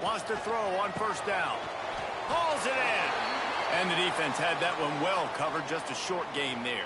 Wants to throw on first down. Hauls it in. And the defense had that one well covered. Just a short game there.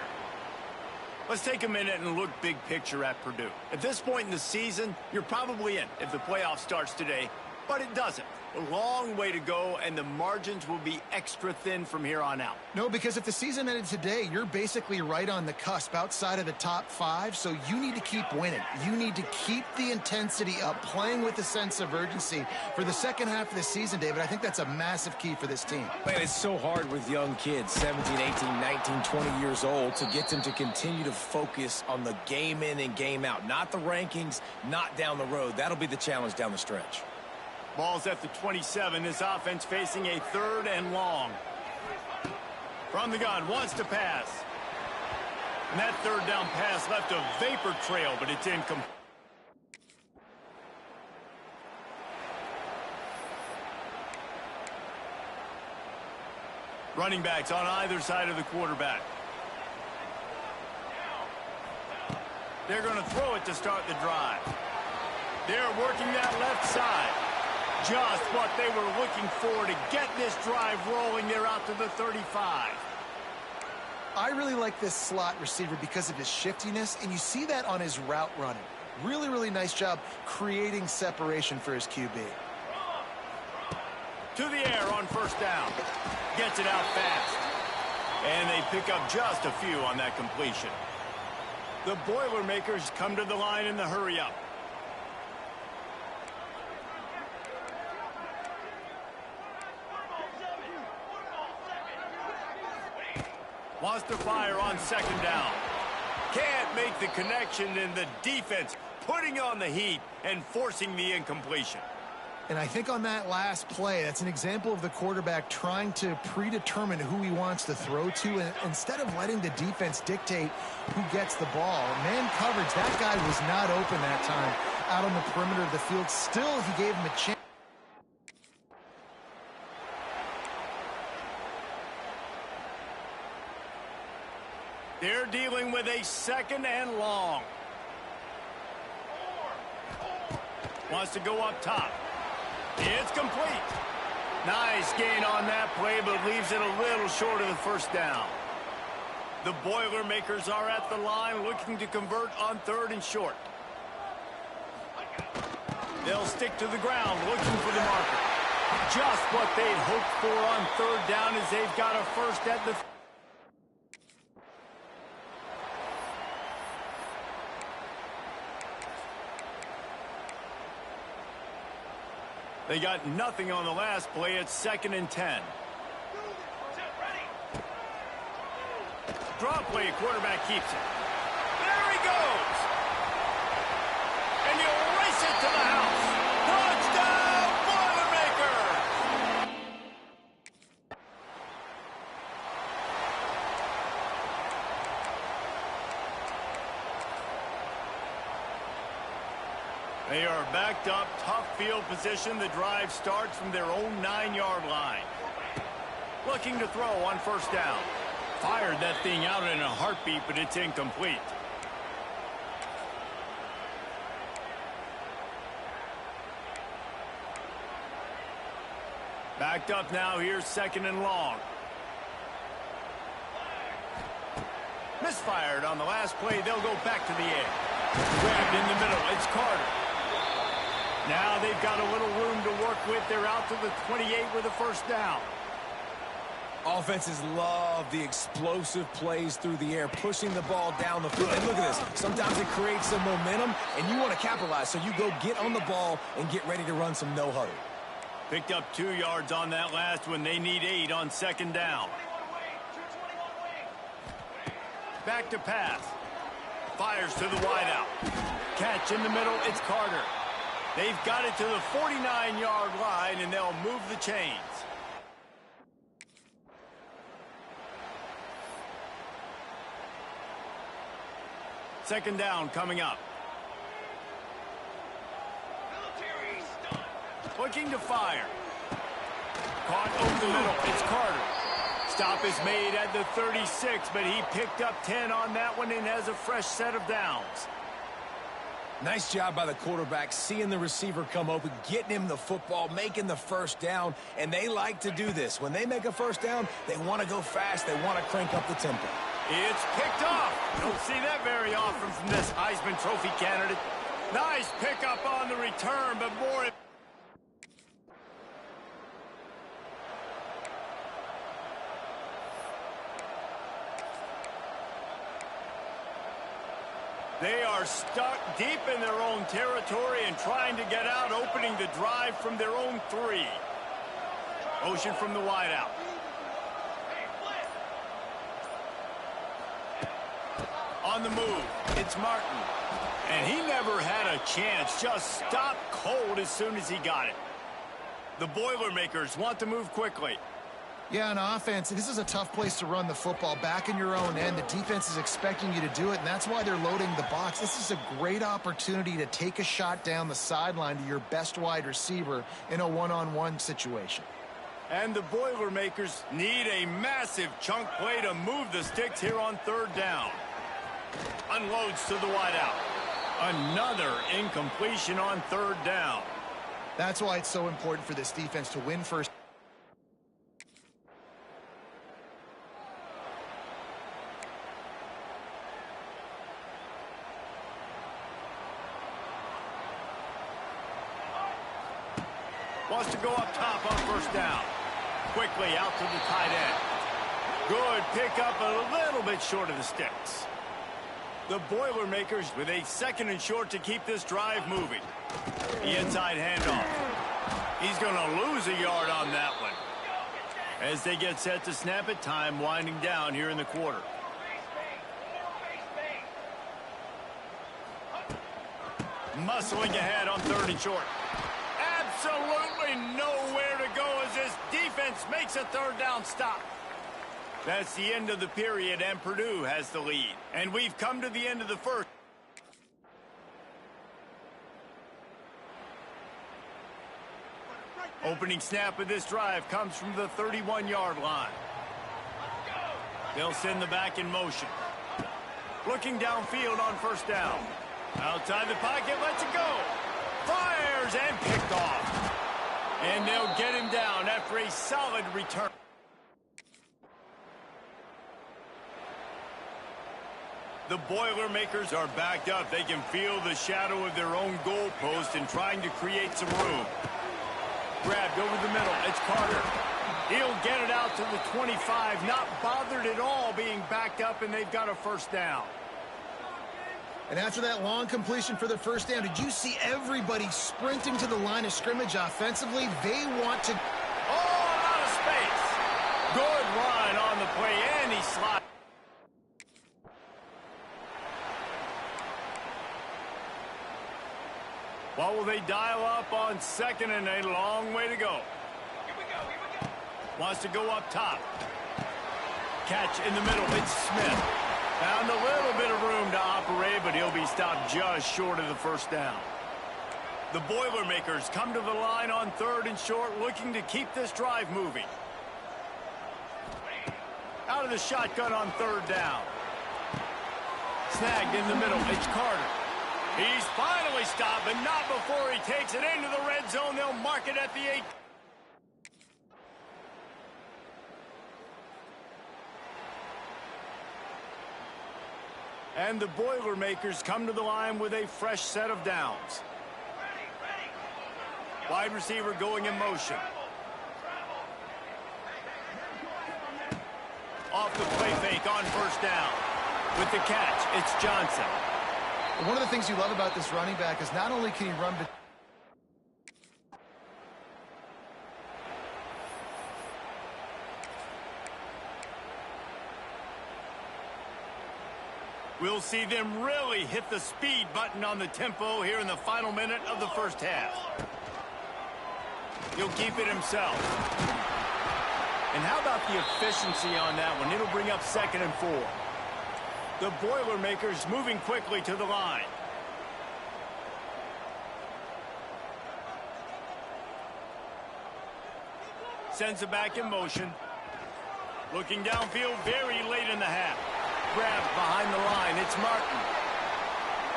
Let's take a minute and look big picture at Purdue. At this point in the season, you're probably in if the playoff starts today, but it doesn't. A long way to go, and the margins will be extra thin from here on out. No, because if the season ended today, you're basically right on the cusp outside of the top 5, so you need to keep winning. You need to keep the intensity up, playing with a sense of urgency for the second half of the season, David. I think that's a massive key for this team. Man, it's so hard with young kids, 17, 18, 19, 20 years old, to get them to continue to focus on the game in and game out, not the rankings, not down the road. That'll be the challenge down the stretch. Ball's at the 27. This offense facing a 3rd and long. From the gun, wants to pass. And that 3rd down pass left a vapor trail, but it's incomplete. Running backs on either side of the quarterback. They're going to throw it to start the drive. They're working that left side. Just what they were looking for to get this drive rolling. They're out to the 35. I really like this slot receiver because of his shiftiness, and you see that on his route running. Really, really nice job creating separation for his QB. To the air on first down. Gets it out fast. And they pick up just a few on that completion. The Boilermakers come to the line in the hurry-up. Wants to fire on second down. Can't make the connection, and the defense putting on the heat and forcing the incompletion. And I think on that last play, that's an example of the quarterback trying to predetermine who he wants to throw to, and instead of letting the defense dictate who gets the ball. Man coverage, that guy was not open that time out on the perimeter of the field. Still, he gave him a chance. They're dealing with a 2nd and long. Wants to go up top. It's complete. Nice gain on that play, but leaves it a little short of the first down. The Boilermakers are at the line looking to convert on 3rd and short. They'll stick to the ground looking for the marker. Just what they'd hoped for on 3rd down as they've got a first at the... They got nothing on the last play. It's 2nd and 10. Draw play, quarterback keeps it. There he goes. And you race it to the house. Touchdown, Boilermakers! They are backed up, tough field position. The drive starts from their own 9-yard line. Looking to throw on first down. Fired that thing out in a heartbeat, but it's incomplete. Backed up now, here's 2nd and long. Misfired on the last play. They'll go back to the air. Grabbed in the middle. It's Carter. Now they've got a little room to work with. They're out to the 28 with a first down. Offenses love the explosive plays through the air, pushing the ball down the field. And look at this. Sometimes it creates some momentum, and you want to capitalize. So you go get on the ball and get ready to run some no-huddle. Picked up 2 yards on that last one. They need 8 on 2nd down. Back to pass. Fires to the wideout. Catch in the middle. It's Carter. They've got it to the 49-yard line, and they'll move the chains. Second down coming up. Looking to fire. Caught over the middle. It's Carter. Stop is made at the 36, but he picked up 10 on that one and has a fresh set of downs. Nice job by the quarterback, seeing the receiver come open, getting him the football, making the first down, and they like to do this. When they make a first down, they want to go fast. They want to crank up the tempo. It's picked off. Don't see that very often from this Heisman Trophy candidate. Nice pickup on the return, but more... They are stuck deep in their own territory and trying to get out, opening the drive from their own 3. Motion from the wideout. On the move, it's Martin. And he never had a chance, just stopped cold as soon as he got it. The Boilermakers want to move quickly. Yeah, on offense, this is a tough place to run the football. Back in your own end, the defense is expecting you to do it, and that's why they're loading the box. This is a great opportunity to take a shot down the sideline to your best wide receiver in a one-on-one situation. And the Boilermakers need a massive chunk play to move the sticks here on 3rd down. Unloads to the wideout. Another incompletion on 3rd down. That's why it's so important for this defense to win first. Wants to go up top on 1st down. Quickly out to the tight end. Good pickup, a little bit short of the sticks. The Boilermakers with a 2nd and short to keep this drive moving. The inside handoff. He's going to lose a yard on that one. As they get set to snap it, time winding down here in the quarter. Muscling ahead on 3rd and short. Absolutely nowhere to go as this defense makes a 3rd down stop. That's the end of the period, and Purdue has the lead. And we've come to the end of the first. Opening snap of this drive comes from the 31-yard line. They'll send the back in motion. Looking downfield on 1st down. Outside the pocket, lets it go. Fires and picked off. And they'll get him down after a solid return. The Boilermakers are backed up. They can feel the shadow of their own goalpost and trying to create some room. Grabbed over the middle. It's Carter. He'll get it out to the 25. Not bothered at all being backed up, and they've got a 1st down. And after that long completion for the 1st down, did you see everybody sprinting to the line of scrimmage offensively? They want to... Oh, out of space. Good run on the play, and he slides. What will they dial up on 2nd and a long way to go? Here we go. Wants to go up top. Catch in the middle. It's Smith. Found a little bit of room to operate, but he'll be stopped just short of the 1st down. The Boilermakers come to the line on 3rd and short, looking to keep this drive moving. Out of the shotgun on 3rd down. Snagged in the middle. It's Carter. He's finally stopped, but not before he takes it into the red zone. They'll mark it at the 8. And the Boilermakers come to the line with a fresh set of downs. Wide receiver going in motion. Off the play fake on 1st down. With the catch, it's Johnson. One of the things you love about this running back is not only can he run... We'll see them really hit the speed button on the tempo here in the final minute of the 1st half. He'll keep it himself. And how about the efficiency on that one? It'll bring up 2nd and 4. The Boilermakers moving quickly to the line. Sends it back in motion. Looking downfield very late in the half. Grabbed behind the line. It's Martin.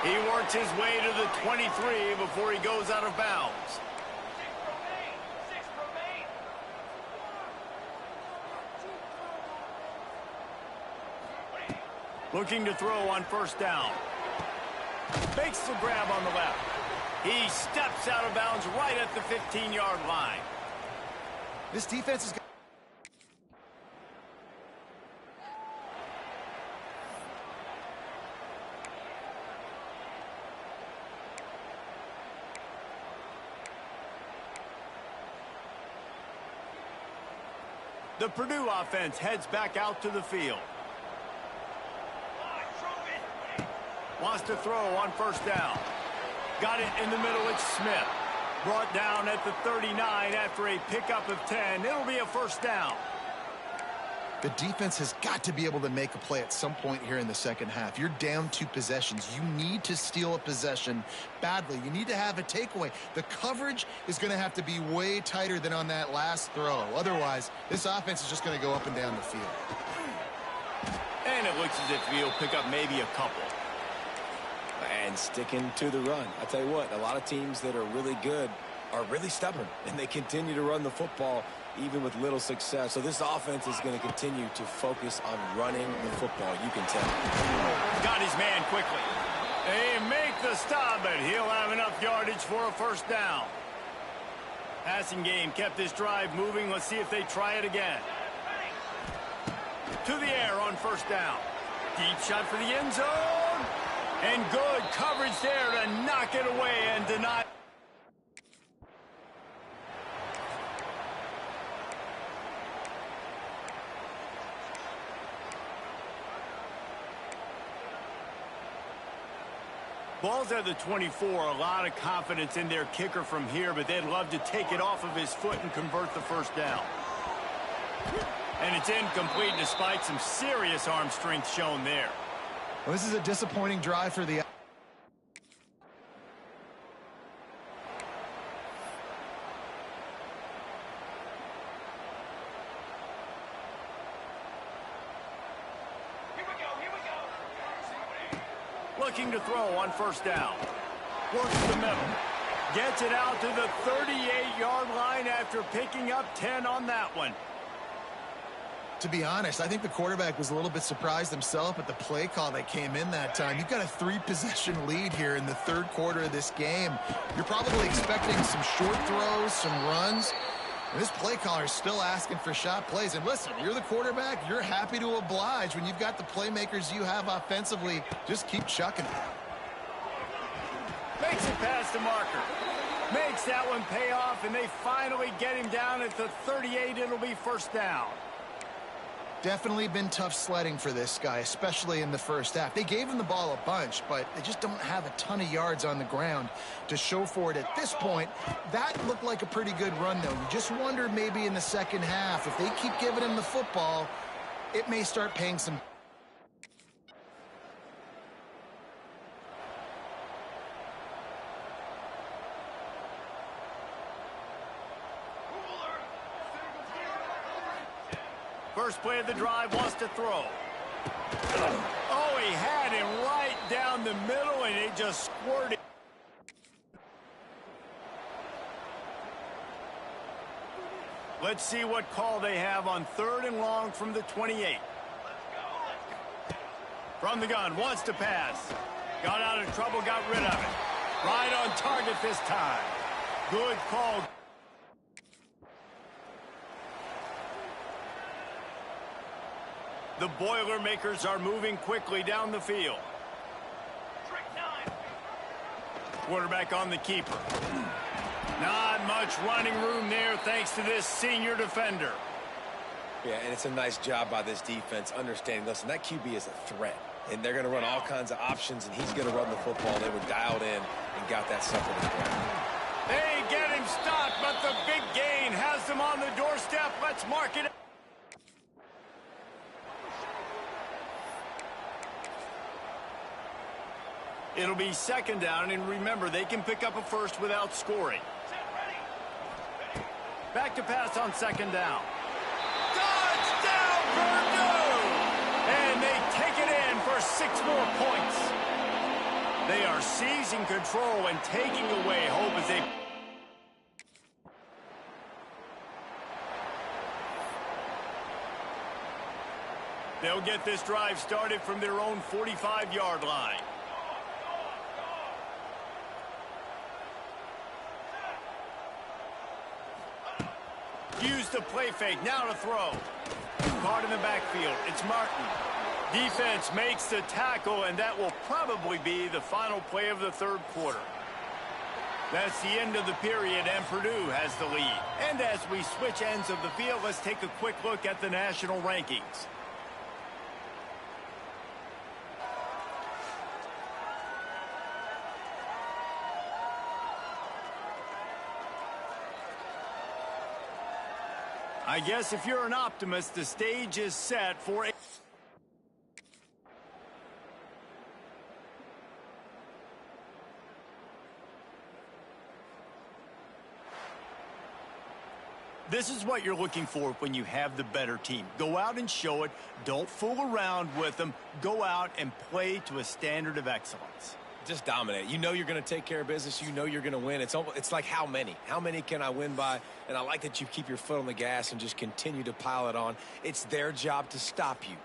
He works his way to the 23 before he goes out of bounds. Looking to throw on first down. Makes the grab on the left. He steps out of bounds right at the 15-yard line. This defense is... The Purdue offense heads back out to the field. Wants to throw on first down. Got it in the middle. It's Smith. Brought down at the 39 after a pickup of 10. It'll be a first down. The defense has got to be able to make a play at some point here in the second half. You're down 2 possessions. You need to steal a possession badly. You need to have a takeaway. The coverage is going to have to be way tighter than on that last throw. Otherwise, this offense is just going to go up and down the field. And it looks as if he'll pick up maybe a couple. And sticking to the run. I tell you what, a lot of teams that are really good are really stubborn, and they continue to run the football even with little success. So this offense is going to continue to focus on running the football. You can tell. Got his man quickly. They make the stop, but he'll have enough yardage for a first down. Passing game kept this drive moving. Let's see if they try it again. To the air on first down. Deep shot for the end zone. And good coverage there to knock it away and deny. Ball's at the 24. A lot of confidence in their kicker from here, but they'd love to take it off of his foot and convert the first down. And it's incomplete despite some serious arm strength shown there. Well, this is a disappointing drive for the... Looking to throw on first down. Works the middle. Gets it out to the 38-yard line after picking up 10 on that one. To be honest, I think the quarterback was a little bit surprised himself at the play call that came in that time. You've got a 3-possession lead here in the third quarter of this game. You're probably expecting some short throws, some runs. And this play caller is still asking for shot plays. And listen, you're the quarterback. You're happy to oblige when you've got the playmakers you have offensively. Just keep chucking it. Makes it past the marker. Makes that one pay off, and they finally get him down at the 38. It'll be first down. Definitely been tough sledding for this guy, especially in the first half. They gave him the ball a bunch, but they just don't have a ton of yards on the ground to show for it at this point. That looked like a pretty good run, though. You just wonder maybe in the second half, if they keep giving him the football, it may start paying some... First play of the drive, wants to throw. Oh, he had him right down the middle, and it just squirted. Let's see what call they have on 3rd and long from the 28. From the gun, wants to pass. Got out of trouble, got rid of it. Right on target this time. Good call. The Boilermakers are moving quickly down the field. Quarterback on the keeper. Not much running room there thanks to this senior defender. Yeah, and it's a nice job by this defense understanding, listen, that QB is a threat. And they're going to run all kinds of options, and he's going to run the football. They were dialed in and got that sucker to the ground. They get him stopped, but the big gain has them on the doorstep. Let's mark it. It'll be second down, and remember, they can pick up a first without scoring. Back to pass on second down. Touchdown, Purdue! And they take it in for 6 more points. They are seizing control and taking away hope as they... They'll get this drive started from their own 45-yard line. Use the play fake. Now to throw. Caught in the backfield. It's Martin. Defense makes the tackle, and that will probably be the final play of the third quarter. That's the end of the period, and Purdue has the lead. And as we switch ends of the field, let's take a quick look at the national rankings. I guess if you're an optimist, the stage is set for a... This is what you're looking for when you have the better team. Go out and show it. Don't fool around with them. Go out and play to a standard of excellence. Just dominate. You know you're going to take care of business. You know you're going to win. It's like how many? How many can I win by? And I like that you keep your foot on the gas and just continue to pile it on. It's their job to stop you.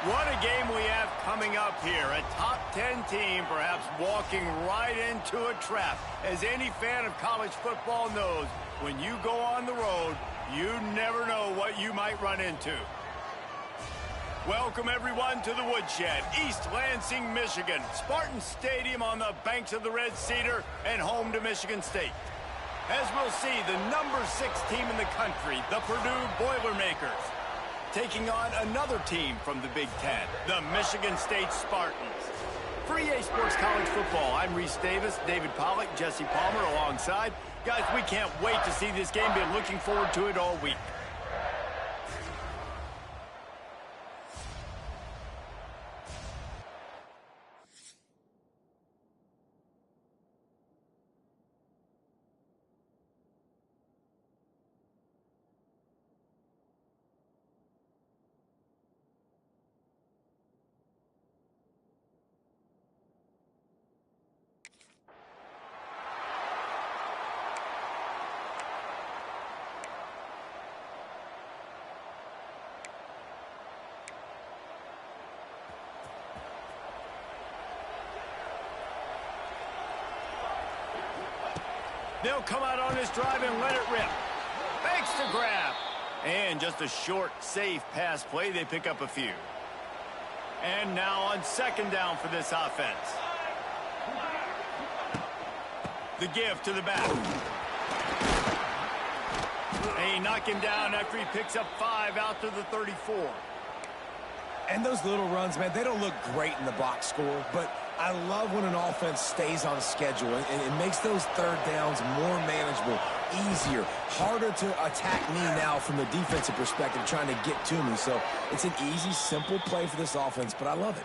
What a game we have coming up here. A top 10 team perhaps walking right into a trap. As any fan of college football knows, when you go on the road, you never know what you might run into. Welcome, everyone, to the Woodshed, East Lansing, Michigan. Spartan Stadium on the banks of the Red Cedar and home to Michigan State. As we'll see, the number 6 team in the country, the Purdue Boilermakers, taking on another team from the Big Ten, the Michigan State Spartans. For EA Sports College Football, I'm Reese Davis, David Pollack, Jesse Palmer alongside. Guys, we can't wait to see this game. Been looking forward to it all week. They'll come out on this drive and let it rip. Makes the grab. And just a short, safe pass play. They pick up a few. And now on second down for this offense. The give to the back. They knock him down after he picks up 5 out to the 34. And those little runs, man, they don't look great in the box score, but I love when an offense stays on schedule, and it makes those third downs more manageable, easier, harder to attack me now from the defensive perspective trying to get to me. So it's an easy, simple play for this offense, but I love it.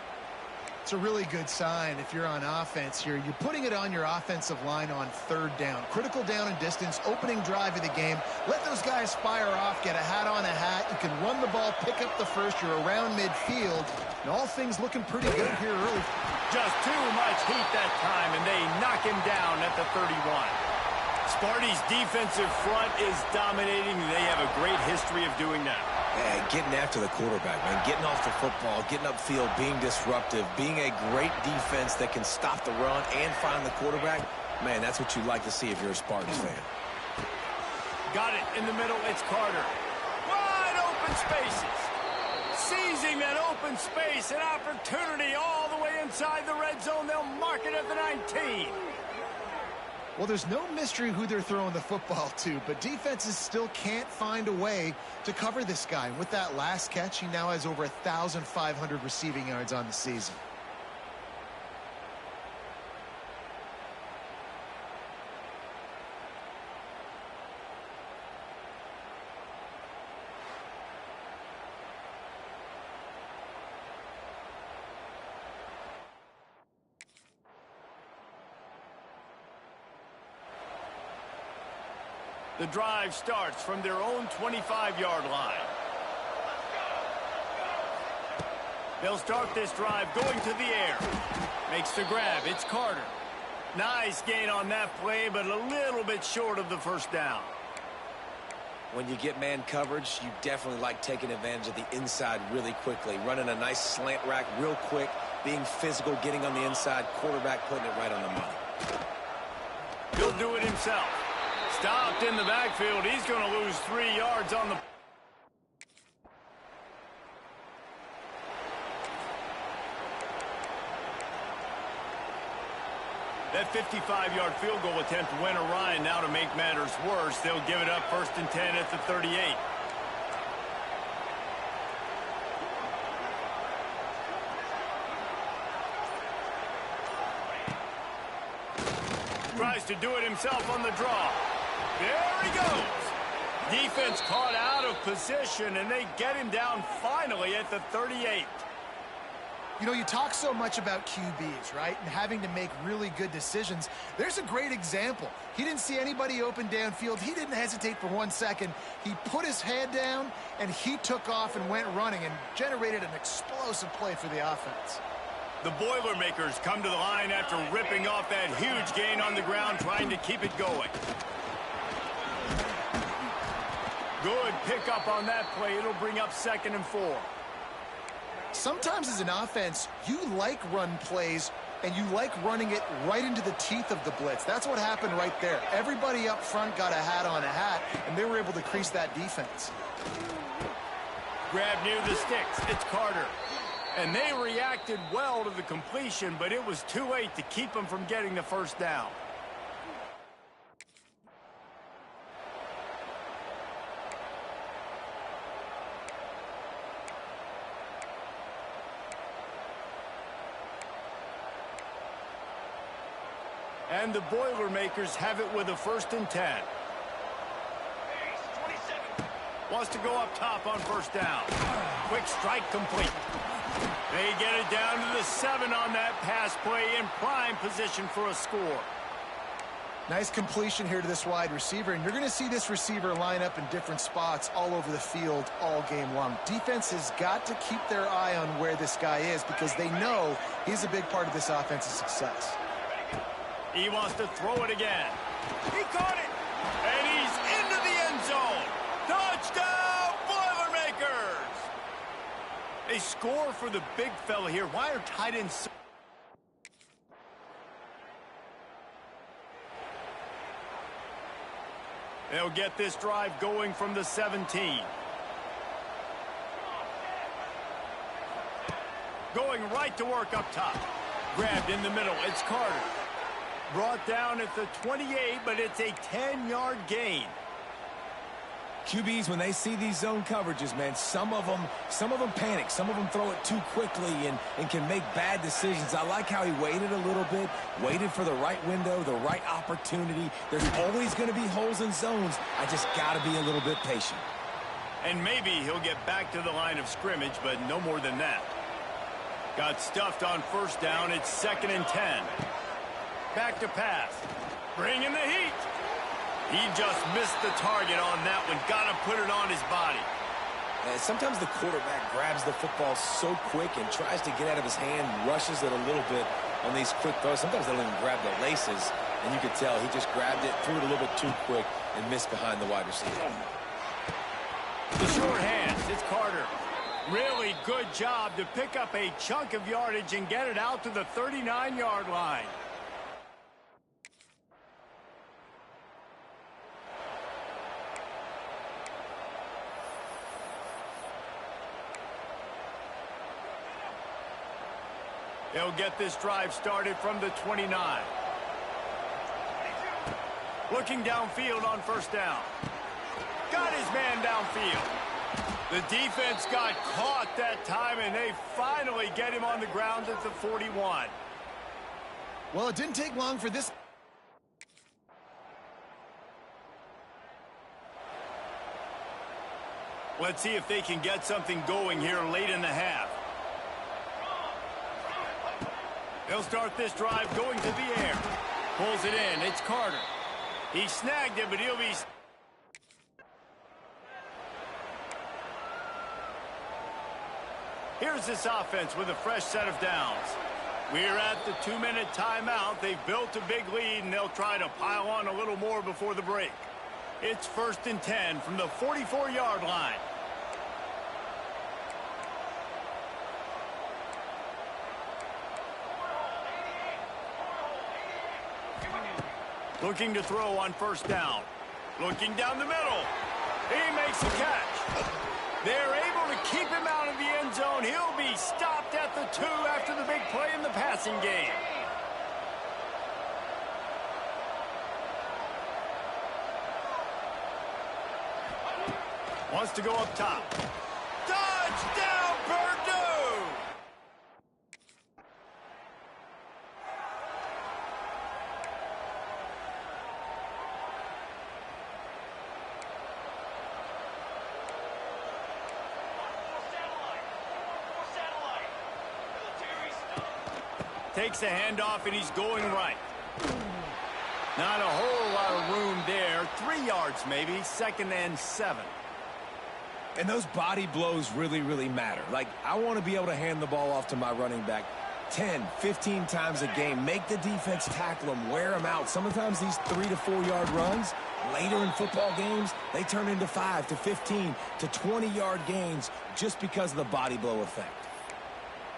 It's a really good sign if you're on offense here. You're putting it on your offensive line on third down. Critical down and distance, opening drive of the game. Let those guys fire off, get a hat on a hat. You can run the ball, pick up the first. You're around midfield. And all things looking pretty good here early. Just too much heat that time, and they knock him down at the 31. Sparty's defensive front is dominating. They have a great history of doing that. Yeah, getting after the quarterback, man. Getting off the football, getting upfield, being disruptive, being a great defense that can stop the run and find the quarterback. Man, that's what you'd like to see if you're a Spartans fan. Got it in the middle. It's Carter. Wide open spaces. Seizing that open space, an opportunity all the way inside the red zone. They'll mark it at the 19. Well, there's no mystery who they're throwing the football to, but defenses still can't find a way to cover this guy. And with that last catch, he now has over 1,500 receiving yards on the season. The drive starts from their own 25-yard line. They'll start this drive going to the air. Makes the grab. It's Carter. Nice gain on that play, but a little bit short of the first down. When you get man coverage, you definitely like taking advantage of the inside really quickly. Running a nice slant rack real quick, being physical, getting on the inside, quarterback putting it right on the money. He'll do it himself. Stopped in the backfield. He's going to lose 3 yards on the... That 55-yard field goal attempt went awry. Now to make matters worse, they'll give it up 1st and 10 at the 38. Tries to do it himself on the draw. There he goes. Defense caught out of position, and they get him down finally at the 38. You know, you talk so much about QBs, right? And having to make really good decisions. There's a great example. He didn't see anybody open downfield. He didn't hesitate for 1 second. He put his head down, and he took off and went running and generated an explosive play for the offense. The Boilermakers come to the line after ripping off that huge gain on the ground, trying to keep it going. Good pickup on that play. It'll bring up 2nd and 4. Sometimes as an offense, you like run plays, and you like running it right into the teeth of the blitz. That's what happened right there. Everybody up front got a hat on a hat, and they were able to crease that defense. Grab near the sticks. It's Carter. And they reacted well to the completion, but it was too late to keep them from getting the first down. And the Boilermakers have it with a 1st and 10. Wants to go up top on 1st down. Quick strike complete. They get it down to the 7 on that pass play, in prime position for a score. Nice completion here to this wide receiver, and you're going to see this receiver line up in different spots all over the field all game long. Defense has got to keep their eye on where this guy is because they know he's a big part of this offense's success. He wants to throw it again. He caught it, and he's into the end zone. Touchdown, Boilermakers! They score for the big fella here. Why are tight ends so... They'll get this drive going from the 17. Going right to work up top. Grabbed in the middle. It's Carter. Brought down at the 28, but it's a 10-yard gain. QBs, when they see these zone coverages, man, some of them panic. Some of them throw it too quickly and can make bad decisions. I like how he waited a little bit, waited for the right window, the right opportunity. There's always going to be holes in zones. I just got to be a little bit patient. And maybe he'll get back to the line of scrimmage, but no more than that. Got stuffed on 1st down. It's 2nd and 10. Back to pass. Bringing the heat. He just missed the target on that one. Got to put it on his body. And sometimes the quarterback grabs the football so quick and tries to get out of his hand, rushes it a little bit on these quick throws. Sometimes they don't even grab the laces, and you could tell he just grabbed it, threw it a little bit too quick, and missed behind the wide receiver. The short hands. It's Carter. Really good job to pick up a chunk of yardage and get it out to the 39-yard line. They'll get this drive started from the 29. Looking downfield on 1st down. Got his man downfield. The defense got caught that time, and they finally get him on the ground at the 41. Well, it didn't take long for this. Let's see if they can get something going here late in the half. They'll start this drive going to the air. Pulls it in. It's Carter. He snagged it, but he'll be... Here's this offense with a fresh set of downs. We're at the 2-minute timeout. They've built a big lead, and they'll try to pile on a little more before the break. It's 1st and 10 from the 44-yard line. Looking to throw on 1st down. Looking down the middle. He makes the catch. They're able to keep him out of the end zone. He'll be stopped at the 2 after the big play in the passing game. Wants to go up top. Touchdown, Purdue! Takes a handoff, and he's going right. Not a whole lot of room there. 3 yards maybe. 2nd and 7. And those body blows really, really matter. Like, I want to be able to hand the ball off to my running back 10, 15 times a game. Make the defense tackle him, wear him out. Sometimes these 3 to 4 yard runs, later in football games, they turn into 5 to 15 to 20 yard gains just because of the body blow effect.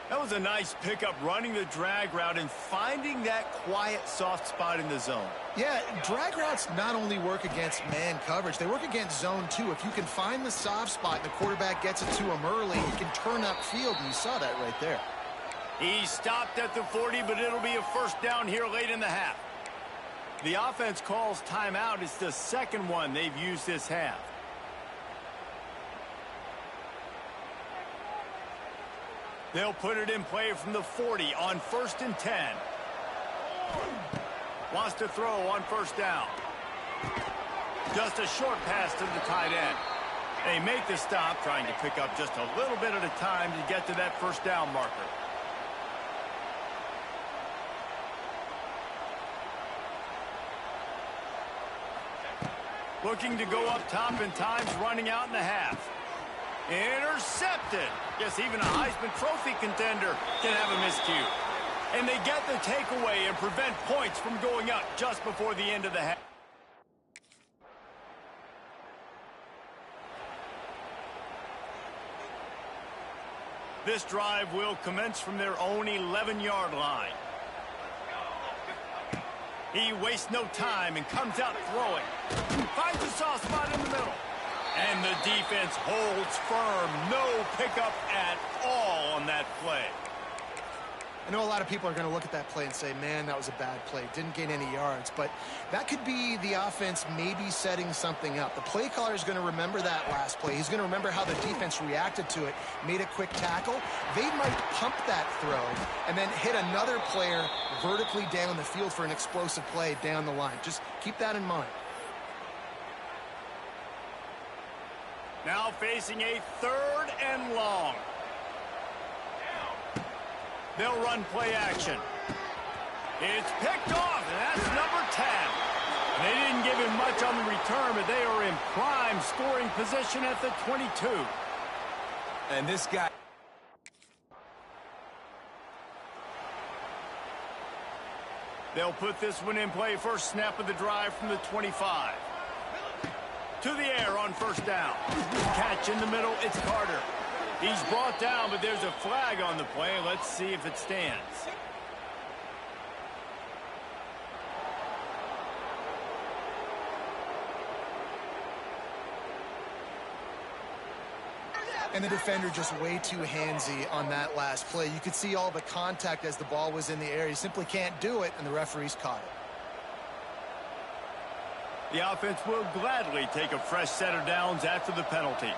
That was a nice pickup, running the drag route and finding that quiet, soft spot in the zone. Yeah, drag routes not only work against man coverage, they work against zone too. If you can find the soft spot and the quarterback gets it to him early, he can turn upfield, and you saw that right there. He stopped at the 40, but it'll be a first down here late in the half. The offense calls timeout. It's the second one they've used this half. They'll put it in play from the 40 on 1st and 10. Wants to throw on first down. Just a short pass to the tight end. They make the stop, trying to pick up just a little bit at a time to get to that first down marker. Looking to go up top in times, running out in the half. Intercepted. Yes, even a Heisman Trophy contender can have a miscue. And they get the takeaway and prevent points from going up just before the end of the half. This drive will commence from their own 11-yard line. He wastes no time and comes out throwing. Finds a soft spot in the middle. And the defense holds firm. No pickup at all on that play. I know a lot of people are going to look at that play and say, man, that was a bad play. Didn't gain any yards. But that could be the offense maybe setting something up. The play caller is going to remember that last play. He's going to remember how the defense reacted to it, made a quick tackle. They might pump that throw and then hit another player vertically down the field for an explosive play down the line. Just keep that in mind. Now facing a 3rd and long. They'll run play action. It's picked off, and that's number 10. They didn't give him much on the return, but they are in prime scoring position at the 22. And this guy... They'll put this one in play. First snap of the drive from the 25. To the air on first down. Catch in the middle, it's Carter. He's brought down, but there's a flag on the play. Let's see if it stands. And the defender just way too handsy on that last play. You could see all the contact as the ball was in the air. He simply can't do it, and the referees caught it. The offense will gladly take a fresh set of downs after the penalty.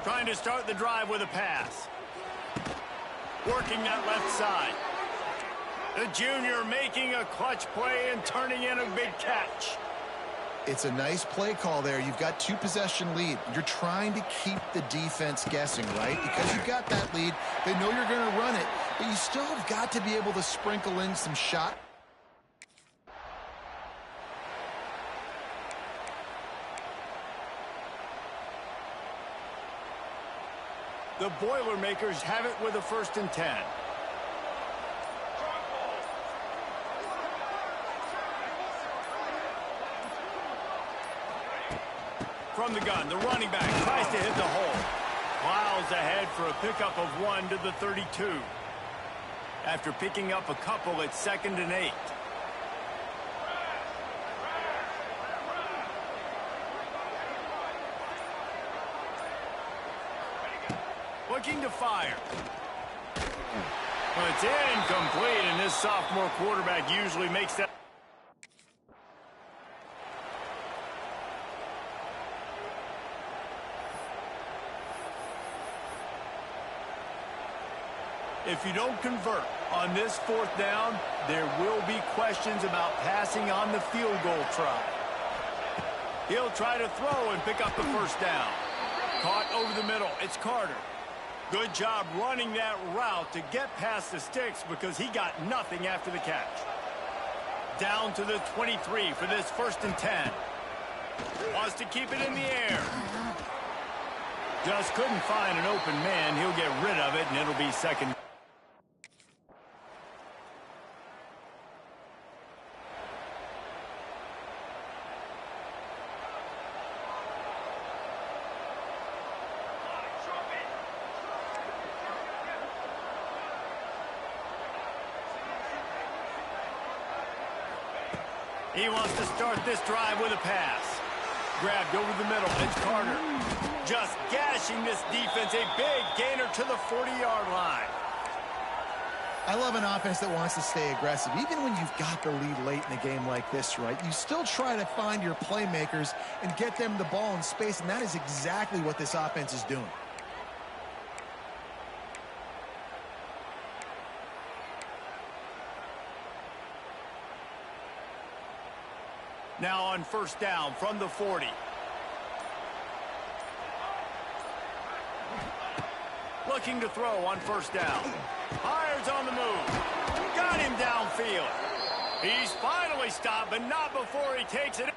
Trying to start the drive with a pass. Working that left side. The junior making a clutch play and turning in a big catch. It's a nice play call there. You've got 2-possession lead. You're trying to keep the defense guessing, right? Because you've got that lead. They know you're going to run it, but you still have got to be able to sprinkle in some shot. The Boilermakers have it with a 1st and 10. From the gun, the running back tries to hit the hole. Plows ahead for a pickup of 1 to the 32. After picking up a couple, it's 2nd and 8. Looking to fire. Well, it's incomplete, and this sophomore quarterback usually makes that. If you don't convert on this 4th down, there will be questions about passing on the field goal try. He'll try to throw and pick up the 1st down. Caught over the middle. It's Carter. Good job running that route to get past the sticks because he got nothing after the catch. Down to the 23 for this 1st and 10. Wants to keep it in the air. Just couldn't find an open man. He'll get rid of it, and it'll be 2nd. He wants to start this drive with a pass. Grabbed over the middle. It's Carter. Just gashing this defense. A big gainer to the 40-yard line. I love an offense that wants to stay aggressive. Even when you've got the lead late in the game like this, right, you still try to find your playmakers and get them the ball in space, and that is exactly what this offense is doing. Now on first down from the 40. Looking to throw on first down. Hires on the move. Got him downfield. He's finally stopped, but not before he takes it.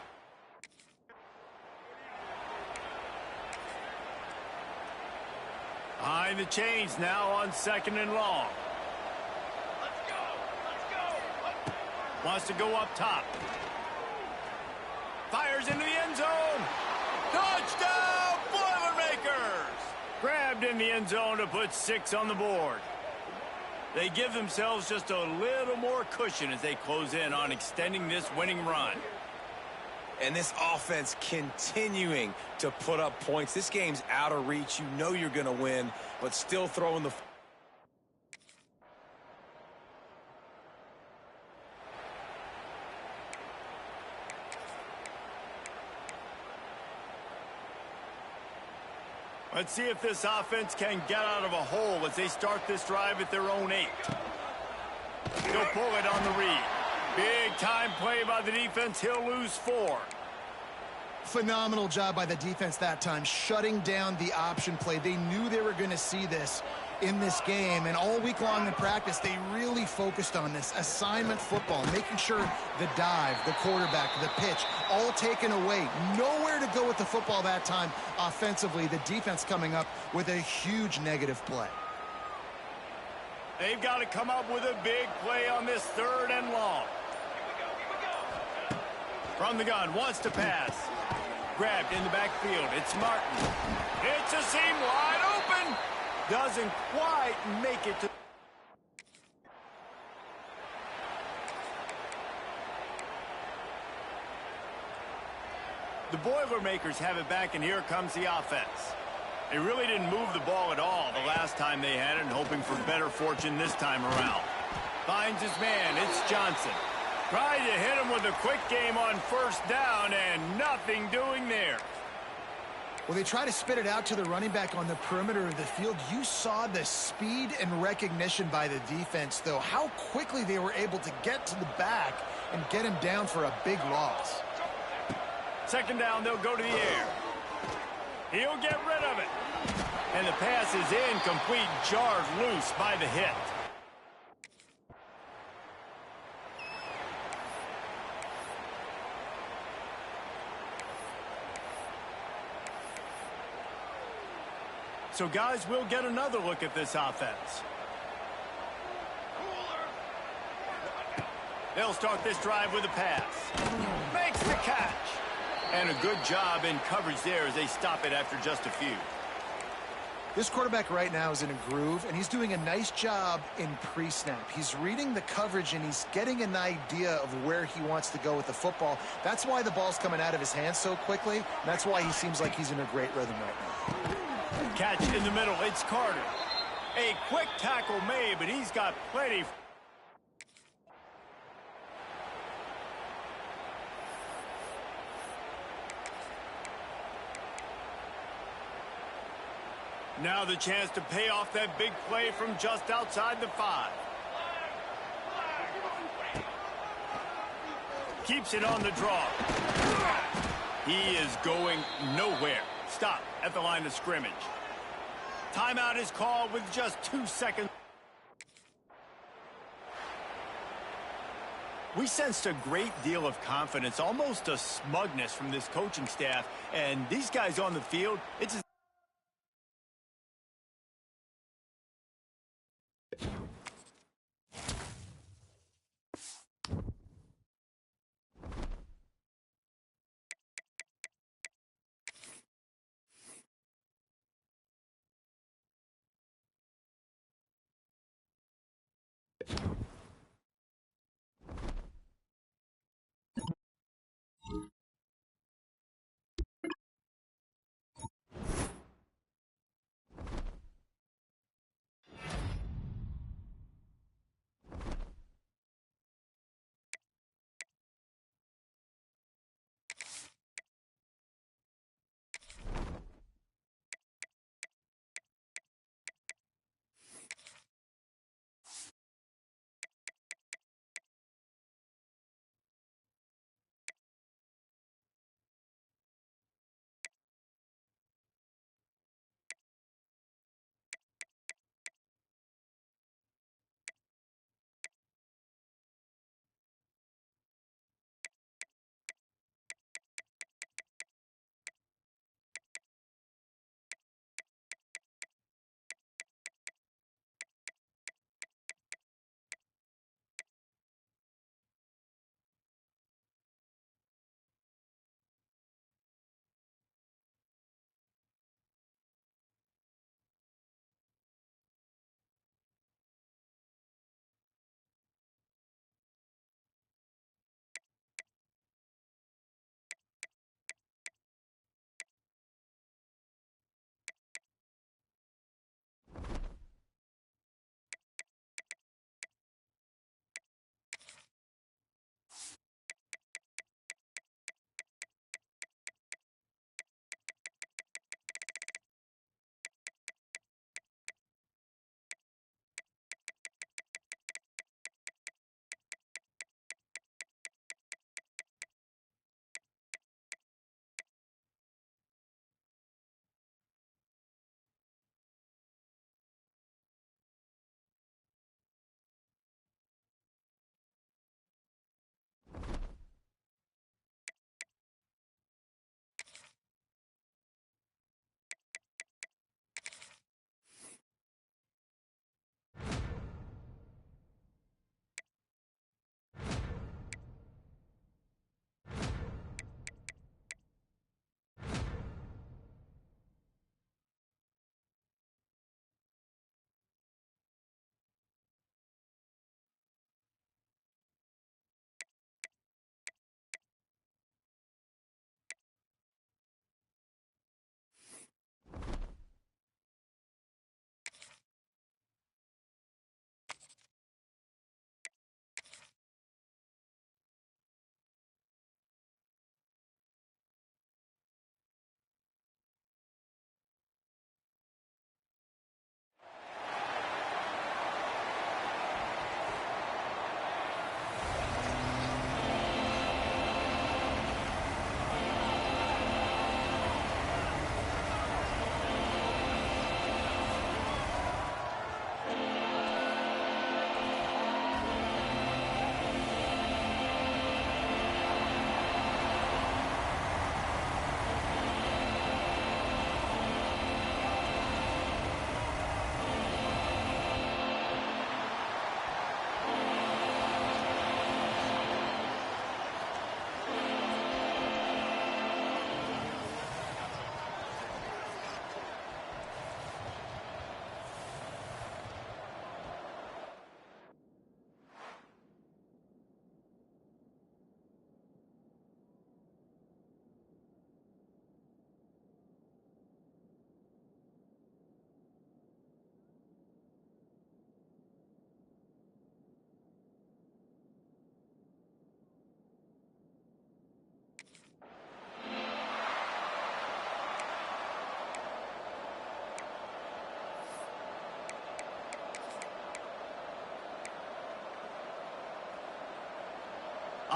Behind the chains now on second and long. Let's go. Wants to go up top. Fires into the end zone. Touchdown, Boilermakers! Grabbed in the end zone to put 6 on the board. They give themselves just a little more cushion as they close in on extending this winning run. And this offense continuing to put up points. This game's out of reach. You know you're going to win, but still throwing the... Let's see if this offense can get out of a hole as they start this drive at their own 8. He'll pull it on the read. Big time play by the defense. He'll lose 4. Phenomenal job by the defense that time, shutting down the option play. They knew they were going to see this in this game, and all week long in practice, they really focused on this assignment football, making sure the dive, the quarterback, the pitch, all taken away. Nowhere to go with the football that time offensively. The defense coming up with a huge negative play. They've got to come up with a big play on this 3rd and long. From the gun, wants to pass. Grabbed in the backfield. It's Martin. It's a seam wide open. Doesn't quite make it to... The Boilermakers have it back, and here comes the offense. They really didn't move the ball at all the last time they had it, and hoping for better fortune this time around. Finds his man. It's Johnson. Tried to hit him with a quick game on first down, and nothing doing there. Well, they try to spit it out to the running back on the perimeter of the field. You saw the speed and recognition by the defense, though, how quickly they were able to get to the back and get him down for a big loss. Second down, they'll go to the air. He'll get rid of it. And the pass is incomplete, jarred loose by the hit. So, guys, we'll get another look at this offense. They'll start this drive with a pass. Makes the catch. And a good job in coverage there as they stop it after just a few. This quarterback right now is in a groove, and he's doing a nice job in pre-snap. He's reading the coverage, and he's getting an idea of where he wants to go with the football. That's why the ball's coming out of his hands so quickly. And that's why he seems like he's in a great rhythm right now. Catch in the middle. It's Carter. A quick tackle made, but he's got plenty. Now the chance to pay off that big play from just outside the 5. Keeps it on the draw. He is going nowhere. Stop at the line of scrimmage. Timeout is called with just 2 seconds. We sensed a great deal of confidence, almost a smugness from this coaching staff. And these guys on the field, it's as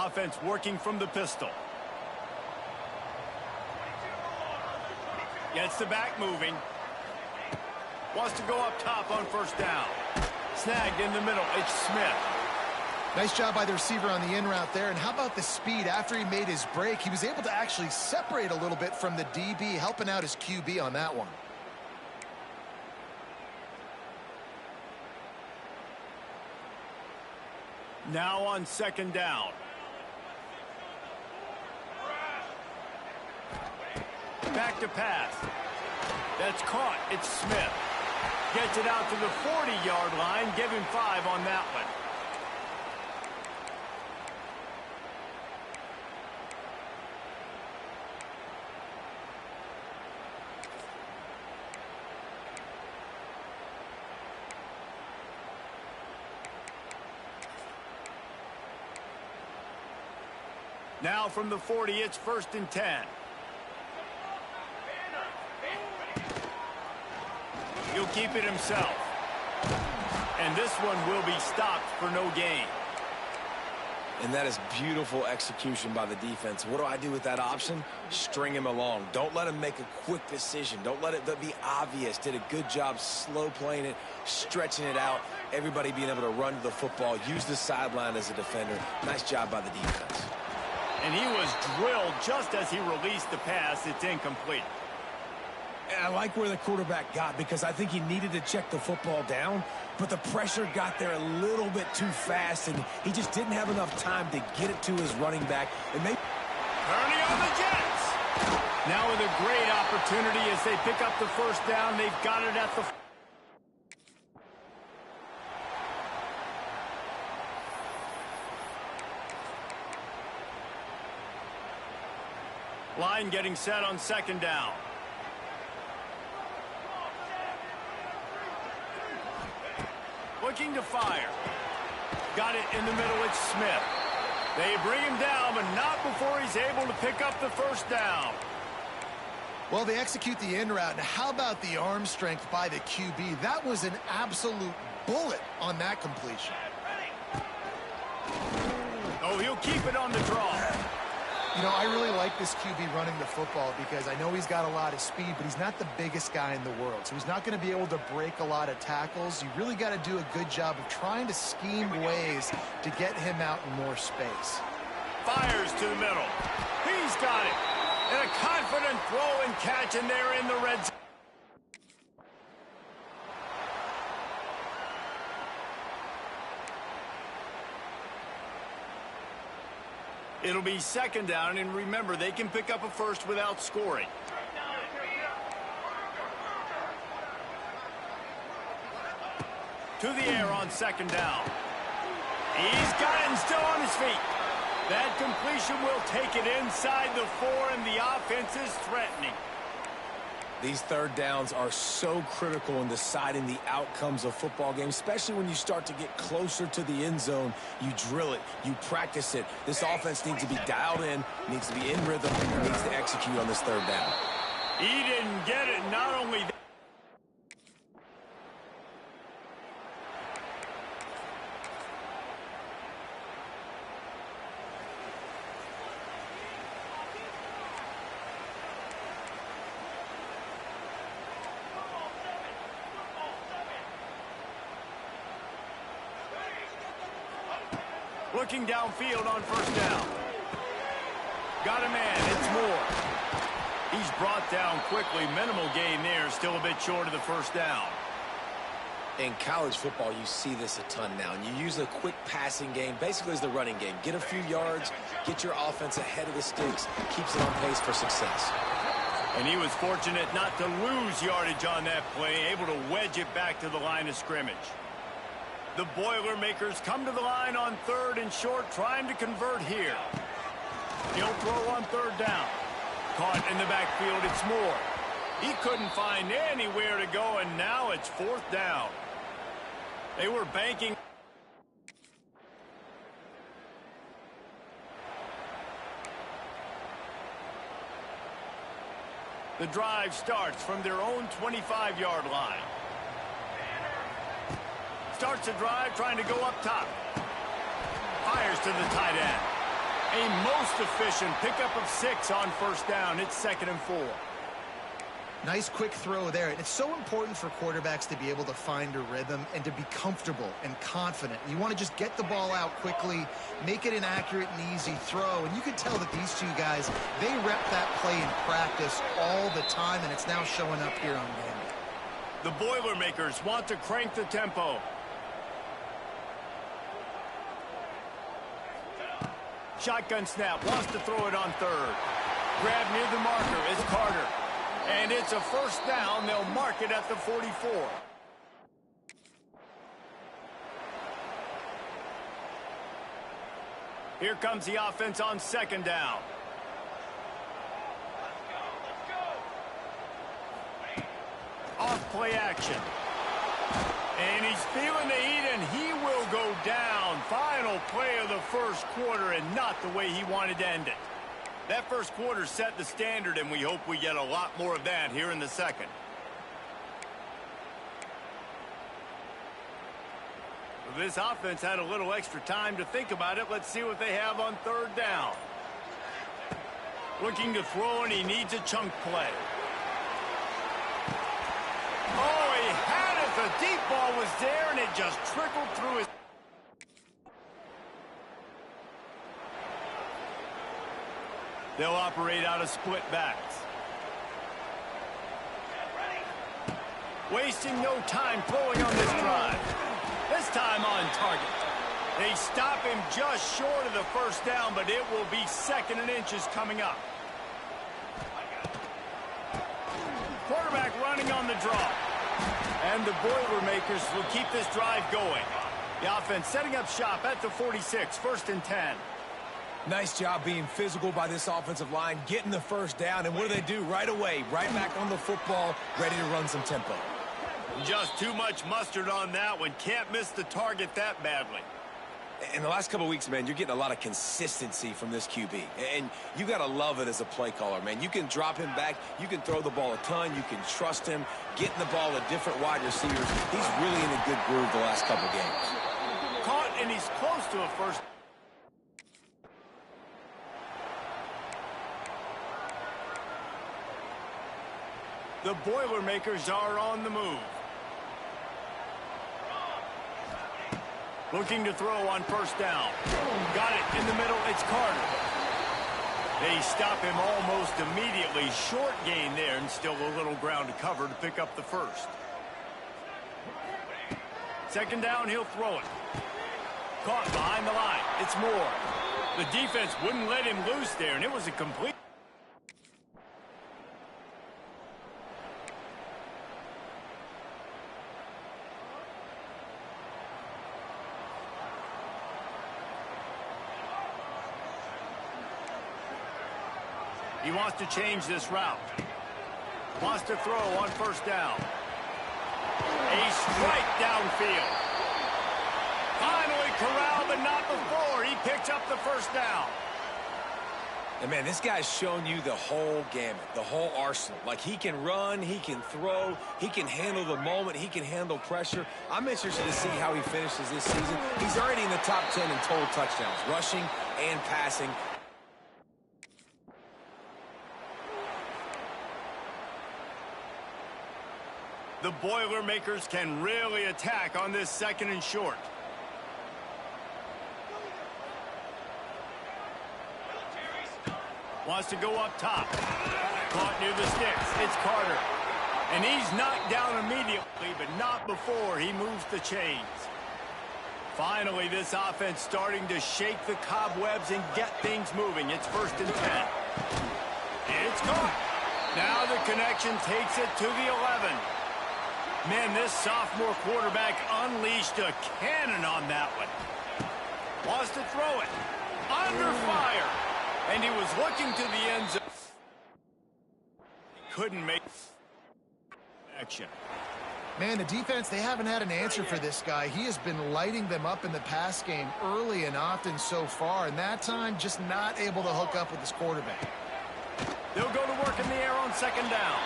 Offense working from the pistol. Gets the back moving. Wants to go up top on first down. Snagged in the middle. It's Smith. Nice job by the receiver on the in route there. And how about the speed? After he made his break, he was able to actually separate a little bit from the DB, helping out his QB on that one. Now on second down. Back to pass. That's caught. It's Smith. Gets it out to the 40-yard line. Give him 5 on that one. Now from the 40, it's 1st and 10. He'll keep it himself. And this one will be stopped for no gain. And that is beautiful execution by the defense. What do I do with that option? String him along. Don't let him make a quick decision. Don't let it be obvious. Did a good job slow playing it, stretching it out. Everybody being able to run to the football, use the sideline as a defender. Nice job by the defense. And he was drilled just as he released the pass. It's incomplete. And I like where the quarterback got, because I think he needed to check the football down, but the pressure got there a little bit too fast, and he just didn't have enough time to get it to his running back. And they turning on the Jets. Now with a great opportunity as they pick up the first down. They've got it at the... Line getting set on second down. Looking to fire. Got it in the middle. It's Smith. They bring him down, but not before he's able to pick up the first down. Well, they execute the in route. Now, how about the arm strength by the QB? That was an absolute bullet on that completion. Oh, he'll keep it on the draw. You know, I really like this QB running the football because I know he's got a lot of speed, but he's not the biggest guy in the world. So he's not going to be able to break a lot of tackles. You really got to do a good job of trying to scheme ways to get him out in more space. Fires to the middle. He's got it. And a confident throw and catch, and they're in the red zone. It'll be second down, and remember, they can pick up a first without scoring. To the air on second down. He's got it and still on his feet. That completion will take it inside the 4, and the offense is threatening. These third downs are so critical in deciding the outcomes of football games, especially when you start to get closer to the end zone. You drill it, you practice it. This offense needs to be dialed in, needs to be in rhythm, and needs to execute on this third down. He didn't get it. Not only that. Looking downfield on first down. Got a man. It's Moore. He's brought down quickly. Minimal gain there. Still a bit short of the first down. In college football, you see this a ton now. And you use a quick passing game, basically as the running game. Get a few yards, get your offense ahead of the sticks, keeps it on pace for success. And he was fortunate not to lose yardage on that play, able to wedge it back to the line of scrimmage. The Boilermakers come to the line on 3rd and short, trying to convert here. He'll throw on 3rd down. Caught in the backfield, it's Moore. He couldn't find anywhere to go, and now it's 4th down. They were banking. The drive starts from their own 25-yard line. Starts the drive trying to go up top. Fires to the tight end. A most efficient pickup of 6 on first down. It's 2nd and 4. Nice quick throw there. It's so important for quarterbacks to be able to find a rhythm and to be comfortable and confident. You want to just get the ball out quickly, make it an accurate and easy throw. And you can tell that these two guys, they rep that play in practice all the time, and it's now showing up here on game. The Boilermakers want to crank the tempo. Shotgun snap, wants to throw it on 3rd. Grab near the marker is Carter. And it's a first down. They'll mark it at the 44. Here comes the offense on 2nd down. Off play action. And he's feeling the heat, and he will go down. Final play of the first quarter, and not the way he wanted to end it. That first quarter set the standard, and we hope we get a lot more of that here in the second. This offense had a little extra time to think about it. Let's see what they have on 3rd down. Looking to throw, and he needs a chunk play. Oh, he had it. The deep ball was there, and it just trickled through his... They'll operate out of split backs. Wasting no time throwing on this drive. This time on target. They stop him just short of the first down, but it will be 2nd and inches coming up. Quarterback running on the draw. And the Boilermakers will keep this drive going. The offense setting up shop at the 46, 1st and 10. Nice job being physical by this offensive line, getting the first down, and what do? Right away, right back on the football, ready to run some tempo. Just too much mustard on that one. Can't miss the target that badly. In the last couple of weeks, man, you're getting a lot of consistency from this QB. And you got to love it as a play caller, man. You can drop him back. You can throw the ball a ton. You can trust him. Getting the ball to different wide receivers. He's really in a good groove the last couple of games. Caught, and he's close to a first. The Boilermakers are on the move. Looking to throw on first down. Got it in the middle. It's Carter. They stop him almost immediately. Short gain there, and still a little ground to cover to pick up the first. 2nd down, he'll throw it. Caught behind the line. It's Moore. The defense wouldn't let him loose there, and it was a complete... He wants to change this route. Wants to throw on first down. A strike downfield. Finally corralled, but not before. He picks up the first down. And, man, this guy's shown you the whole gamut, the whole arsenal. Like, he can run, he can throw, he can handle the moment, he can handle pressure. I'm interested to see how he finishes this season. He's already in the top 10 in total touchdowns, rushing and passing. The Boilermakers can really attack on this 2nd and short. Wants to go up top. Caught near the sticks. It's Carter. And he's knocked down immediately, but not before he moves the chains. Finally, this offense starting to shake the cobwebs and get things moving. It's 1st and 10. It's caught. Now the connection takes it to the 11. Man, this sophomore quarterback unleashed a cannon on that one. Wants to throw it. Under fire. And he was looking to the end zone. Couldn't make action. Man, the defense, they haven't had an answer for this guy. He has been lighting them up in the pass game early and often so far, and that time just not able to hook up with his quarterback. They'll go to work in the air on 2nd down.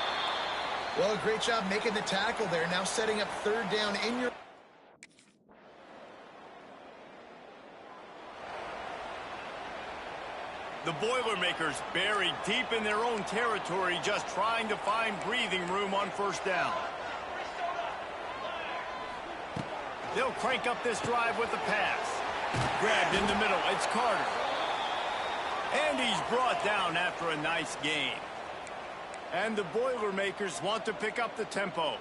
Well, great job making the tackle there. Now setting up 3rd down in your... The Boilermakers buried deep in their own territory, just trying to find breathing room on first down. They'll crank up this drive with the pass. Grabbed in the middle, it's Carter. And he's brought down after a nice gain. And the Boilermakers want to pick up the tempo.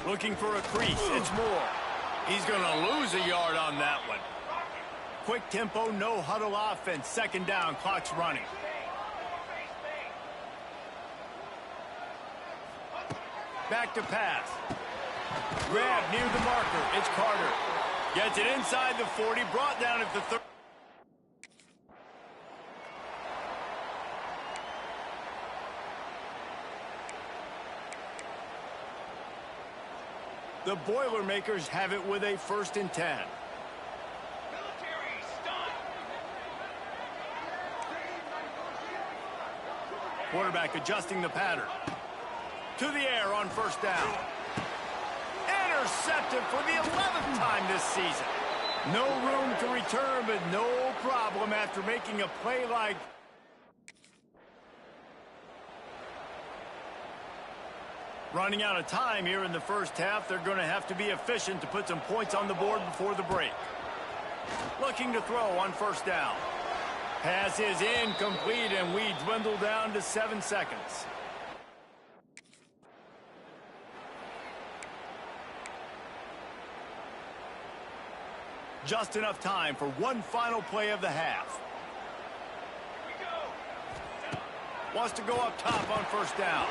Looking for a crease, it's Moore. He's going to lose a yard on that one. Quick tempo, no huddle offense. Second down, clock's running. Back to pass. Grab near the marker. It's Carter. Gets it inside the 40, brought down at the 30. The Boilermakers have it with a 1st and 10. Quarterback adjusting the pattern. To the air on first down. Intercepted for the 11th time this season. No room to return, but no problem after making a play like... Running out of time here in the first half. They're going to have to be efficient to put some points on the board before the break. Looking to throw on first down. Pass is incomplete, and we dwindle down to 7 seconds. Just enough time for one final play of the half. Wants to go up top on first down.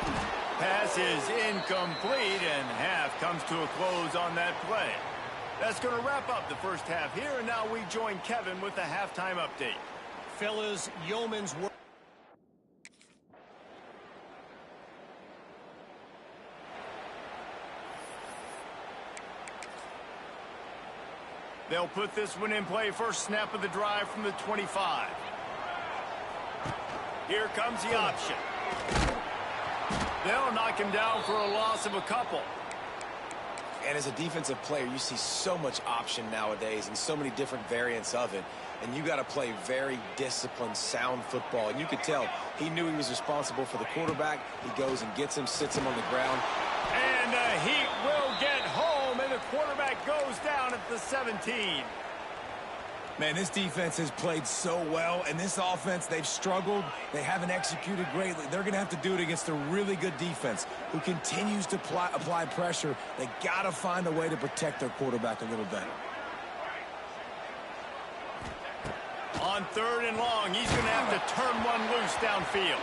Pass is incomplete, and half comes to a close on that play. That's going to wrap up the first half here, and now we join Kevin with the halftime update. Fellas, Yeoman's work. They'll put this one in play. First snap of the drive from the 25. Here comes the option. They'll knock him down for a loss of a couple. And as a defensive player, you see so much option nowadays and so many different variants of it. And you got to play very disciplined, sound football. And you could tell he knew he was responsible for the quarterback. He goes and gets him, sits him on the ground. And the Heat will get home, and the quarterback goes down at the 17. Man, this defense has played so well, and this offense, they've struggled. They haven't executed greatly. They're going to have to do it against a really good defense who continues to apply pressure. They got to find a way to protect their quarterback a little better. On 3rd and long, he's going to have to turn one loose downfield.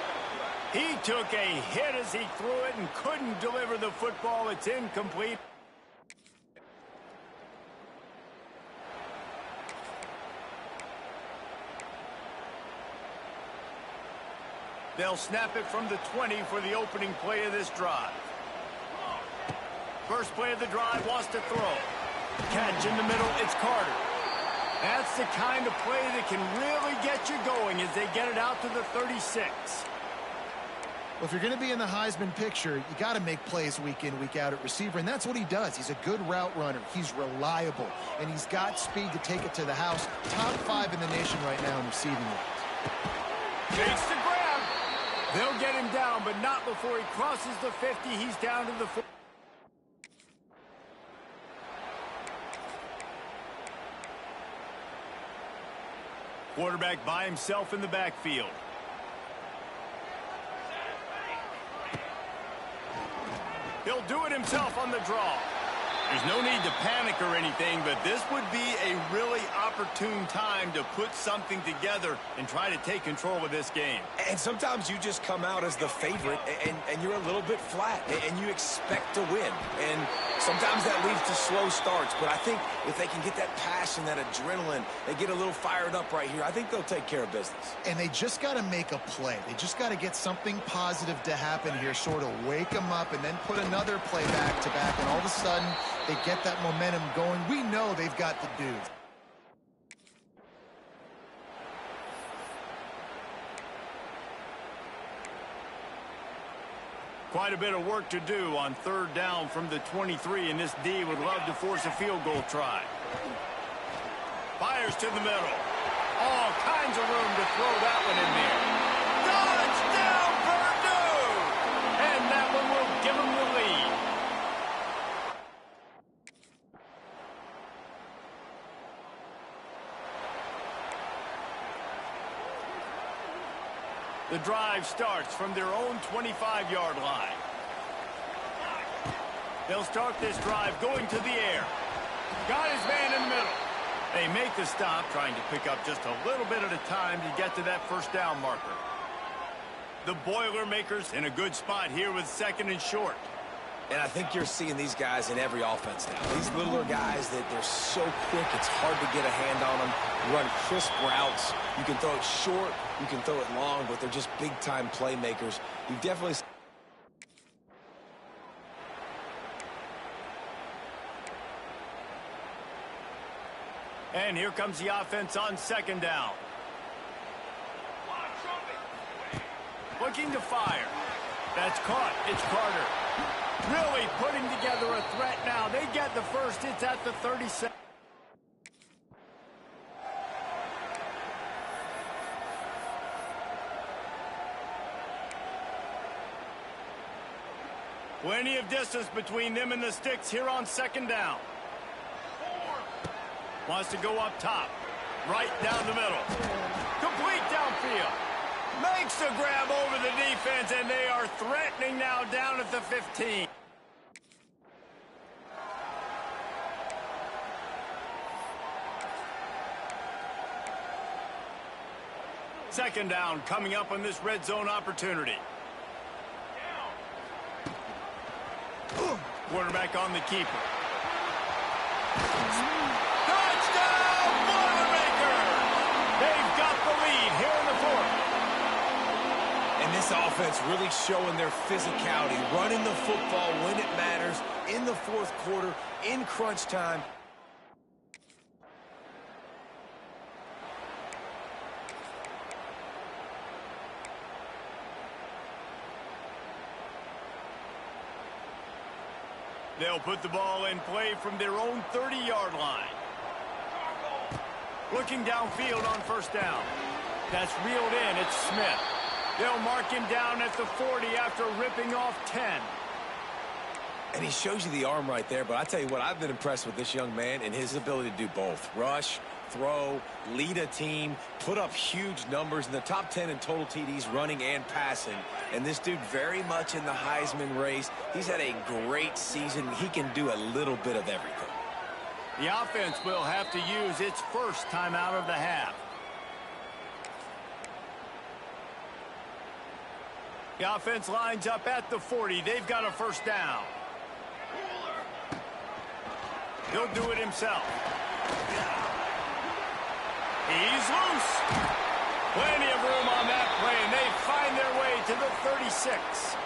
He took a hit as he threw it and couldn't deliver the football. It's incomplete. They'll snap it from the 20 for the opening play of this drive. First play of the drive, wants to throw. Catch in the middle, it's Carter. That's the kind of play that can really get you going as they get it out to the 36. Well, if you're going to be in the Heisman picture, you got to make plays week in, week out at receiver, and that's what he does. He's a good route runner. He's reliable, and he's got speed to take it to the house. Top 5 in the nation right now in receiving it. Takes the grab. They'll get him down, but not before he crosses the 50. He's down to the 40. Quarterback by himself in the backfield. He'll do it himself on the draw. There's no need to panic or anything, but this would be a really opportune time to put something together and try to take control of this game. And sometimes you just come out as the favorite, and you're a little bit flat, and you expect to win. And sometimes that leads to slow starts, but I think if they can get that passion, that adrenaline, they get a little fired up right here, I think they'll take care of business. And they just got to make a play. They just got to get something positive to happen here, sort of wake them up, and then put another play back to back, and all of a sudden they get that momentum going. We know they've got the dude. Quite a bit of work to do on 3rd down from the 23, and this D would love to force a field goal try. Fires to the middle. All kinds of room to throw that one in there. Touchdown, Purdue! And that one will give them the lead. The drive starts from their own 25-yard line. They'll start this drive going to the air. Got his man in the middle. They make the stop, trying to pick up just a little bit at a time to get to that first down marker. The Boilermakers in a good spot here with 2nd and short. And I think you're seeing these guys in every offense now. These littler guys, they're so quick, it's hard to get a hand on them. Run crisp routes. You can throw it short, you can throw it long, but they're just big-time playmakers. You've definitely... And here comes the offense on 2nd down. Looking to fire. That's caught. It's Carter. Really putting together a threat now. They get the first. It's at the 37. Plenty of distance between them and the sticks here on 2nd down. Wants to go up top. Right down the middle. Complete downfield. Makes the grab over the defense, and they are threatening now down at the 15. Second down coming up on this red zone opportunity. Quarterback on the keeper. Touchdown, Boilermakers! They've got the lead here in the 4th. And this offense really showing their physicality, running the football when it matters, in the 4th quarter, in crunch time. They'll put the ball in play from their own 30-yard line. Looking downfield on 1st down. That's reeled in. It's Smith. They'll mark him down at the 40 after ripping off 10. And he shows you the arm right there, but I tell you what, I've been impressed with this young man and his ability to do both. Rush, throw, lead a team, put up huge numbers in the top 10 in total TDs running and passing. And this dude very much in the Heisman race. He's had a great season. He can do a little bit of everything. The offense will have to use its first timeout of the half. The offense lines up at the 40. They've got a 1st down. He'll do it himself. He's loose. Plenty of room on that play, and they find their way to the 36.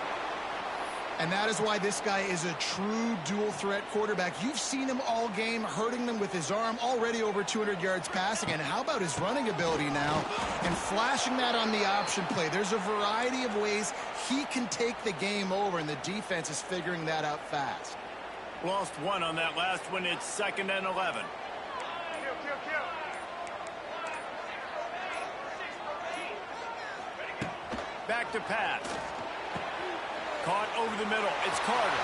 And that is why this guy is a true dual-threat quarterback. You've seen him all game, hurting them with his arm, already over 200 yards passing. And how about his running ability now and flashing that on the option play? There's a variety of ways he can take the game over, and the defense is figuring that out fast. Lost one on that last one. It's 2nd and 11. Back to pass. Caught over the middle. It's Carter.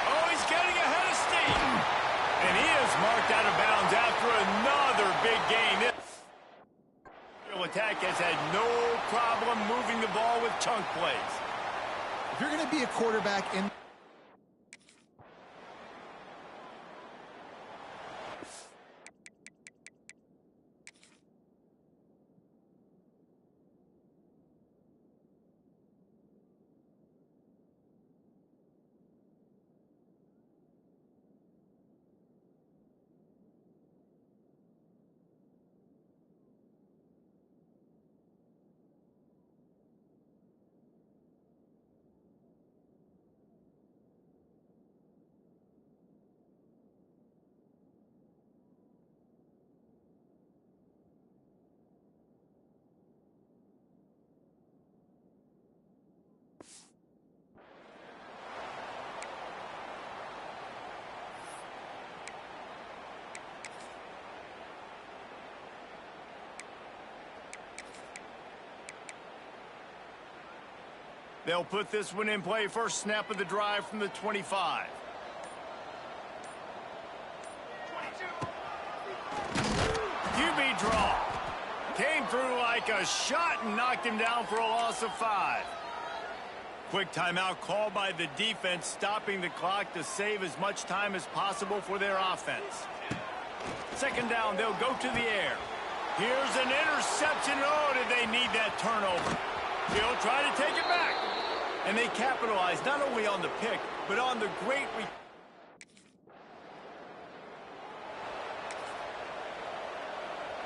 Oh, he's getting ahead of steam. And he is marked out of bounds after another big gain. The attack has had no problem moving the ball with chunk plays. If you're going to be a quarterback in They'll put this one in play. First snap of the drive from the 25. QB draw. Came through like a shot and knocked him down for a loss of 5. Quick timeout called by the defense, stopping the clock to save as much time as possible for their offense. Second down, they'll go to the air. Here's an interception. Oh, did they need that turnover? He'll try to take it back. And they capitalize not only on the pick, but on the great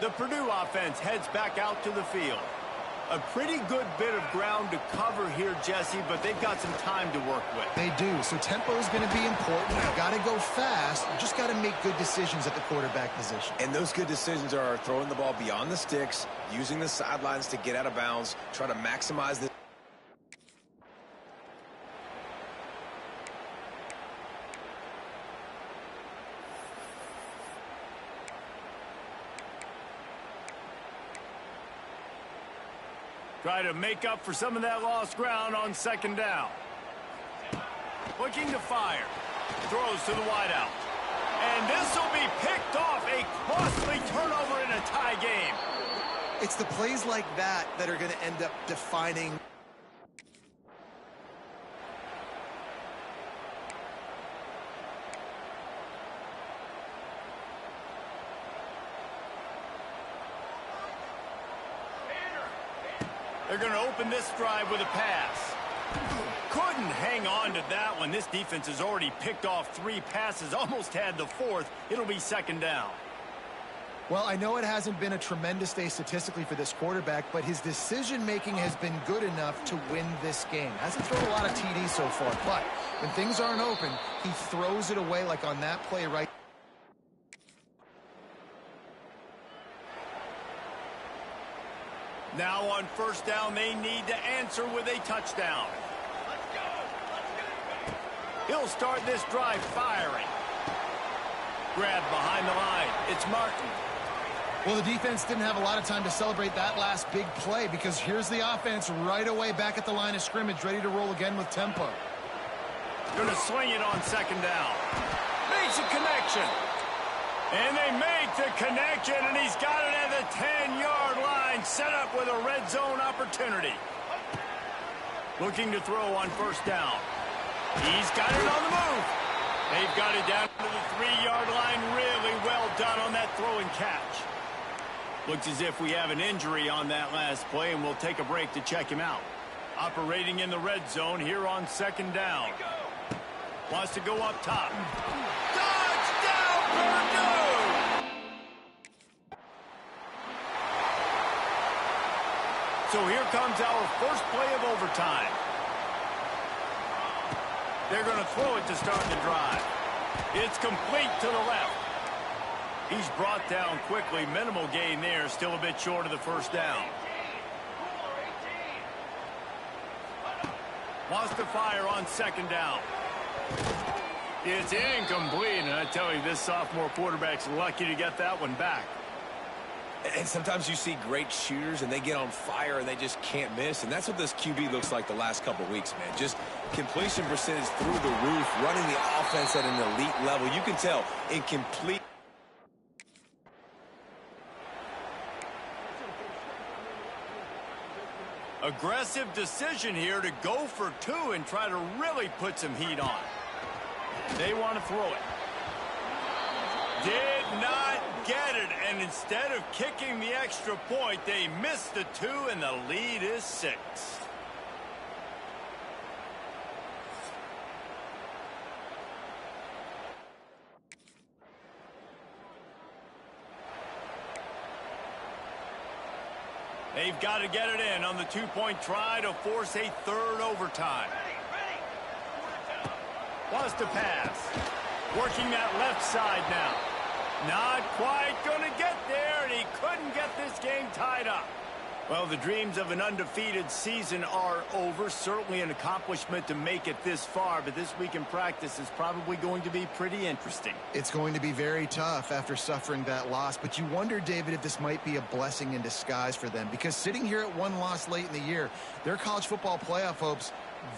The Purdue offense heads back out to the field. A pretty good bit of ground to cover here, Jesse, but they've got some time to work with. They do, so tempo is going to be important. You've got to go fast. You just got to make good decisions at the quarterback position. And those good decisions are throwing the ball beyond the sticks, using the sidelines to get out of bounds, try to maximize the... Try to make up for some of that lost ground on second down. Looking to fire. Throws to the wideout. And this will be picked off. A costly turnover in a tie game. It's the plays like that that are going to end up defining... They're going to open this drive with a pass. Couldn't hang on to that one. This defense has already picked off 3 passes, almost had the 4th. It'll be second down. Well, I know it hasn't been a tremendous day statistically for this quarterback, but his decision-making has been good enough to win this game. Hasn't thrown a lot of TDs so far, but when things aren't open, he throws it away like on that play right. Now on first down, they need to answer with a touchdown. He'll start this drive firing. Grabbed behind the line. It's Martin. Well, the defense didn't have a lot of time to celebrate that last big play because here's the offense right away back at the line of scrimmage, ready to roll again with tempo. Going to swing it on second down. Makes a connection. And they make the connection, and he's got it at the 10-yard line, set up with a red zone opportunity. Looking to throw on first down. He's got it on the move. They've got it down to the 3-yard line. Really well done on that throw and catch. Looks as if we have an injury on that last play, and we'll take a break to check him out. Operating in the red zone here on second down. Wants to go up top. Touchdown, Purdue! So here comes our first play of overtime. They're going to throw it to start the drive. It's complete to the left. He's brought down quickly. Minimal gain there. Still a bit short of the first down. Wants to fire on second down. It's incomplete, and I tell you, this sophomore quarterback's lucky to get that one back. And sometimes you see great shooters, and they get on fire, and they just can't miss. And that's what this QB looks like the last couple weeks, man. Just completion percentage through the roof, running the offense at an elite level. You can tell in complete... Aggressive decision here to go for 2 and try to really put some heat on. They want to throw it. Did not get it, and instead of kicking the extra point, they missed the 2, and the lead is 6. They've got to get it in on the 2-point try to force a third overtime. Wants to pass. Working that left side now. Not quite going to get there, and he couldn't get this game tied up. Well, the dreams of an undefeated season are over. Certainly an accomplishment to make it this far, but this week in practice is probably going to be pretty interesting. It's going to be very tough after suffering that loss, but you wonder, David, if this might be a blessing in disguise for them, because sitting here at 1 loss late in the year, their college football playoff hopes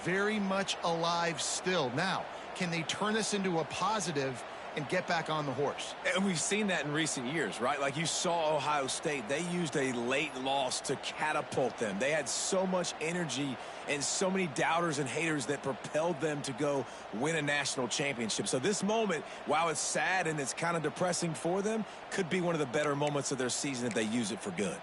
very much alive still. Now, can they turn this into a positive and get back on the horse? And we've seen that in recent years, right? Like you saw Ohio State. They used a late loss to catapult them. They had so much energy and so many doubters and haters that propelled them to go win a national championship. So this moment, while it's sad and it's kind of depressing for them, could be one of the better moments of their season if they use it for good.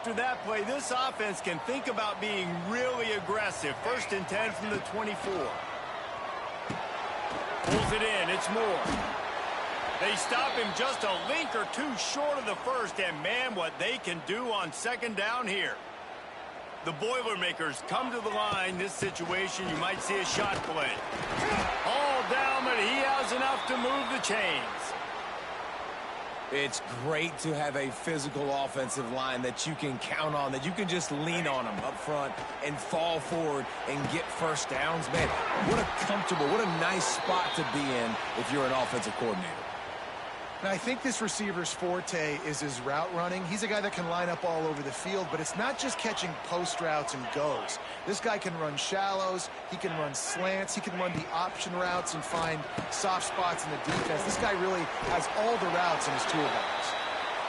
After that play, this offense can think about being really aggressive. 1st and 10 from the 24. Pulls it in. It's Moore. They stop him just a link or two short of the first, and man, what they can do on 2nd down here. The Boilermakers come to the line. This situation, you might see a shot play. All down, but he has enough to move the chains. It's great to have a physical offensive line that you can count on, that you can just lean on them up front and fall forward and get 1st downs. Man, what a comfortable, what a nice spot to be in if you're an offensive coordinator. Now, I think this receiver's forte is his route running. He's a guy that can line up all over the field, but it's not just catching post routes and goes. This guy can run shallows, he can run slants, he can run the option routes and find soft spots in the defense. This guy really has all the routes in his toolbox.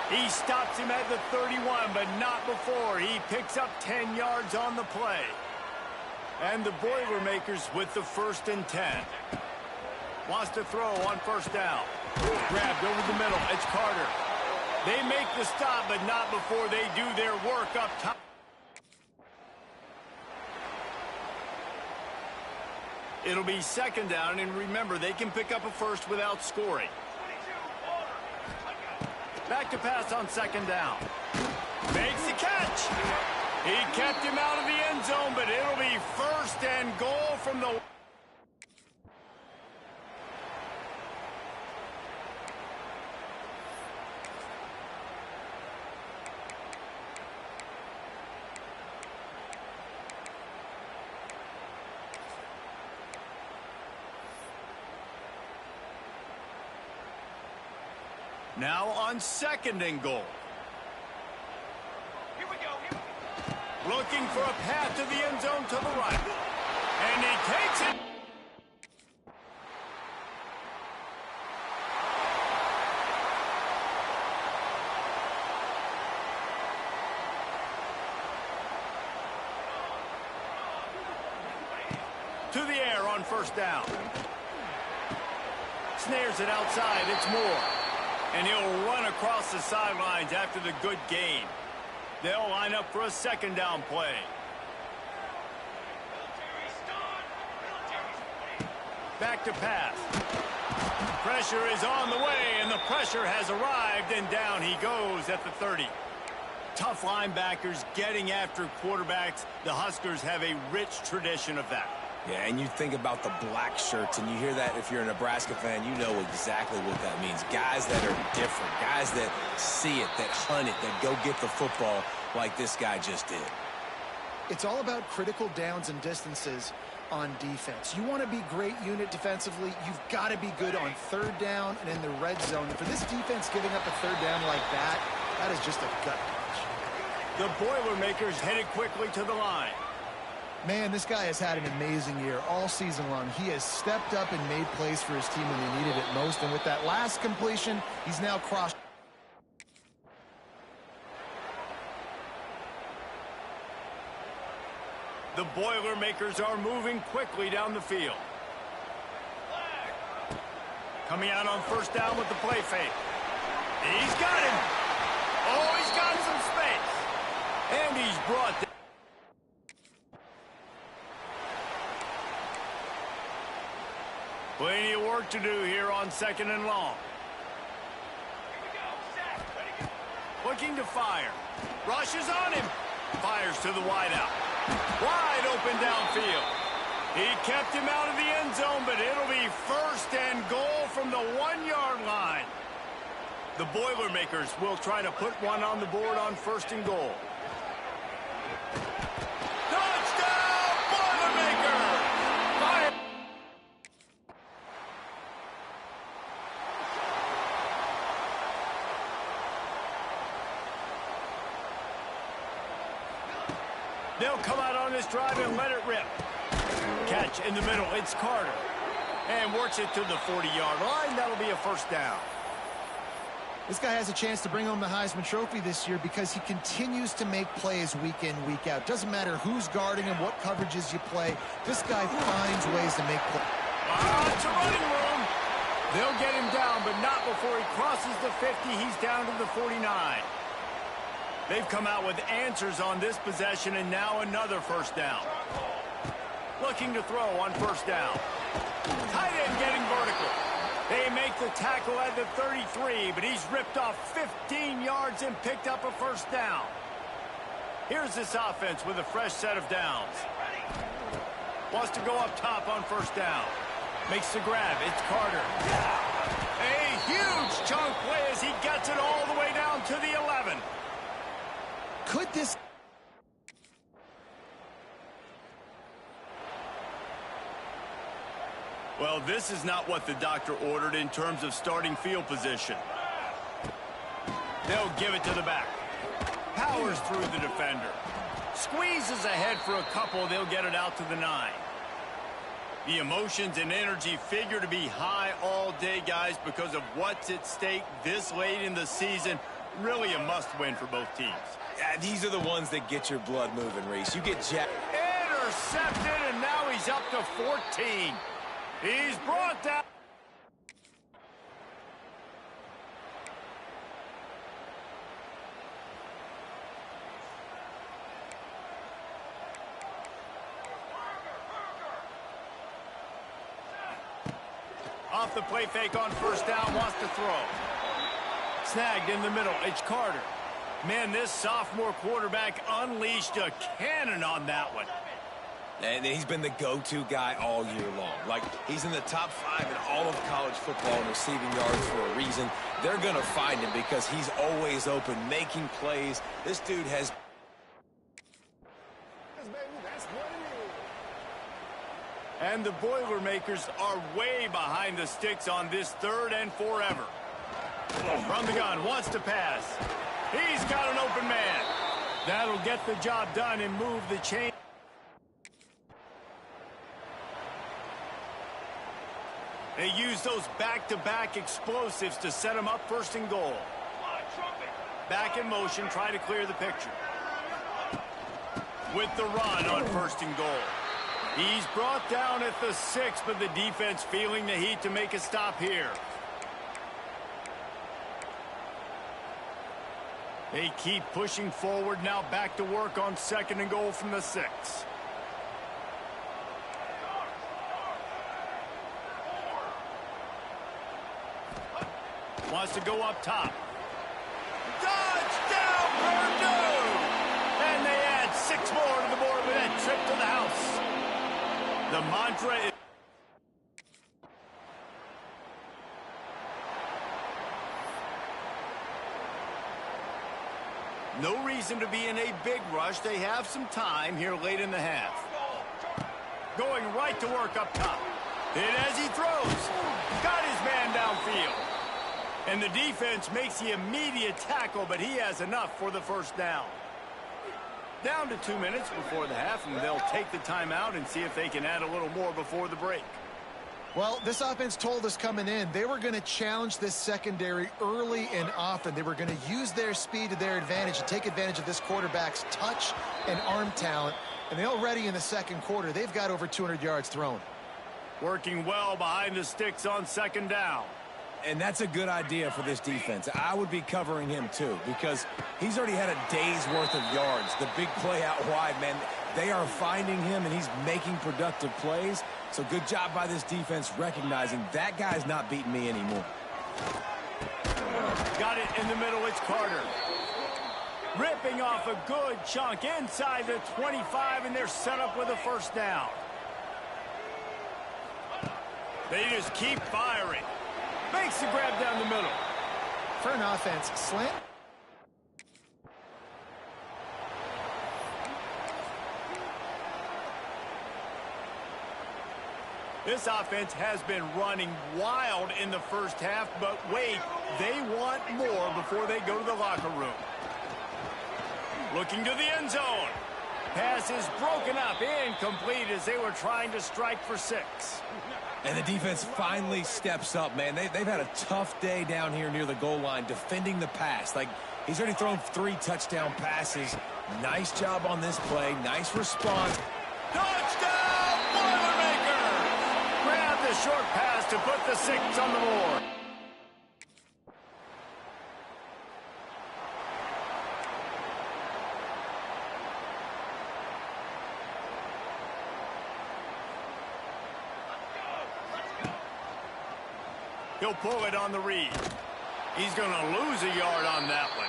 He stops him at the 31, but not before. He picks up 10 yards on the play. And the Boilermakers with the 1st and 10. Wants to throw on 1st down. Grabbed over the middle. It's Carter. They make the stop, but not before they do their work up top. It'll be second down, and remember, they can pick up a first without scoring. Back to pass on second down. Makes the catch. He kept him out of the end zone, but it'll be first and goal from the... Now on second and goal. Here we go. Looking for a path to the end zone to the right. And he takes it. To the air on first down. Snares it outside. It's Moore. And he'll run across the sidelines after the good gain. They'll line up for a second down play. Back to pass. Pressure is on the way, and the pressure has arrived, and down he goes at the 30. Tough linebackers getting after quarterbacks. The Huskers have a rich tradition of that. Yeah, and you think about the black shirts, and you hear that if you're a Nebraska fan, you know exactly what that means. Guys that are different, guys that see it, that hunt it, that go get the football like this guy just did. It's all about critical downs and distances on defense. You want to be great unit defensively, you've got to be good on third down and in the red zone. And for this defense giving up a third down like that, that is just a gut punch. The Boilermakers headed quickly to the line. Man, this guy has had an amazing year all season long. He has stepped up and made plays for his team when they needed it most. And with that last completion, he's now crossed. The Boilermakers are moving quickly down the field. Coming out on first down with the play fake. He's got him. Oh, he's got some space. And he's brought down. Plenty of work to do here on second and long. Looking to fire. Rushes on him. Fires to the wideout. Wide open downfield. He kept him out of the end zone, but it'll be first and goal from the 1-yard line. The Boilermakers will try to put one on the board on first and goal. Touchdown, Boilermakers! Fire! They'll come out on this drive and let it rip. Catch in the middle. It's Carter. And works it to the 40-yard line. That'll be a first down. This guy has a chance to bring home the Heisman Trophy this year because he continues to make plays week in, week out. Doesn't matter who's guarding him, what coverages you play. This guy finds ways to make plays. It's a running room. They'll get him down, but not before he crosses the 50. He's down to the 49. They've come out with answers on this possession, and now another first down. Looking to throw on first down. Tight end getting vertical. They make the tackle at the 33, but he's ripped off 15 yards and picked up a first down. Here's this offense with a fresh set of downs. Wants to go up top on first down. Makes the grab. It's Carter. A huge chunk play as he gets it all the way down to the 11. Could this... Well, this is not what the doctor ordered in terms of starting field position. They'll give it to the back. Powers through the defender. Squeezes ahead for a couple. They'll get it out to the 9. The emotions and energy figure to be high all day, guys, because of what's at stake this late in the season. Really a must-win for both teams. Yeah, these are the ones that get your blood moving, Reese. You get jacked. Intercepted, and now he's up to 14. He's brought down. Off the play fake on first down, wants to throw. Snagged in the middle, it's Carter. Man, this sophomore quarterback unleashed a cannon on that one. And he's been the go-to guy all year long. Like, he's in the top 5 in all of college football in receiving yards for a reason. They're going to find him because he's always open, making plays. This dude has... And the Boilermakers are way behind the sticks on this 3rd and forever. From the gun, wants to pass. He's got an open man. That'll get the job done and move the chain. They use those back-to-back explosives to set him up 1st and goal. Back in motion, try to clear the picture. With the run on 1st and goal. He's brought down at the 6, but the defense feeling the heat to make a stop here. They keep pushing forward, now back to work on 2nd and goal from the 6. Wants to go up top. Touchdown, Purdue! And they add 6 more to the board with that trip to the house. The mantra is... No reason to be in a big rush. They have some time here late in the half. Going right to work up top. Hit as he throws. Got his man downfield. And the defense makes the immediate tackle, but he has enough for the 1st down. Down to 2 minutes before the half, and they'll take the timeout and see if they can add a little more before the break. Well, this offense told us coming in they were going to challenge this secondary early and often. They were going to use their speed to their advantage and take advantage of this quarterback's touch and arm talent. And they already in the 2nd quarter, they've got over 200 yards thrown. Working well behind the sticks on 2nd down. And that's a good idea for this defense. I would be covering him, too, because he's already had a day's worth of yards. The big play out wide, man, they are finding him, and he's making productive plays. So good job by this defense recognizing that guy's not beating me anymore. Got it in the middle. It's Carter. Ripping off a good chunk inside the 25, and they're set up with a 1st down. They just keep firing. Makes the grab down the middle. For an offense, slant. This offense has been running wild in the 1st half, but wait, they want more before they go to the locker room. Looking to the end zone. Pass is broken up, incomplete as they were trying to strike for 6. And the defense finally steps up, man. They've had a tough day down here near the goal line defending the pass. Like, he's already thrown 3 touchdown passes. Nice job on this play. Nice response. Touchdown, Boilermaker! Grab the short pass to put the 6 on the board. He'll pull it on the read. He's going to lose a yard on that one.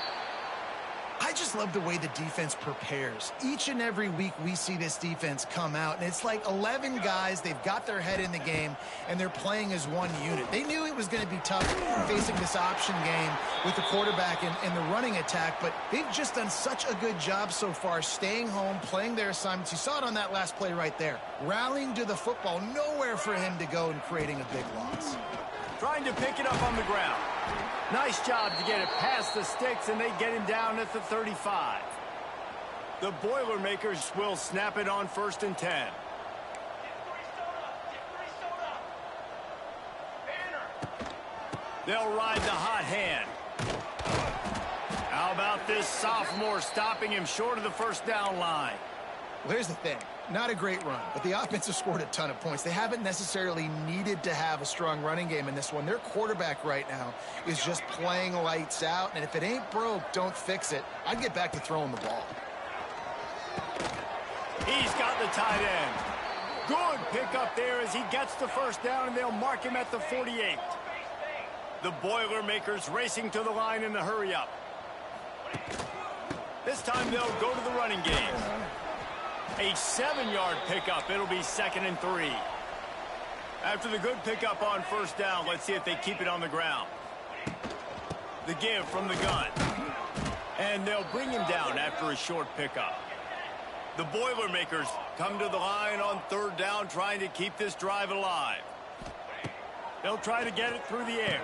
I just love the way the defense prepares. Each and every week we see this defense come out, and it's like 11 guys. They've got their head in the game, and they're playing as one unit. They knew it was going to be tough facing this option game with the quarterback and the running attack, but they've just done such a good job so far staying home, playing their assignments. You saw it on that last play right there. Rallying to the football, nowhere for him to go and creating a big loss. Trying to pick it up on the ground. Nice job to get it past the sticks, and they get him down at the 35. The Boilermakers will snap it on 1st and 10. They'll ride the hot hand. How about this sophomore stopping him short of the 1st down line? Well, here's the thing. Not a great run, but the offense has scored a ton of points. They haven't necessarily needed to have a strong running game in this one. Their quarterback right now is just playing lights out, and if it ain't broke, don't fix it. I'd get back to throwing the ball. He's got the tight end. Good pickup there as he gets the first down, and they'll mark him at the 48. The Boilermakers racing to the line in the hurry-up. This time they'll go to the running game. A 7-yard pickup. It'll be 2nd and 3. After the good pickup on first down, let's see if they keep it on the ground. The give from the gun. And they'll bring him down after a short pickup. The Boilermakers come to the line on 3rd down, trying to keep this drive alive. They'll try to get it through the air.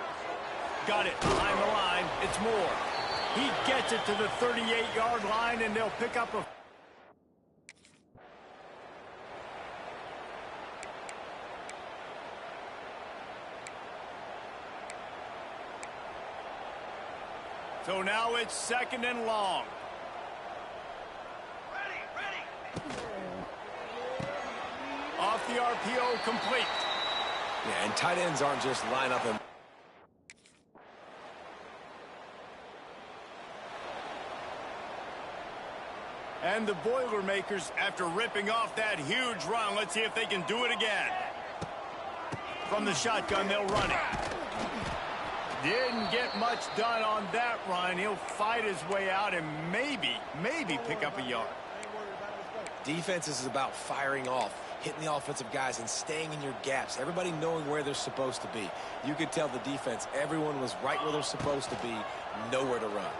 Got it behind the line. It's Moore. He gets it to the 38-yard line, and they'll pick up a... So now it's 2nd and long. Off the RPO, complete. Yeah, and tight ends aren't just line up and... And the Boilermakers, after ripping off that huge run, let's see if they can do it again. From the shotgun, they'll run it. Didn't get much done on that run. He'll fight his way out and maybe pick up a yard. Defense is about firing off, hitting the offensive guys and staying in your gaps. Everybody knowing where they're supposed to be. You could tell the defense, everyone was right where they're supposed to be, nowhere to run.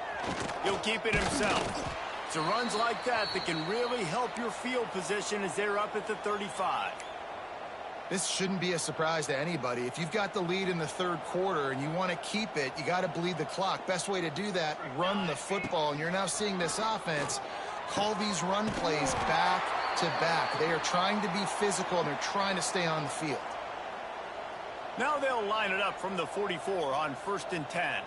He'll keep it himself. It's runs like that can really help your field position as they're up at the 35. This shouldn't be a surprise to anybody. If you've got the lead in the 3rd quarter and you want to keep it, you got to bleed the clock. Best way to do that, run the football. And you're now seeing this offense call these run plays back to back. They are trying to be physical, and they're trying to stay on the field. Now they'll line it up from the 44 on 1st and 10.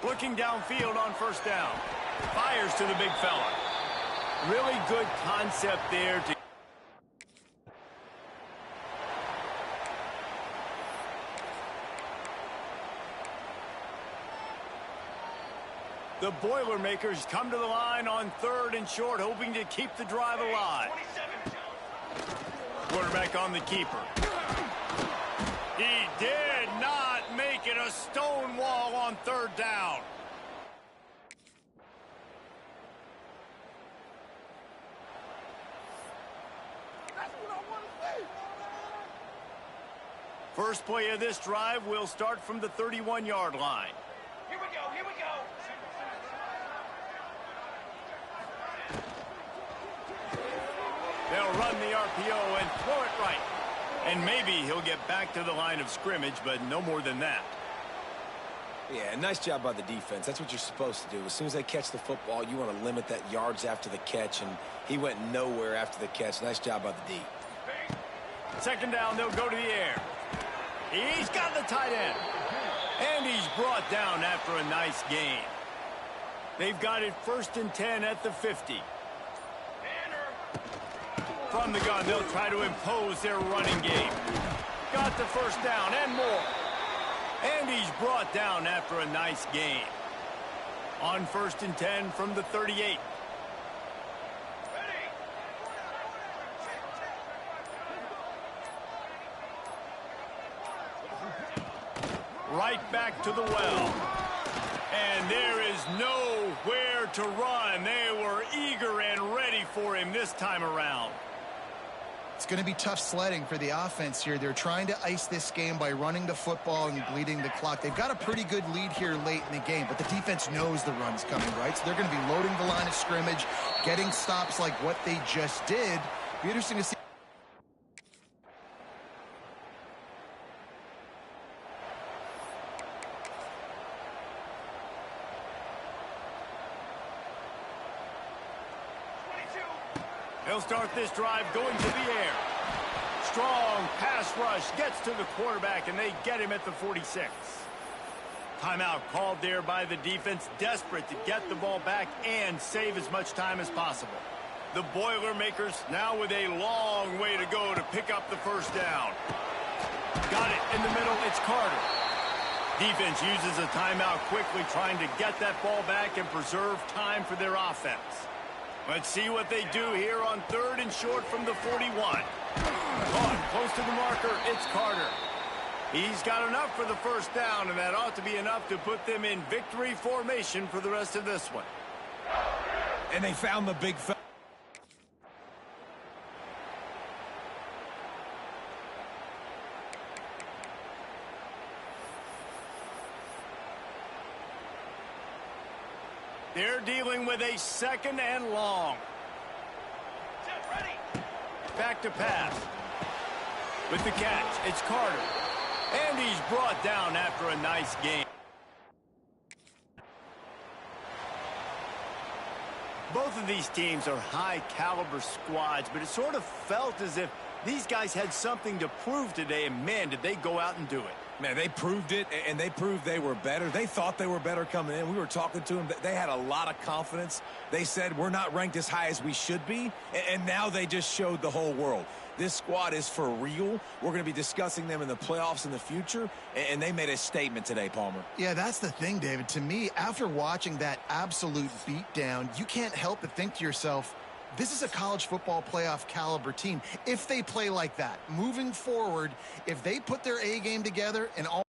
Looking downfield on 1st down. Fires to the big fella. Really good concept there to... The Boilermakers come to the line on 3rd and short, hoping to keep the drive alive. Quarterback on the keeper. He did not make it a stone wall on 3rd down. First play of this drive will start from the 31-yard line. Here we go, here we go. They'll run the RPO and throw it right. And maybe he'll get back to the line of scrimmage, but no more than that. Yeah, nice job by the defense. That's what you're supposed to do. As soon as they catch the football, you want to limit that yards after the catch, and he went nowhere after the catch. Nice job by the D. 2nd down, they'll go to the air. He's got the tight end. And he's brought down after a nice gain. They've got it 1st and 10 at the 50. From the gun, they'll try to impose their running game. Got the first down and more. And he's brought down after a nice gain. On 1st and 10 from the 38. Right back to the well. And there is nowhere to run. They were eager and ready for him this time around. It's going to be tough sledding for the offense here. They're trying to ice this game by running the football and bleeding the clock. They've got a pretty good lead here late in the game, but the defense knows the run's coming, right? So they're going to be loading the line of scrimmage, getting stops like what they just did. Be interesting to see. They'll start this drive going to the air. Strong pass rush gets to the quarterback, and they get him at the 46. Timeout called there by the defense, desperate to get the ball back and save as much time as possible. The Boilermakers now with a long way to go to pick up the first down. Got it in the middle. It's Carter. Defense uses a timeout quickly, trying to get that ball back and preserve time for their offense. Let's see what they do here on 3rd and short from the 41. Caught close to the marker. It's Carter. He's got enough for the first down, and that ought to be enough to put them in victory formation for the rest of this one. And they found the big fella. They're dealing with a 2nd and long. Back to pass. With the catch, it's Carter. And he's brought down after a nice game. Both of these teams are high-caliber squads, but it sort of felt as if these guys had something to prove today, and man, did they go out and do it. Man, they proved it, and they proved they were better. They thought they were better coming in. We were talking to them. They had a lot of confidence. They said, we're not ranked as high as we should be, and now they just showed the whole world. This squad is for real. We're going to be discussing them in the playoffs in the future, and they made a statement today, Palmer. Yeah, that's the thing, David. To me, after watching that absolute beatdown, you can't help but think to yourself, this is a college football playoff caliber team. If they play like that, moving forward, if they put their A game together and all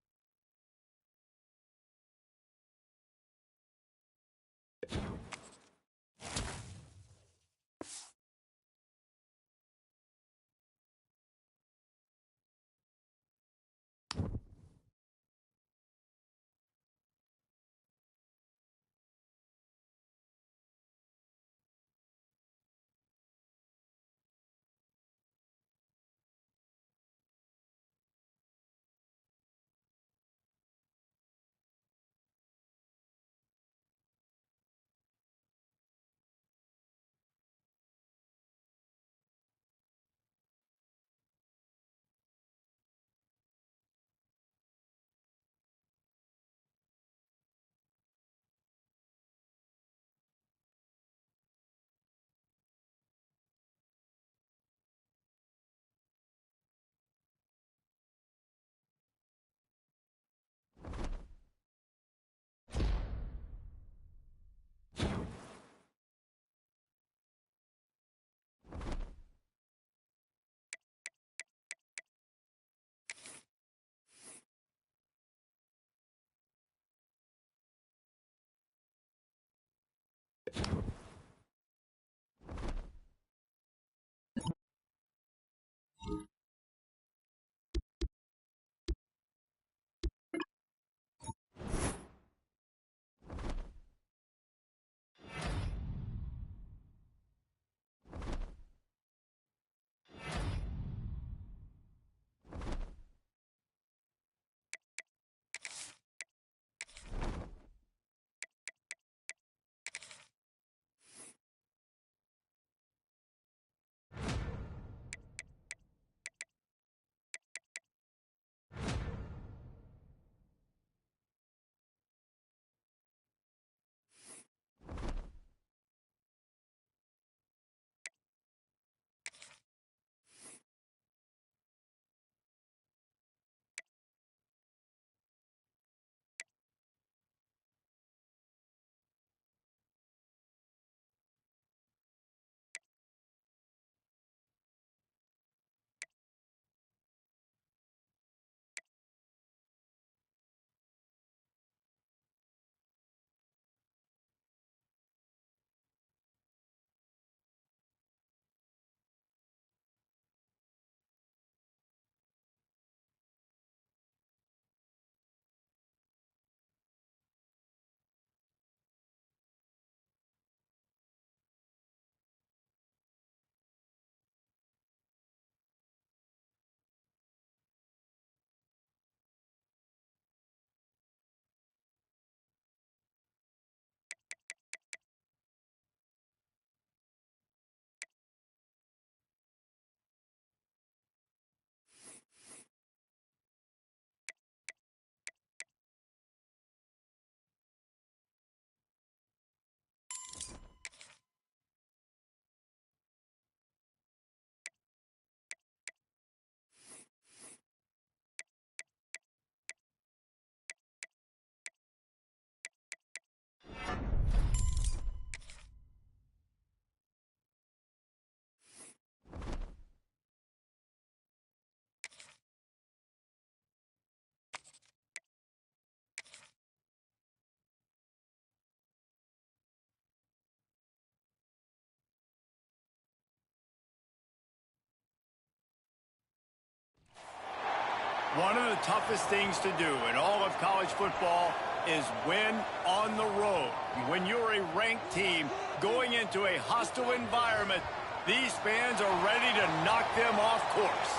One of the toughest things to do in all of college football is win on the road. When you're a ranked team going into a hostile environment, these fans are ready to knock them off course.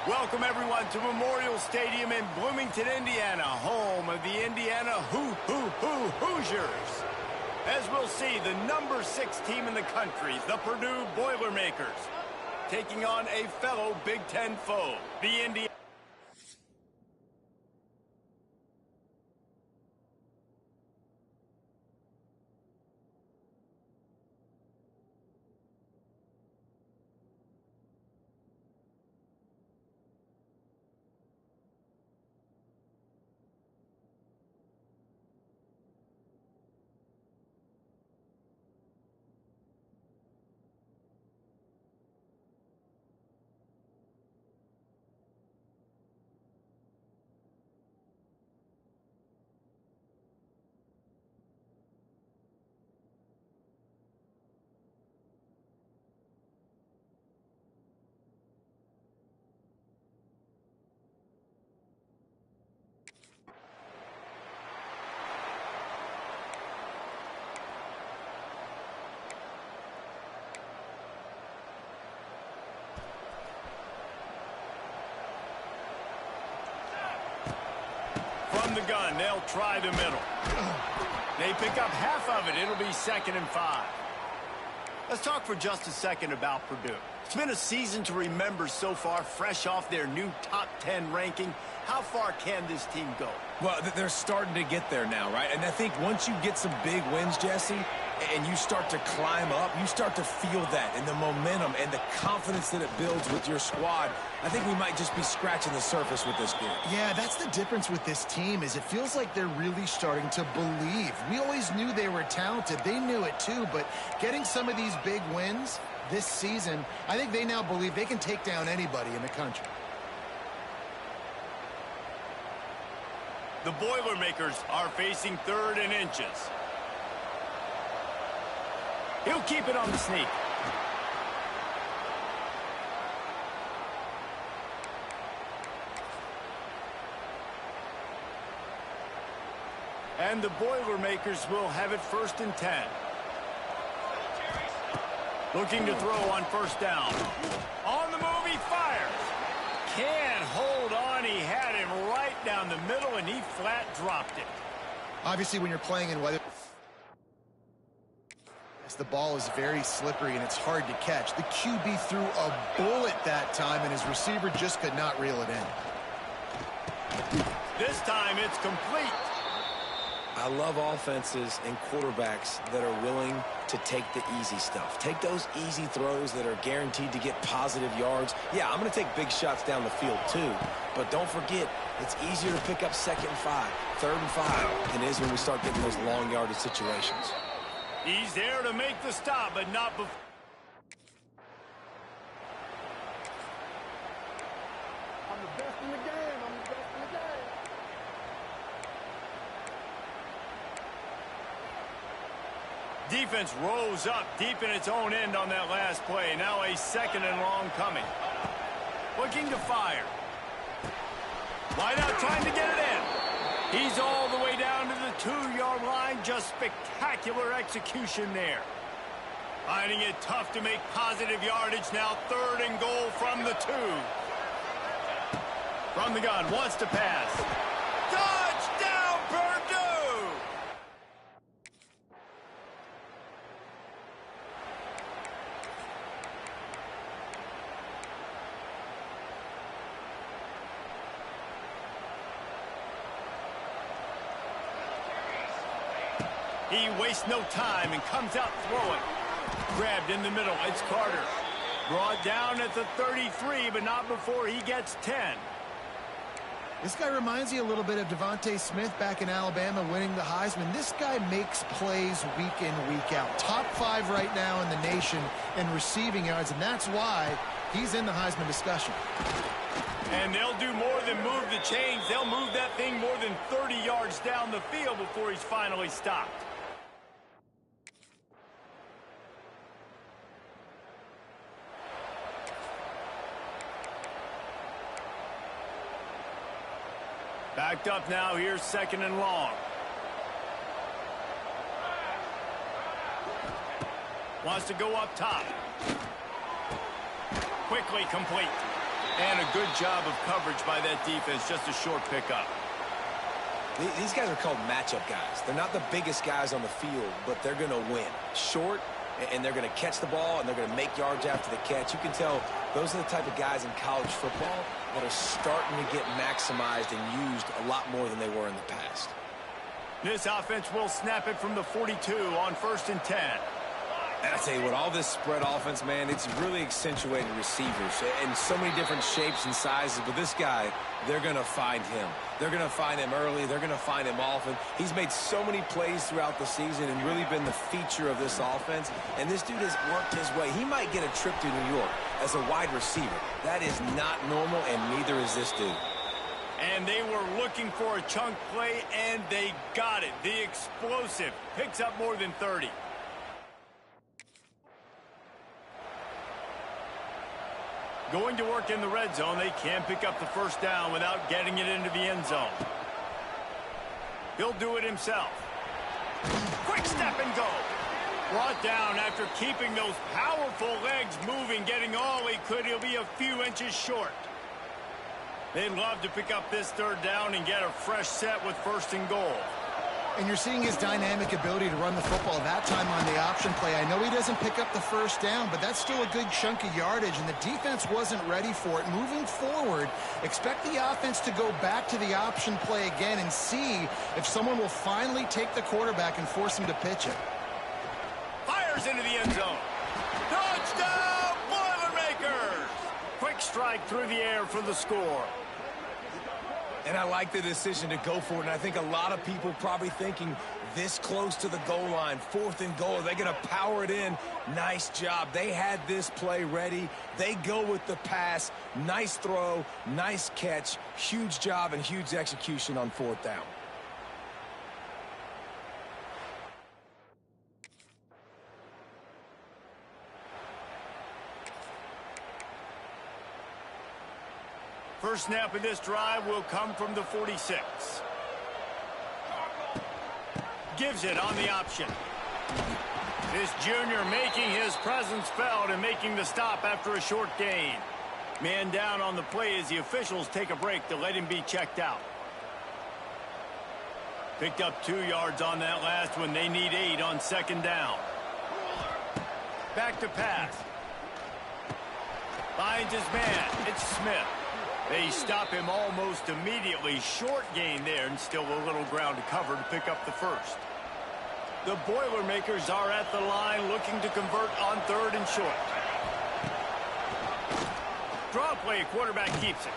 Welcome, everyone, to Memorial Stadium in Bloomington, Indiana, home of the Indiana Hoosiers. As we'll see, the number 6 team in the country, the Purdue Boilermakers, taking on a fellow Big Ten foe, the Indiana. From the gun, they'll try the middle. They pick up half of it. It'll be 2nd and 5. Let's talk for just a second about Purdue. It's been a season to remember so far, fresh off their new top 10 ranking. How far can this team go? Well, they're starting to get there now, right? And I think once you get some big wins, Jesse, and you start to climb up, you start to feel that and the momentum and the confidence that it builds with your squad. I think we might just be scratching the surface with this group. Yeah, that's the difference with this team is it feels like they're really starting to believe. We always knew they were talented. They knew it too, but getting some of these big wins this season, I think they now believe they can take down anybody in the country. The Boilermakers are facing 3rd and inches. He'll keep it on the sneak. And the Boilermakers will have it 1st and 10. Looking to throw on 1st down. On the move, he fires. Can't hold on. He had him right down the middle, and he flat dropped it. Obviously, when you're playing in weather, the ball is very slippery and it's hard to catch. The QB threw a bullet that time, and his receiver just could not reel it in. This time, it's complete. I love offenses and quarterbacks that are willing to take the easy stuff. Take those easy throws that are guaranteed to get positive yards. Yeah, I'm going to take big shots down the field too. But don't forget, it's easier to pick up 2nd and 5, 3rd and 5 than it is when we start getting those long yardage situations. He's there to make the stop, but not before. I'm the best in the game. I'm the best in the game. Defense rose up deep in its own end on that last play. Now a 2nd and long coming. Looking to fire. Wide out, trying to get it in. He's all the way down to the 2-yard line. Just spectacular execution there. Finding it tough to make positive yardage now. 3rd and goal from the 2. From the gun, wants to pass. Touchdown, Purdue! He wastes no time and comes out throwing. Grabbed in the middle. It's Carter. Brought down at the 33, but not before he gets 10. This guy reminds you a little bit of Devontae Smith back in Alabama winning the Heisman. This guy makes plays week in, week out. Top 5 right now in the nation in receiving yards, and that's why he's in the Heisman discussion. And they'll do more than move the chains. They'll move that thing more than 30 yards down the field before he's finally stopped. Backed up now. Here's 2nd and long. Wants to go up top. Quickly complete. And a good job of coverage by that defense. Just a short pickup. These guys are called matchup guys. They're not the biggest guys on the field, but they're going to win. Short, and they're going to catch the ball, and they're going to make yards after the catch. You can tell those are the type of guys in college football that are starting to get maximized and used a lot more than they were in the past. This offense will snap it from the 42 on 1st and 10. And I tell you what, all this spread offense, man, it's really accentuated receivers in so many different shapes and sizes. But this guy, they're going to find him. They're going to find him early. They're going to find him often. He's made so many plays throughout the season and really been the feature of this offense. And this dude has worked his way. He might get a trip to New York as a wide receiver. That is not normal, and neither is this dude. And they were looking for a chunk play, and they got it. The explosive picks up more than 30. Going to work in the red zone. They can pick up the 1st down without getting it into the end zone. He'll do it himself. Quick step and go. Brought down after keeping those powerful legs moving, getting all he could. He'll be a few inches short. They'd love to pick up this 3rd down and get a fresh set with 1st and goal. And you're seeing his dynamic ability to run the football that time on the option play. I know he doesn't pick up the 1st down, but that's still a good chunk of yardage, and the defense wasn't ready for it. Moving forward, expect the offense to go back to the option play again and see if someone will finally take the quarterback and force him to pitch it. Fires into the end zone. Touchdown, Boilermakers! Quick strike through the air for the score. And I like the decision to go for it. And I think a lot of people probably thinking this close to the goal line, 4th and goal, are they going to power it in? Nice job. They had this play ready. They go with the pass. Nice throw, nice catch, huge job and huge execution on 4th down. First snap of this drive will come from the 46. Gives it on the option. This junior making his presence felt and making the stop after a short gain. Man down on the play as the officials take a break to let him be checked out. Picked up 2 yards on that last one. They need 8 on 2nd down. Back to pass. Finds his man. It's Smith. They stop him almost immediately. Short gain there, and still a little ground to cover to pick up the 1st. The Boilermakers are at the line looking to convert on 3rd and short. Draw play, quarterback keeps it.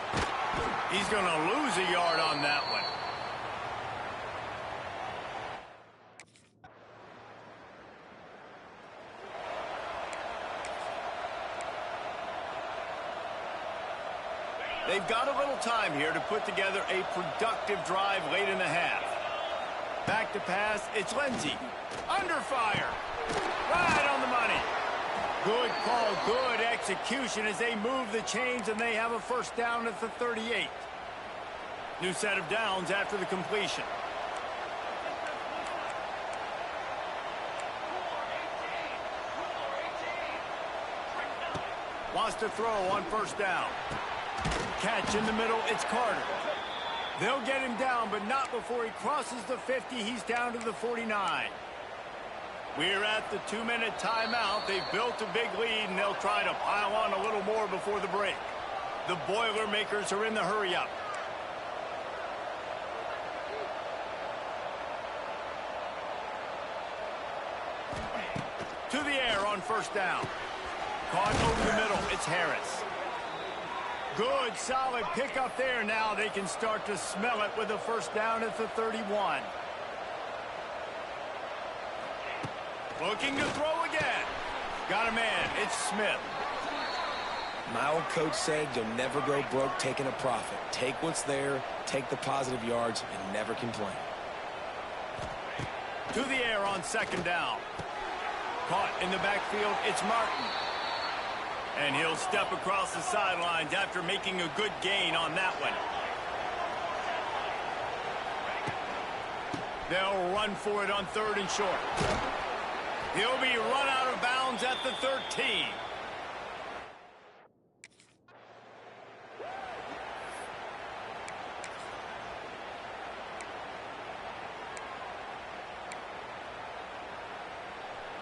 He's going to lose a yard on that one. They've got a little time here to put together a productive drive late in the half. Back to pass, it's Lindsey. Under fire. Right on the money. Good call, good execution as they move the chains, and they have a 1st down at the 38. New set of downs after the completion. Wants to throw on 1st down. Catch in the middle, it's Carter. They'll get him down, but not before he crosses the 50. He's down to the 49. We're at the 2-minute timeout. They've built a big lead, and they'll try to pile on a little more before the break. The Boilermakers are in the hurry-up. To the air on 1st down. Caught over the middle, it's Harris. Good, solid pickup there. Now they can start to smell it with a 1st down at the 31. Looking to throw again. Got a man. It's Smith. My old coach said you'll never go broke taking a profit. Take what's there, take the positive yards, and never complain. To the air on 2nd down. Caught in the backfield. It's Martin. And he'll step across the sidelines after making a good gain on that one. They'll run for it on 3rd and short. He'll be run out of bounds at the 13.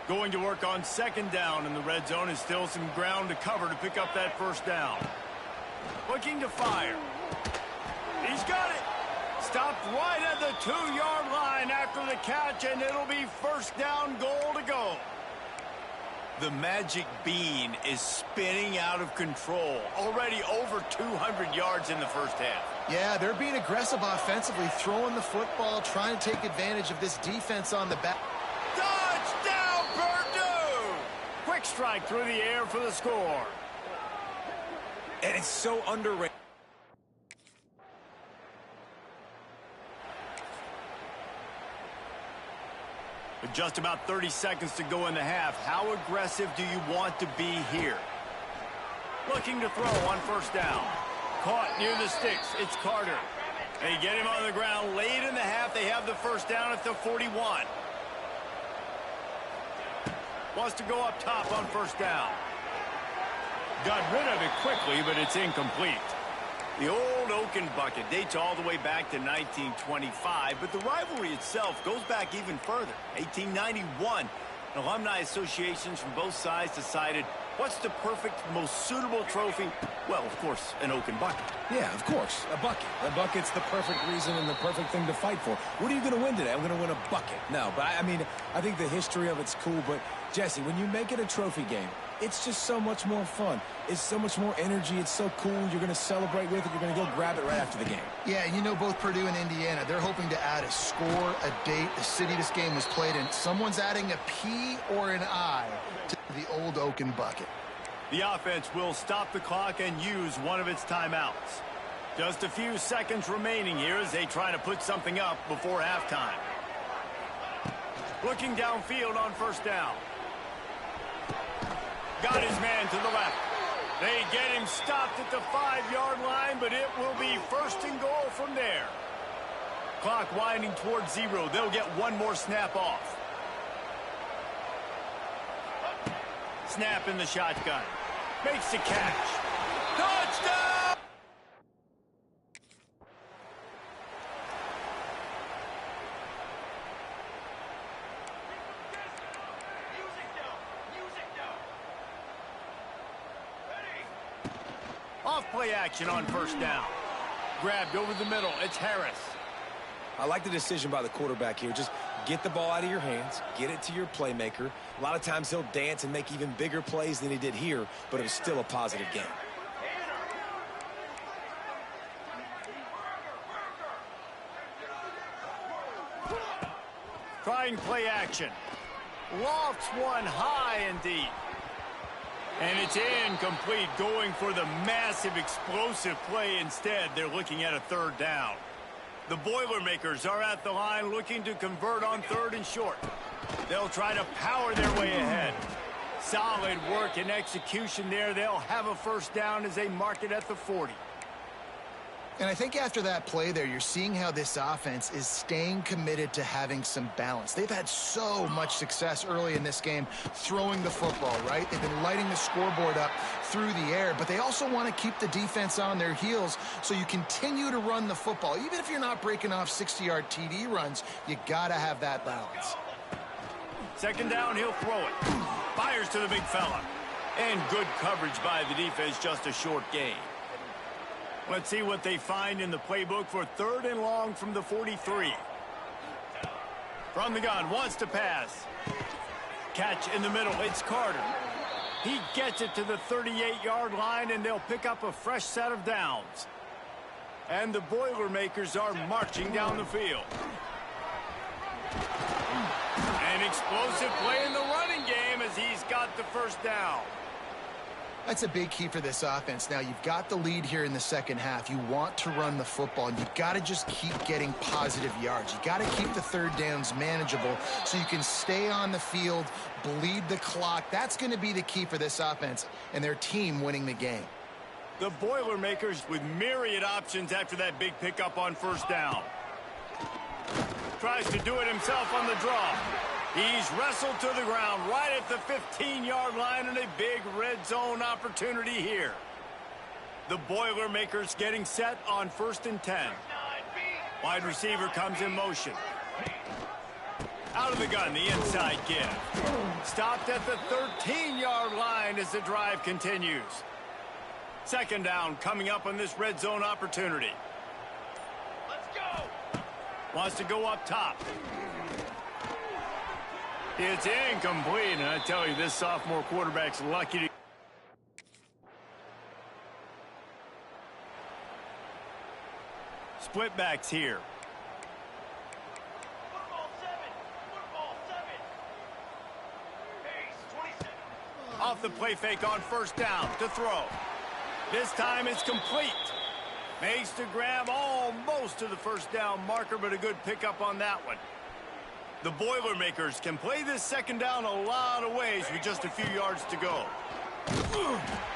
Going to work on 2nd down in the red zone. Is still some ground to cover to pick up that 1st down. Looking to fire. He's got it. Stopped right at the 2-yard line after the catch, and it'll be 1st down, goal to go. The magic bean is spinning out of control. Already over 200 yards in the 1st half. Yeah, they're being aggressive offensively, throwing the football, trying to take advantage of this defense on the back. Touchdown, Purdue! Quick strike through the air for the score. And it's so underrated. With just about 30 seconds to go in the half, how aggressive do you want to be here? Looking to throw on 1st down. Caught near the sticks. It's Carter. They get him on the ground late in the half. They have the 1st down at the 41. Wants to go up top on 1st down. Got rid of it quickly, but it's incomplete. The old Oaken bucket dates all the way back to 1925, but the rivalry itself goes back even further. 1891, alumni associations from both sides decided what's the perfect, most suitable trophy? Well, of course, an Oaken bucket. Yeah, of course, a bucket. A bucket's the perfect reason and the perfect thing to fight for. What are you going to win today? I'm going to win a bucket. No, but I mean, I think the history of it's cool, but Jesse, when you make it a trophy game, it's just so much more fun. It's so much more energy. It's so cool. You're going to celebrate with it. You're going to go grab it right after the game. Yeah, you know, both Purdue and Indiana, they're hoping to add a score, a date, the city this game was played in. Someone's adding a P or an I to the old Oaken bucket. The offense will stop the clock and use one of its timeouts. Just a few seconds remaining here as they try to put something up before halftime. Looking downfield on 1st down. Got his man to the left. They get him stopped at the 5-yard line, but it will be 1st and goal from there. Clock winding towards 0. They'll get one more snap off. Snap in the shotgun. Makes the catch. Touchdown! Off play action on 1st down. Grabbed over the middle. It's Harris. I like the decision by the quarterback here. Just get the ball out of your hands, get it to your playmaker. A lot of times he'll dance and make even bigger plays than he did here, but it was still a positive game. Trying play action. Lofts one high and deep. And it's incomplete, going for the massive explosive play instead. They're looking at a 3rd down. The Boilermakers are at the line looking to convert on 3rd and short. They'll try to power their way ahead. Solid work and execution there. They'll have a 1st down as they mark it at the 40. And I think after that play there, you're seeing how this offense is staying committed to having some balance. They've had so much success early in this game throwing the football, right? They've been lighting the scoreboard up through the air, but they also want to keep the defense on their heels, so you continue to run the football. Even if you're not breaking off 60-yard TD runs, you got to have that balance. 2nd down, he'll throw it. Fires to the big fella. And good coverage by the defense, just a short gain. Let's see what they find in the playbook for 3rd and long from the 43. From the gun, wants to pass. Catch in the middle, it's Carter. He gets it to the 38-yard line, and they'll pick up a fresh set of downs. And the Boilermakers are marching down the field. An explosive play in the running game as he's got the 1st down. That's a big key for this offense. Now, you've got the lead here in the 2nd half. You want to run the football, and you've got to just keep getting positive yards. You've got to keep the 3rd downs manageable so you can stay on the field, bleed the clock. That's going to be the key for this offense and their team winning the game. The Boilermakers with myriad options after that big pickup on 1st down. Tries to do it himself on the draw. He's wrestled to the ground right at the 15-yard line, and a big red zone opportunity here. The Boilermakers getting set on 1st and 10. Wide receiver comes in motion. Out of the gun, the inside give. Stopped at the 13-yard line as the drive continues. 2nd down coming up on this red zone opportunity. Let's go. Wants to go up top. It's incomplete, and I tell you, this sophomore quarterback's lucky to... Split backs here. Off the play fake on 1st down to throw. This time it's complete. Makes the grab almost to the 1st down marker, but a good pickup on that one. The Boilermakers can play this 2nd down a lot of ways with just a few yards to go.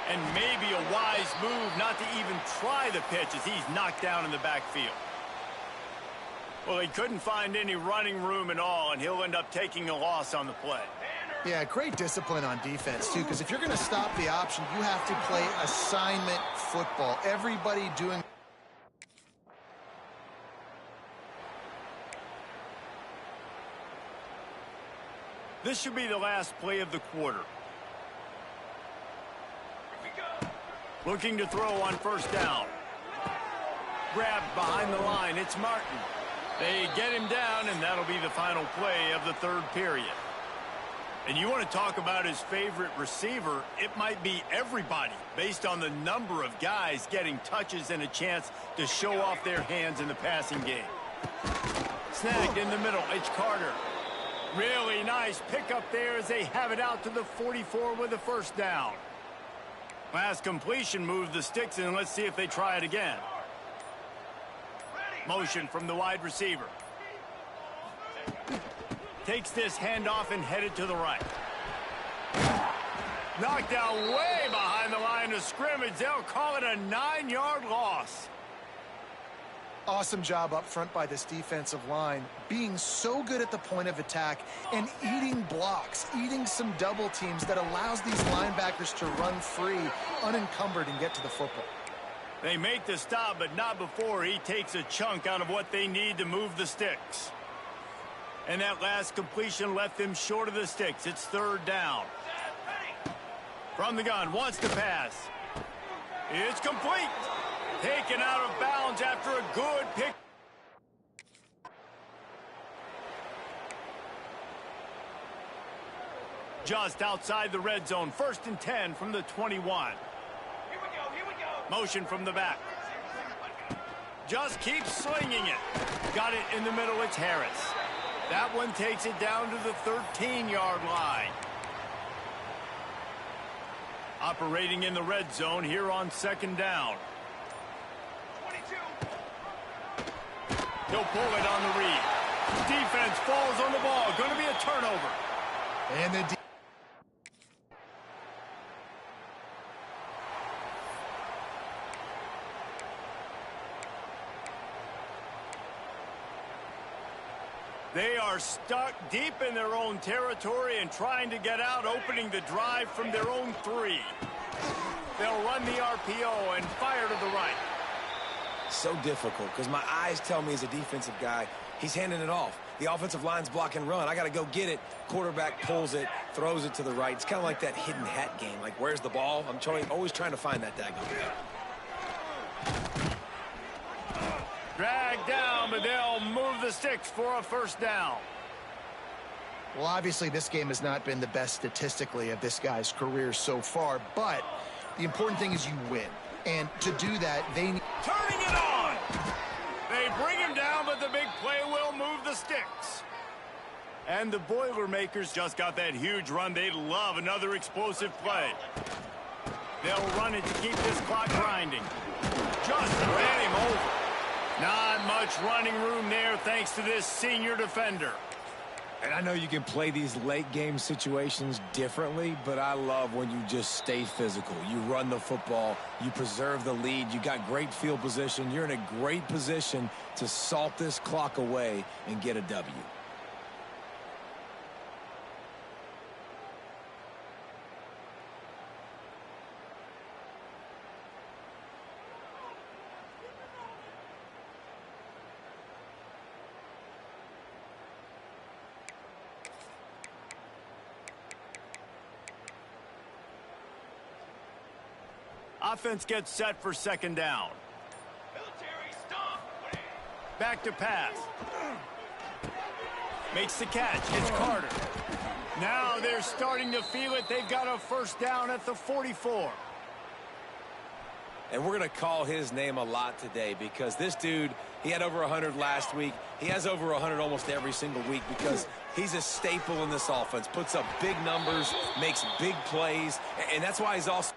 And maybe a wise move not to even try the pitch as he's knocked down in the backfield. Well, he couldn't find any running room at all, and he'll end up taking a loss on the play. Yeah, great discipline on defense, too, because if you're going to stop the option, you have to play assignment football. Everybody doing... This should be the last play of the quarter. Looking to throw on 1st down. Grabbed behind the line. It's Martin. They get him down, and that'll be the final play of the 3rd period. And you want to talk about his favorite receiver, it might be everybody, based on the number of guys getting touches and a chance to show off their hands in the passing game. Snagged in the middle. It's Carter. Really nice pickup there as they have it out to the 44 with a 1st down. Last completion moved the sticks, and let's see if they try it again. Motion from the wide receiver. Takes this handoff and headed to the right. Knocked out way behind the line of scrimmage. They'll call it a 9-yard loss. Awesome job up front by this defensive line, being so good at the point of attack and eating blocks, eating some double teams that allows these linebackers to run free, unencumbered, and get to the football. They make the stop, but not before he takes a chunk out of what they need to move the sticks. And that last completion left them short of the sticks. It's 3rd down. From the gun, wants to pass. It's complete. Taken out of bounds after a good pick. Just outside the red zone. 1st and 10 from the 21. Here we go. Motion from the back. Just keeps slinging it. Got it in the middle. It's Harris. That one takes it down to the 13-yard line. Operating in the red zone here on 2nd down. 22. He'll pull it on the read. Defense falls on the ball. Going to be a turnover. And the They are stuck deep in their own territory and trying to get out, opening the drive from their own 3. They'll run the RPO and fire to the right. So difficult because my eyes tell me as a defensive guy, he's handing it off. The offensive line's block and run. I got to go get it. Quarterback pulls it, throws it to the right. It's kind of like that hidden hat game. Like, where's the ball? I'm always trying to find that daggone thing. Dragged down, but they'll move the sticks for a 1st down. Well, obviously, this game has not been the best statistically of this guy's career so far, but the important thing is you win. And to do that, they need... Turning it on! They bring him down, but the big play will move the sticks. And the Boilermakers just got that huge run. They love another explosive play. They'll run it to keep this clock grinding. Just ran him over. Not much running room there thanks to this senior defender. And I know you can play these late game situations differently, but I love when you just stay physical. You run the football, you preserve the lead, you got great field position, you're in a great position to salt this clock away and get a W. Offense gets set for second down. Back to pass. Makes the catch. It's Carter. Now they're starting to feel it. They've got a first down at the 44. And we're going to call his name a lot today because this dude, he had over 100 last week. He has over 100 almost every single week because he's a staple in this offense. Puts up big numbers, makes big plays, and that's why he's also...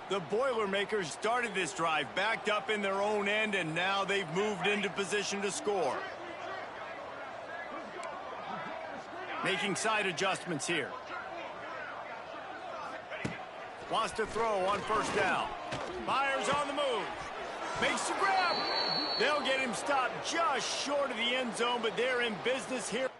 The Boilermakers started this drive backed up in their own end, and now they've moved into position to score. Making side adjustments here. Wants to throw on first down. Myers on the move. Makes the grab. They'll get him stopped just short of the end zone, but they're in business here.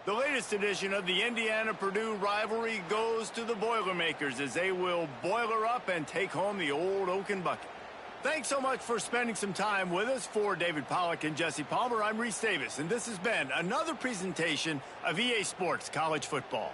The latest edition of the Indiana-Purdue rivalry goes to the Boilermakers as they will boiler up and take home the old Oaken Bucket. Thanks so much for spending some time with us. For David Pollack and Jesse Palmer, I'm Reese Davis, and this has been another presentation of EA Sports College Football.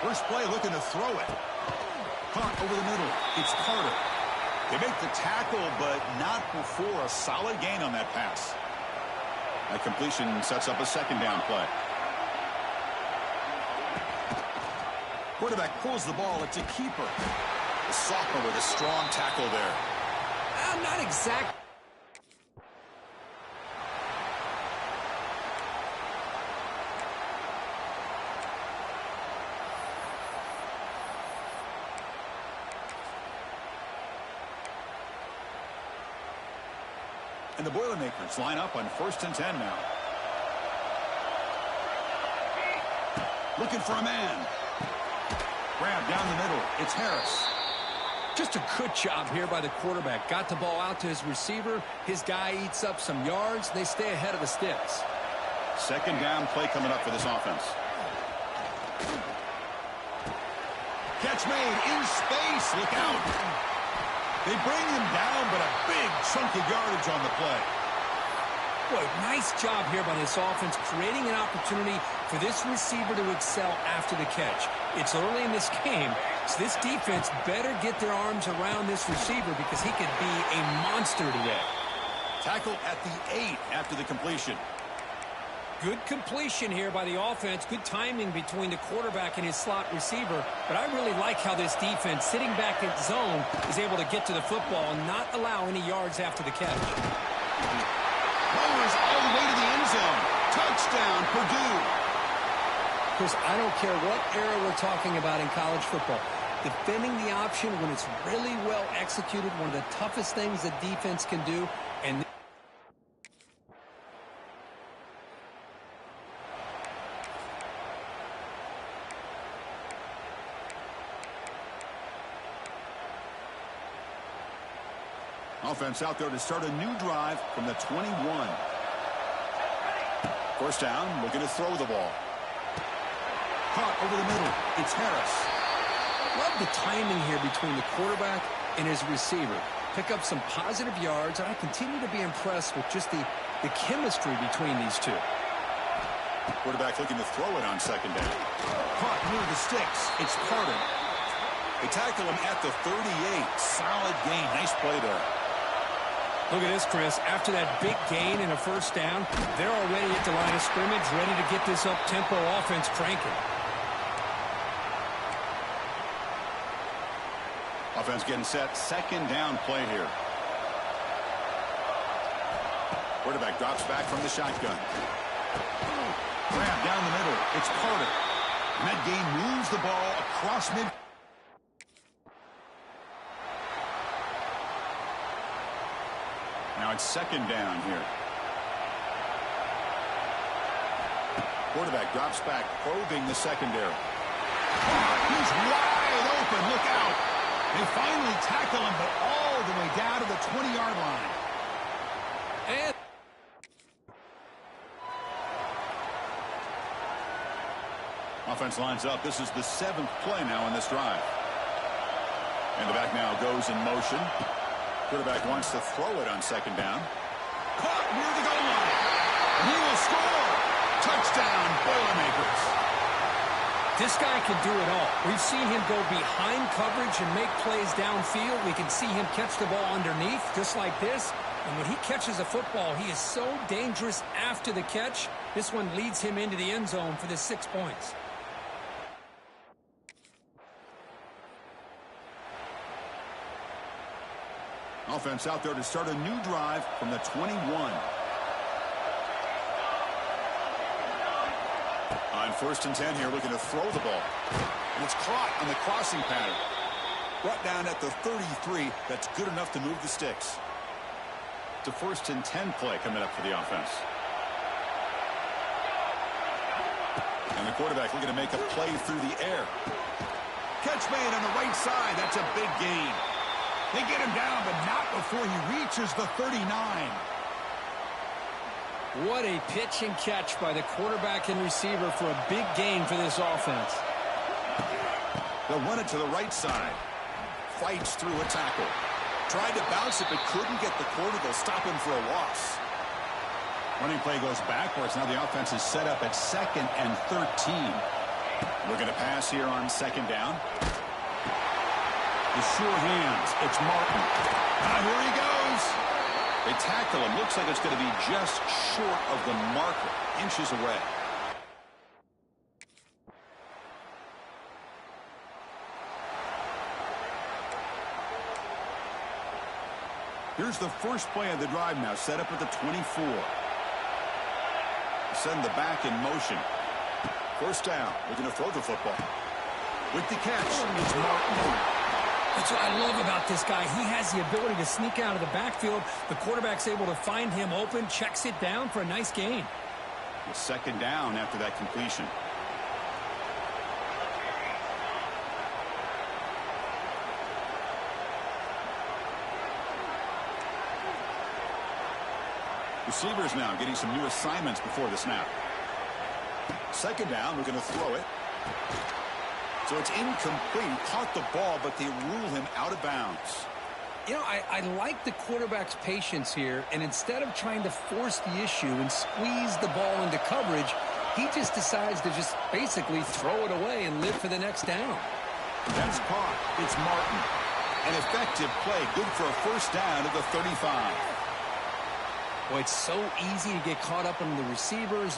First play looking to throw it. Caught over the middle. It's Carter. They make the tackle, but not before a solid gain on that pass. That completion sets up a second down play. Quarterback pulls the ball. It's a keeper. The sophomore with a strong tackle there. Not exact. And the Boilermakers line up on 1st and 10 now. Looking for a man. Grab down the middle. It's Harris. Just a good job here by the quarterback. Got the ball out to his receiver. His guy eats up some yards. They stay ahead of the sticks. Second down play coming up for this offense. Catch made in space. Look out. They bring him down, but a big chunk of yardage on the play. Boy, nice job here by this offense, creating an opportunity for this receiver to excel after the catch. It's early in this game, so this defense better get their arms around this receiver because he could be a monster today. Tackle at the 8 after the completion. Good completion here by the offense. Good timing between the quarterback and his slot receiver. But I really like how this defense, sitting back in zone, is able to get to the football and not allow any yards after the catch. Lowers all the way to the end zone. Touchdown, Purdue. Chris, I don't care what era we're talking about in college football. Defending the option when it's really well executed, one of the toughest things that defense can do. And offense out there to start a new drive from the 21. First down, looking to throw the ball. Caught over the middle. It's Harris. love the timing here between the quarterback and his receiver. Pick up some positive yards, and I continue to be impressed with just the chemistry between these two. Quarterback looking to throw it on second down. Caught near the sticks. It's Carter. They tackle him at the 38. Solid gain. Nice play there. Look at this, Chris. After that big gain and a first down, they're already at the line of scrimmage, ready to get this up-tempo offense cranking. Offense getting set. Second down play here. Quarterback drops back from the shotgun. Grab down the middle. It's Carter. And that gain moves the ball across mid. Now it's second down here. Quarterback drops back, probing the secondary. He's wide open. Look out. They finally tackle him, but all the way down to the 20-yard line. And offense lines up. This is the 7th play now in this drive. And the back now goes in motion. Quarterback wants to throw it on second down. Caught near the goal line. And he will score. Touchdown, Boilermakers. this guy can do it all. We've seen him go behind coverage and make plays downfield. We can see him catch the ball underneath, just like this. And when he catches a football, he is so dangerous after the catch. This one leads him into the end zone for the 6 points. Offense out there to start a new drive from the 21. On 1st and 10 here, looking to throw the ball. And it's caught on the crossing pattern. Brought down at the 33. That's good enough to move the sticks. It's a 1st and 10 play coming up for the offense. And the quarterback looking to make a play through the air. Catch made on the right side. That's a big gain. They get him down, but not before he reaches the 39. What a pitch and catch by the quarterback and receiver for a big gain for this offense. They'll run it to the right side. Fights through a tackle. Tried to bounce it, but couldn't get the quarter. They'll stop him for a loss. Running play goes backwards. Now the offense is set up at 2nd and 13. Looking to pass here on second down. The sure hands. It's Martin. Here he goes. They tackle him. Looks like it's going to be just short of the marker. Inches away. Here's the first play of the drive now, set up at the 24. Send the back in motion. First down. Looking to throw the football. With the catch, it's Martin. That's what I love about this guy. He has the ability to sneak out of the backfield. The quarterback's able to find him open, checks it down for a nice gain. The second down after that completion. Receivers now getting some new assignments before the snap. Second down, we're going to throw it. So it's incomplete. Caught the ball, but they rule him out of bounds. You know, I like the quarterback's patience here, and instead of trying to force the issue and squeeze the ball into coverage, he just decides to just basically throw it away and live for the next down. That's caught. It's Martin. An effective play. Good for a first down at the 35. Boy, it's so easy to get caught up on the receivers.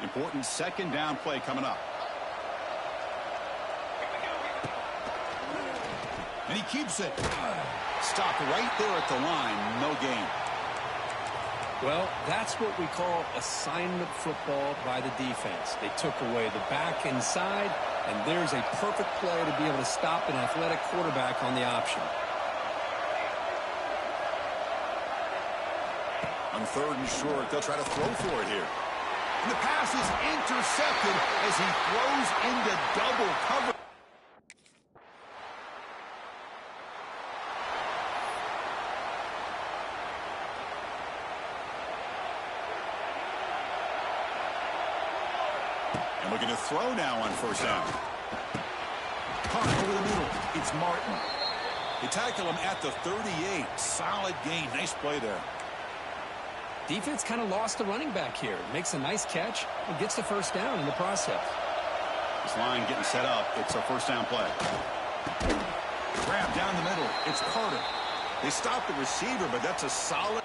Important second down play coming up. And he keeps it. Stop right there at the line. No gain. Well, that's what we call assignment football by the defense. They took away the back inside, and there's a perfect play to be able to stop an athletic quarterback on the option. On third and short, they'll try to throw for it here. And the pass is intercepted as he throws into double cover. And looking to throw now on first down. Caught over the middle. It's Martin. They tackle him at the 38. Solid gain. Nice play there. Defense kind of lost the running back here. Makes a nice catch and gets the first down in the process. This line getting set up. It's a first down play. Grab down the middle. It's Carter. They stop the receiver, but that's a solid.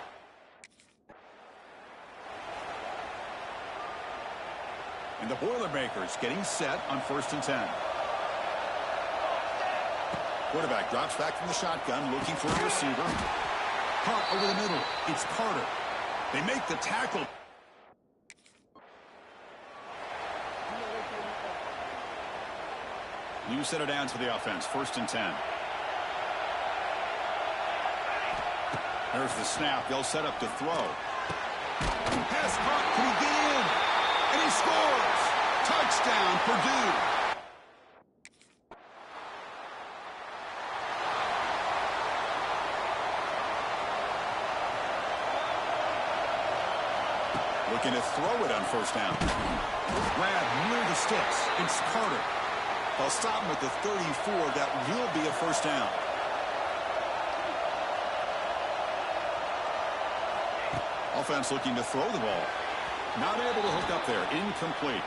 And the Boilermakers getting set on first and 10. Quarterback drops back from the shotgun, looking for a receiver. Caught over the middle. It's Carter. They make the tackle. New set of downs for the offense. First and 10. There's the snap. They'll set up to throw. Pass caught. Can he get in? And he scores. Touchdown, Purdue. Looking to throw it on first down. Grab near the sticks. It's Carter. They'll stop him at the 34. That will be a first down. Offense looking to throw the ball. Not able to hook up there. Incomplete.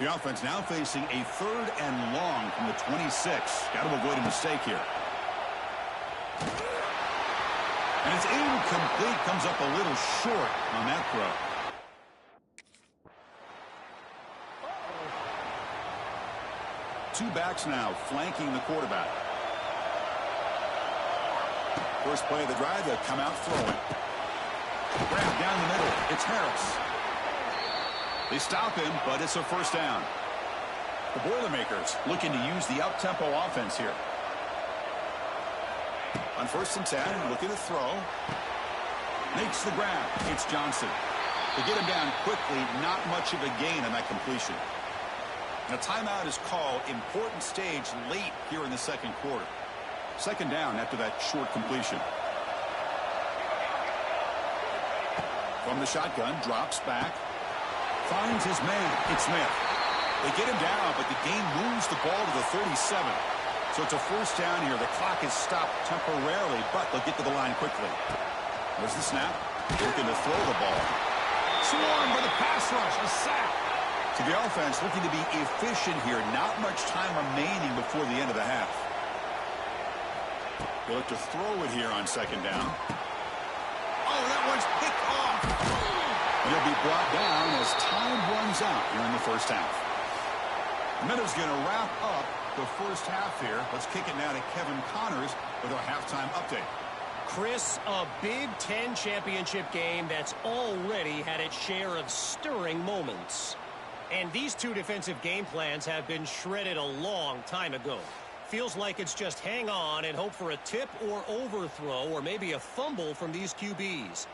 The offense now facing a third and long from the 26. Got to avoid a mistake here. And it's incomplete. Comes up a little short on that throw. Two backs now flanking the quarterback. First play of the drive, they'll come out throwing. Grab down the middle. It's Harris. They stop him, but it's a first down. The Boilermakers looking to use the up-tempo offense here. On first and 10, looking to throw. Makes the grab. It's Johnson. They get him down quickly. Not much of a gain on that completion. And a timeout is called. Important stage late here in the second quarter. Second down after that short completion. From the shotgun, drops back. Finds his man. It's Smith. They get him down, but the game moves the ball to the 37. So it's a first down here. The clock is stopped temporarily, but they'll get to the line quickly. There's the snap. Looking to throw the ball. Swarmed by the pass rush. A sack. So the offense looking to be efficient here. Not much time remaining before the end of the half. They look to throw it here on second down. Oh, that one's picked off. He'll be brought down as time runs out here in the first half. Meadows going to wrap up the first half here. Let's kick it now to Kevin Connors with our halftime update. Chris, a Big Ten championship game that's already had its share of stirring moments. And these two defensive game plans have been shredded a long time ago. Feels like it's just hang on and hope for a tip or overthrow or maybe a fumble from these QBs.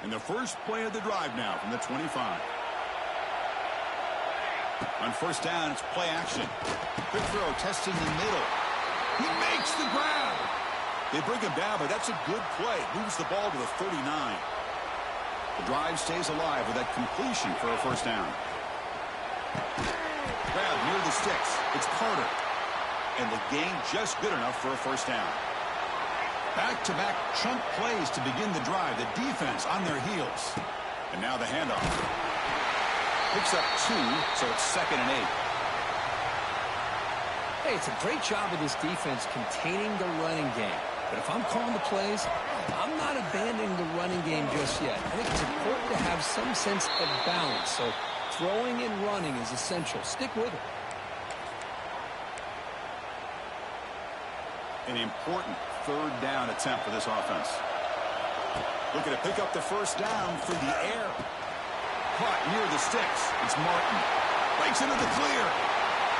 And the first play of the drive now from the 25. On first down, it's play action. Quick throw, testing the middle. He makes the grab. They bring him down, but that's a good play. Moves the ball to the 39. The drive stays alive with that completion for a first down. Grab near the sticks. It's Carter. And the gain just good enough for a first down. Back-to-back chunk plays to begin the drive. The defense on their heels. And now the handoff. Picks up 2, so it's 2nd and 8. Hey, it's a great job of this defense containing the running game. But if I'm calling the plays, I'm not abandoning the running game just yet. I think it's important to have some sense of balance. So throwing and running is essential. Stick with it. An important third down attempt for this offense. Looking to pick up the first down through the air. Caught near the sticks. It's Martin. Breaks into the clear.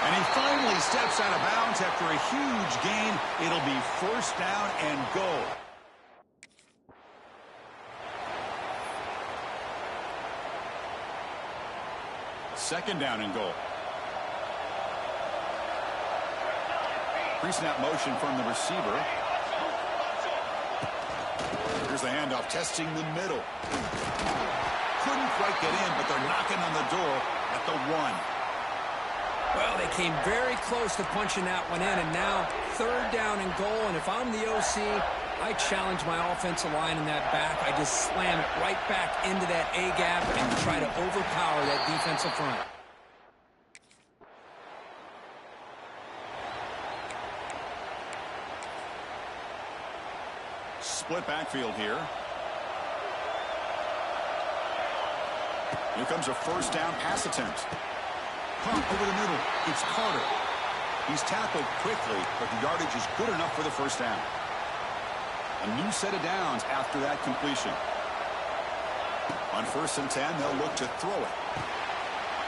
And he finally steps out of bounds after a huge gain. It'll be first down and goal. Second down and goal. Pre-snap motion from the receiver. Here's the handoff, testing the middle. Couldn't quite get in, but they're knocking on the door at the 1. Well, they came very close to punching that one in, and now third down and goal. And if I'm the OC, I challenge my offensive line in that back. I just slam it right back into that A-gap and try to overpower that defensive front. Split backfield here. Here comes a first down pass attempt. Pump over the middle. It's Carter. He's tackled quickly, but the yardage is good enough for the first down. A new set of downs after that completion. On 1st and 10, they'll look to throw it.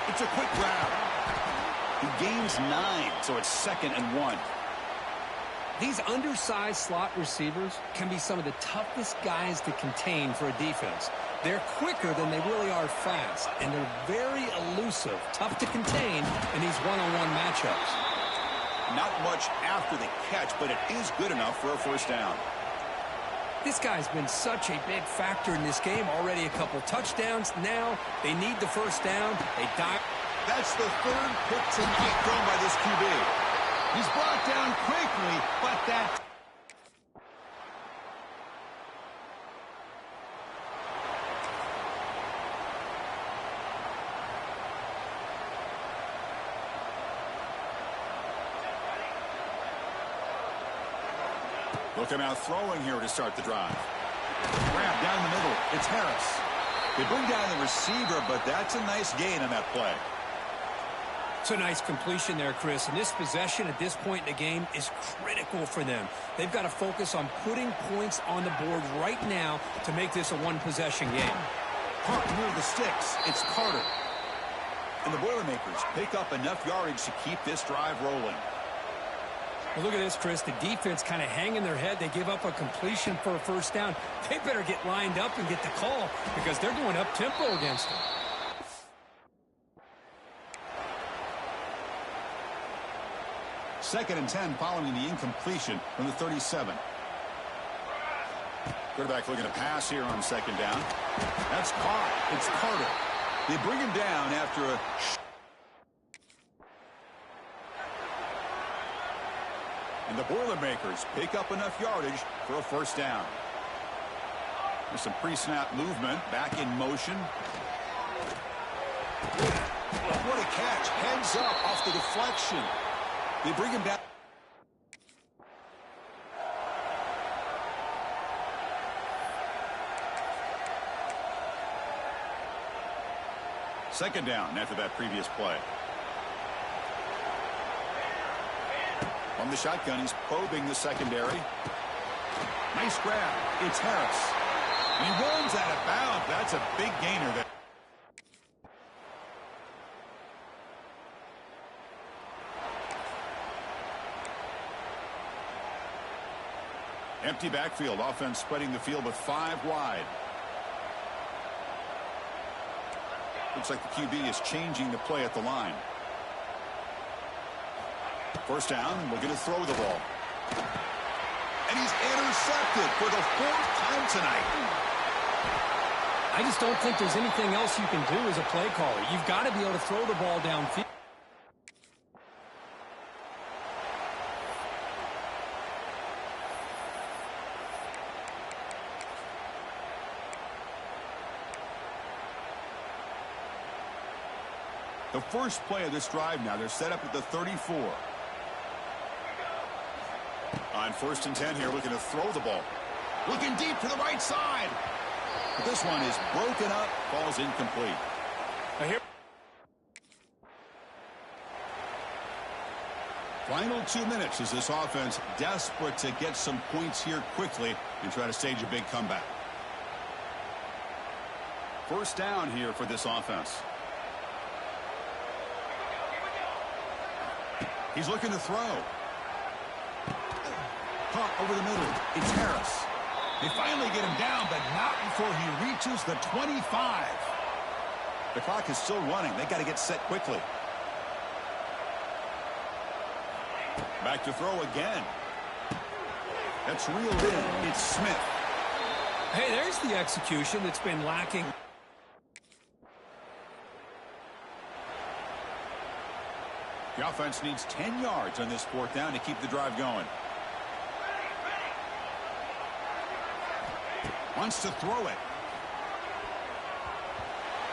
It's a quick grab. He gains 9, so it's 2nd and 1. These undersized slot receivers can be some of the toughest guys to contain for a defense. They're quicker than they really are fast, and they're very elusive, tough to contain in these one-on-one matchups. Not much after the catch, but it is good enough for a first down. This guy's been such a big factor in this game. Already a couple touchdowns. Now they need the first down. They dive. That's the 3rd pick tonight thrown by this QB. He's brought down quickly, but that... Look him out throwing here to start the drive. Grab down the middle. It's Harris. They bring down the receiver, but that's a nice gain on that play. It's a nice completion there, Chris. And this possession at this point in the game is critical for them. They've got to focus on putting points on the board right now to make this a one-possession game. Park near the sticks. It's Carter. And the Boilermakers pick up enough yardage to keep this drive rolling. Well, look at this, Chris. The defense kind of hanging their head. They give up a completion for a first down. They better get lined up and get the call because they're going up-tempo against them. 2nd and 10 following the incompletion from the 37. Quarterback looking to pass here on 2nd down. That's caught. It's Carter. They bring him down after a... And the Boilermakers pick up enough yardage for a 1st down. There's some pre-snap movement. Back in motion. What a catch. Heads up off the deflection. They bring him down. Second down after that previous play. From the shotgun, he's probing the secondary. Nice grab. It's Harris. And he runs out of bounds. That's a big gainer there. Empty backfield. Offense spreading the field with 5 wide. Looks like the QB is changing the play at the line. 1st down, looking to throw the ball. And he's intercepted for the 4th time tonight. I just don't think there's anything else you can do as a play caller. You've got to be able to throw the ball downfield. The first play of this drive now. They're set up at the 34. On 1st and 10 here, looking to throw the ball. Looking deep to the right side. But this one is broken up, falls incomplete. Here. Final 2 minutes as this offense desperate to get some points here quickly and try to stage a big comeback. 1st down here for this offense. He's looking to throw. Caught over the middle. It's Harris. They finally get him down, but not before he reaches the 25. The clock is still running. They got to get set quickly. Back to throw again. That's reeled in. It's Smith. Hey, there's the execution that's been lacking. The offense needs 10 yards on this 4th down to keep the drive going. Wants to throw it.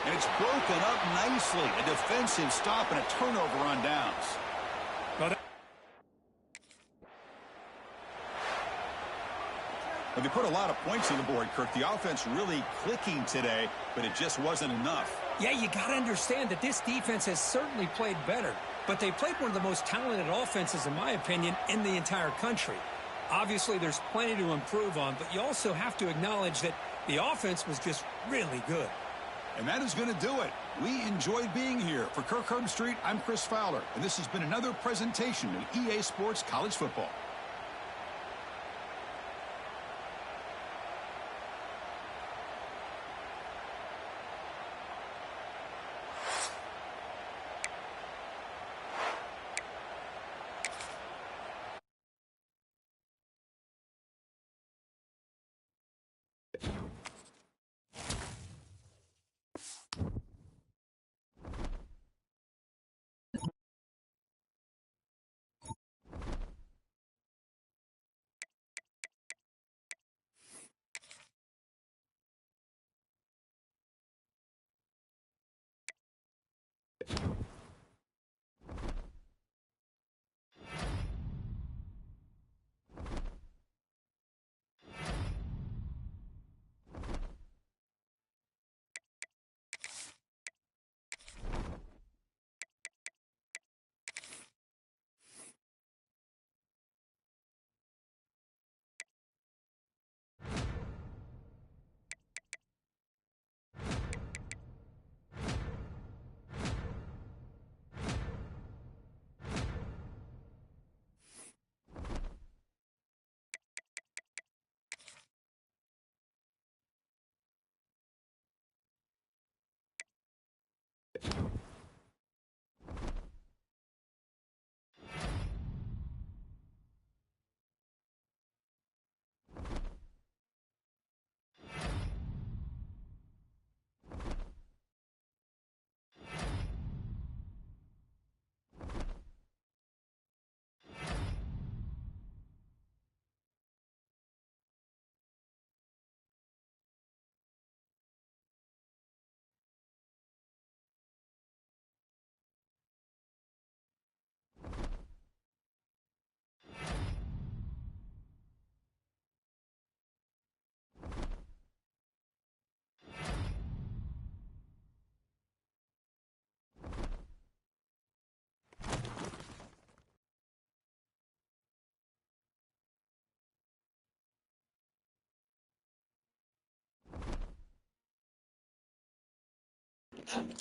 And it's broken up nicely. A defensive stop and a turnover on downs. Well, they put a lot of points on the board, Kirk. The offense really clicking today, but it just wasn't enough. Yeah, you got to understand that this defense has certainly played better, but they played one of the most talented offenses, in my opinion, in the entire country. Obviously, there's plenty to improve on, but you also have to acknowledge that the offense was just really good. And that is going to do it. We enjoyed being here. For Kirk Herbstreit, I'm Chris Fowler, and this has been another presentation of EA Sports College Football.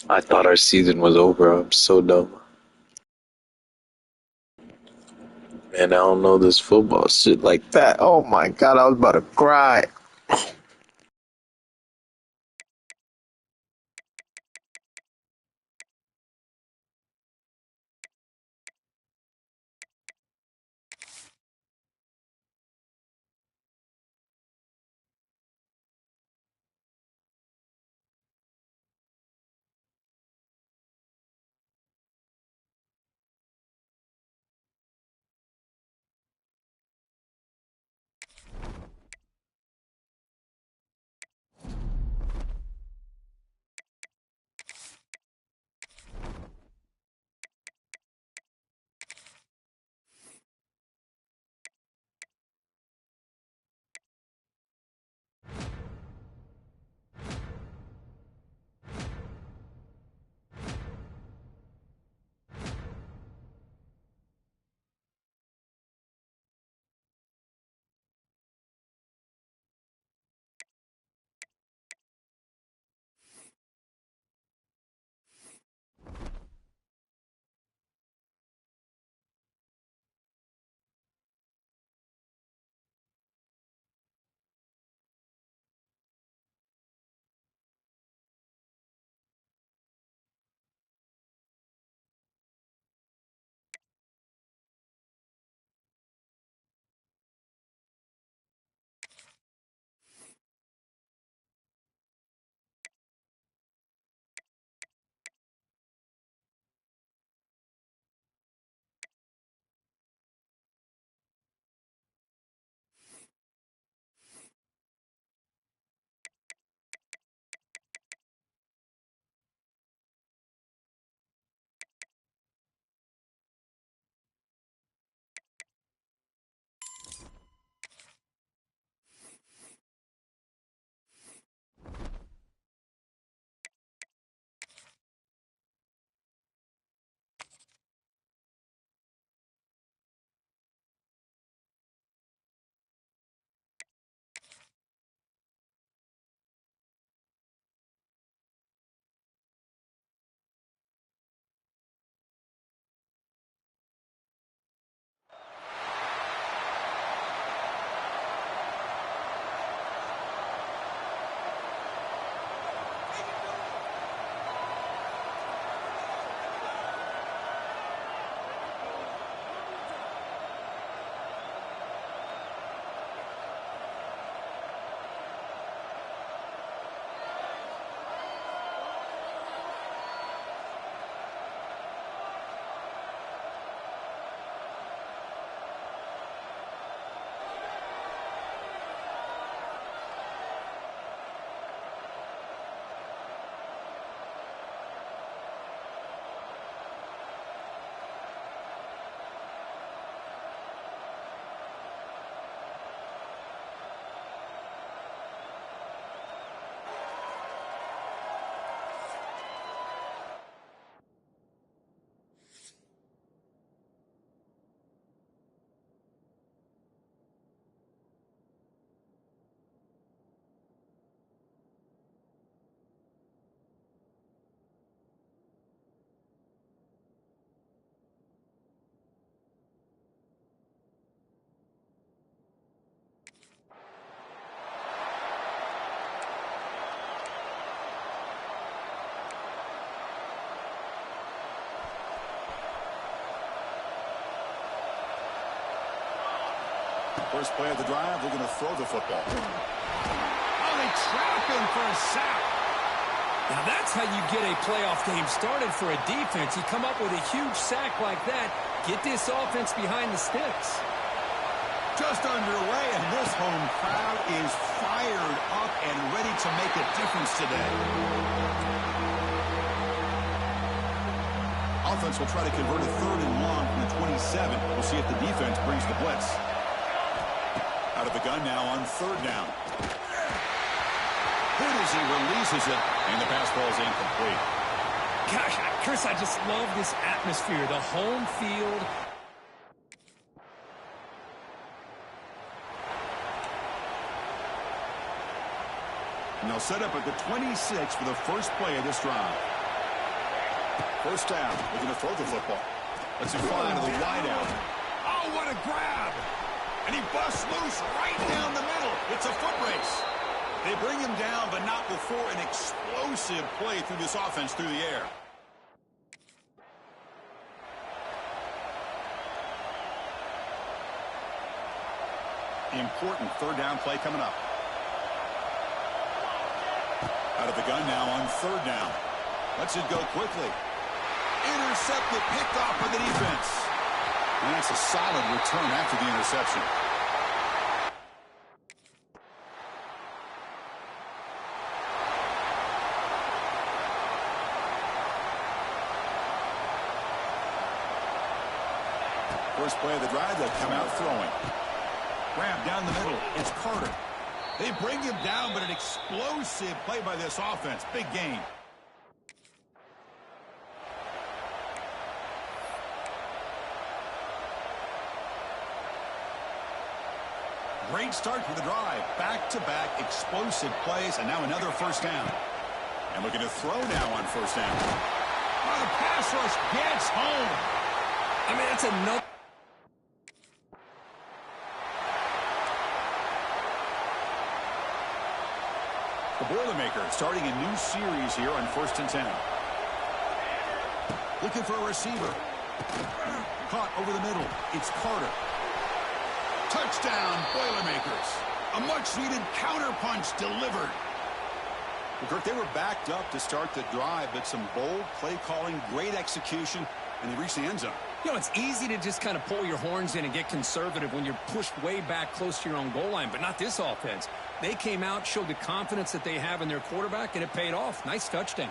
I thought our season was over. I'm so dumb. Man, I don't know this football shit like that. Oh my god, I was about to cry. First play of the drive, they're going to throw the football. Oh, they trap him for a sack. Now that's how you get a playoff game started for a defense. You come up with a huge sack like that, get this offense behind the sticks. Just underway, and this home crowd is fired up and ready to make a difference today. Offense will try to convert a 3rd and long from the 27. We'll see if the defense brings the blitz. Out of the gun now on 3rd down. Good as he releases it, and the pass ball is incomplete. Gosh, Chris, I just love this atmosphere. The home field. And they'll set up at the 26 for the first play of this drive. First down, looking to throw the football. Let's him fly to the wide out. Oh, what a grab! And he busts loose right down the middle. It's a foot race. They bring him down, but not before an explosive play through this offense through the air. The important third down play coming up. Out of the gun now on third down. Lets it go quickly. Intercepted, picked off by the defense. And that's a solid return after the interception. First play of the drive, they'll come out throwing. Grab down the middle. It's Carter. They bring him down, but an explosive play by this offense. Big gain. Great start to the drive. Back-to-back explosive plays, and now another first down. And looking to throw now on first down. Oh, the pass rush gets home. I mean, that's enough. The Boilermakers starting a new series here on 1st and 10. Looking for a receiver. Caught over the middle. It's Carter. Touchdown, Boilermakers. A much-needed counterpunch delivered. Well, Kirk, they were backed up to start the drive, but some bold play calling, great execution, and they reached the end zone. You know, it's easy to just kind of pull your horns in and get conservative when you're pushed way back close to your own goal line, but not this offense. They came out, showed the confidence that they have in their quarterback, and it paid off. Nice touchdown.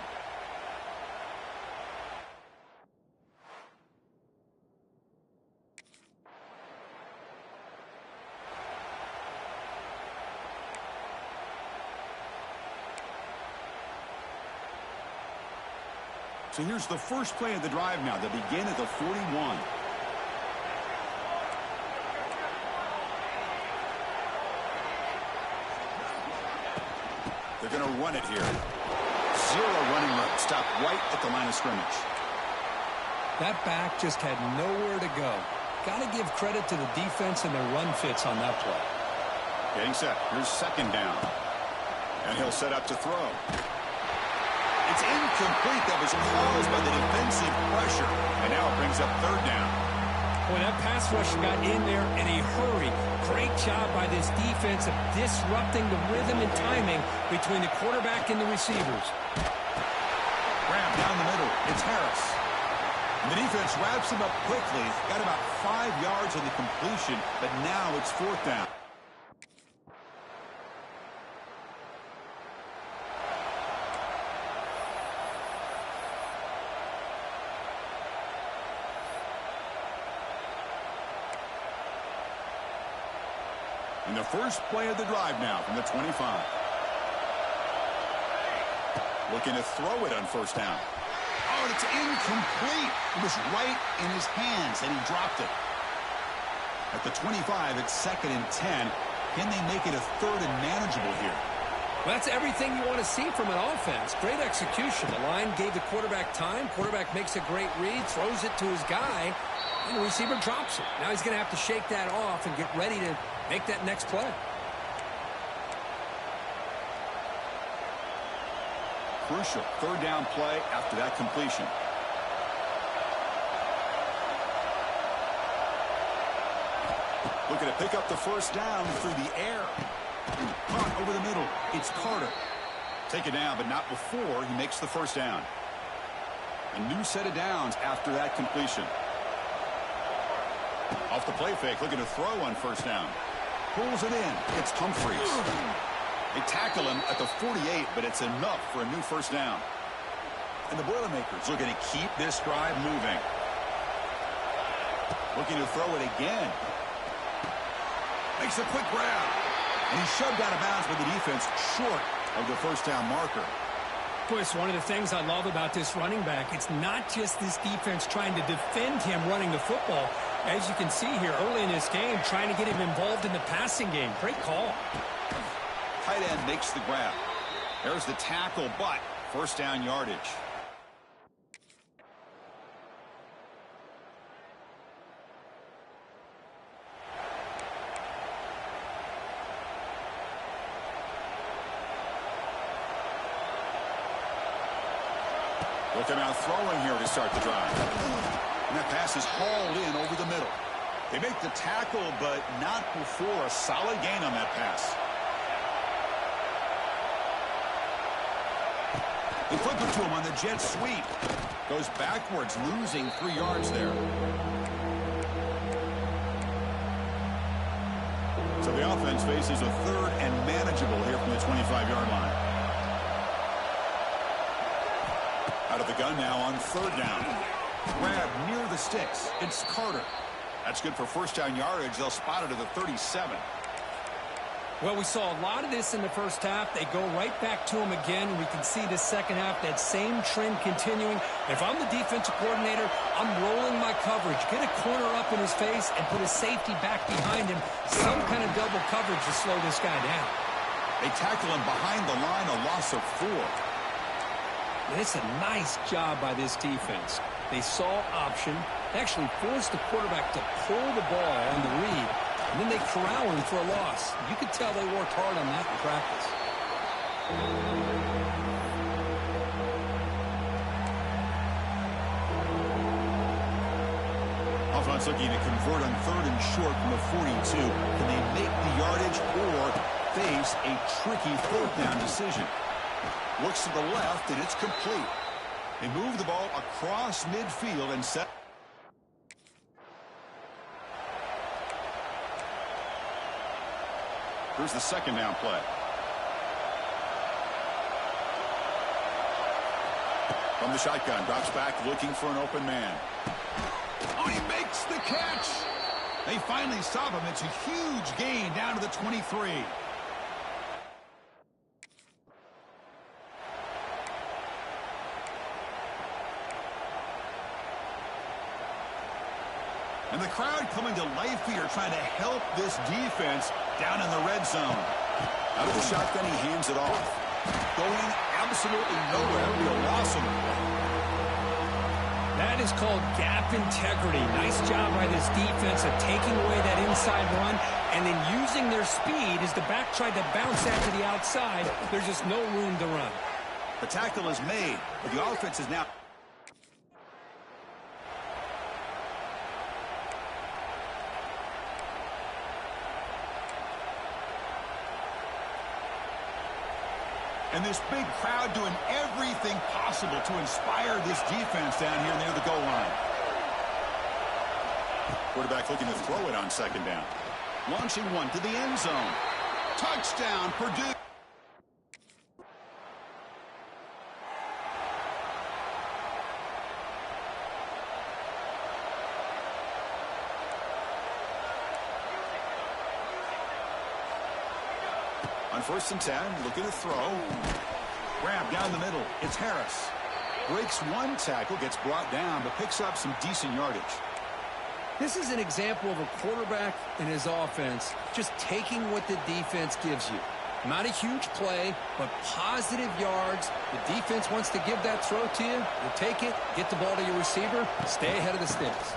So here's the first play of the drive now. They begin at the 41. They're going to run it here. Zero running room. Stop right at the line of scrimmage. That back just had nowhere to go. Got to give credit to the defense and their run fits on that play. Getting set. Here's second down. And he'll set up to throw. It's incomplete. That was caused by the defensive pressure. And now it brings up third down. Boy, that pass rush got in there in a hurry. Great job by this defense of disrupting the rhythm and timing between the quarterback and the receivers. Grab down the middle. It's Harris. And the defense wraps him up quickly. Got about 5 yards on the completion, but now it's fourth down. In the first play of the drive now from the 25. Looking to throw it on first down. Oh, it's incomplete. It was right in his hands, and he dropped it. At the 25, it's 2nd and 10. Can they make it a third and manageable here? Well, that's everything you want to see from an offense. Great execution. The line gave the quarterback time. Quarterback makes a great read, throws it to his guy, and the receiver drops it. Now he's going to have to shake that off and get ready to make that next play. Crucial third down play after that completion. Looking to pick up the first down through the air. Caught over the middle. It's Carter. Take it down, but not before he makes the first down. A new set of downs after that completion. Off the play fake, looking to throw on first down. Pulls it in. It's Humphreys. They tackle him at the 48, but it's enough for a new first down. And the Boilermakers looking to keep this drive moving. Looking to throw it again. Makes a quick grab. And he's shoved out of bounds with the defense short of the first down marker. Boy, it's one of the things I love about this running back. It's not just this defense trying to defend him running the football. As you can see here early in this game, trying to get him involved in the passing game. Great call. Tight end makes the grab. There's the tackle, but first down yardage. Look him out throwing here to start the drive. And that pass is hauled in over the middle. They make the tackle, but not before a solid gain on that pass. They flip it to him on the jet sweep. Goes backwards, losing 3 yards there. So the offense faces a third and manageable here from the 25-yard line. Out of the gun now on 3rd down. Grab near the sticks. It's Carter. That's good for first down yardage. They'll spot it at the 37. Well, we saw a lot of this in the first half. They go right back to him again. We can see the second half, that same trend continuing. If I'm the defensive coordinator, I'm rolling my coverage. Get a corner up in his face and put a safety back behind him. Some kind of double coverage to slow this guy down. They tackle him behind the line, a loss of 4. And it's a nice job by this defense. They saw option, actually forced the quarterback to pull the ball on the read, and then they corral him for a loss. You could tell they worked hard on that in practice. Offense looking to convert on 3rd and short from the 42. Can they make the yardage or face a tricky 4th down decision? Looks to the left, and it's complete. They move the ball across midfield and set. Here's the 2nd down play. From the shotgun, drops back looking for an open man. Oh, he makes the catch. They finally stop him. It's a huge gain down to the 23. And the crowd coming to life here, trying to help this defense down in the red zone. Out of the shotgun, he hands it off. Going absolutely nowhere. It'll be a loss of the play. That is called gap integrity. Nice job by this defense of taking away that inside run and then using their speed as the back tried to bounce that to the outside. There's just no room to run. The tackle is made, but the offense is now. And this big crowd doing everything possible to inspire this defense down here near the goal line. Quarterback looking to throw it on 2nd down. Launching one to the end zone. Touchdown, Purdue. On 1st and 10, looking to throw. Grab down the middle. It's Harris. Breaks one tackle, gets brought down, but picks up some decent yardage. This is an example of a quarterback and his offense just taking what the defense gives you. Not a huge play, but positive yards. The defense wants to give that throw to you. You take it, get the ball to your receiver, stay ahead of the sticks.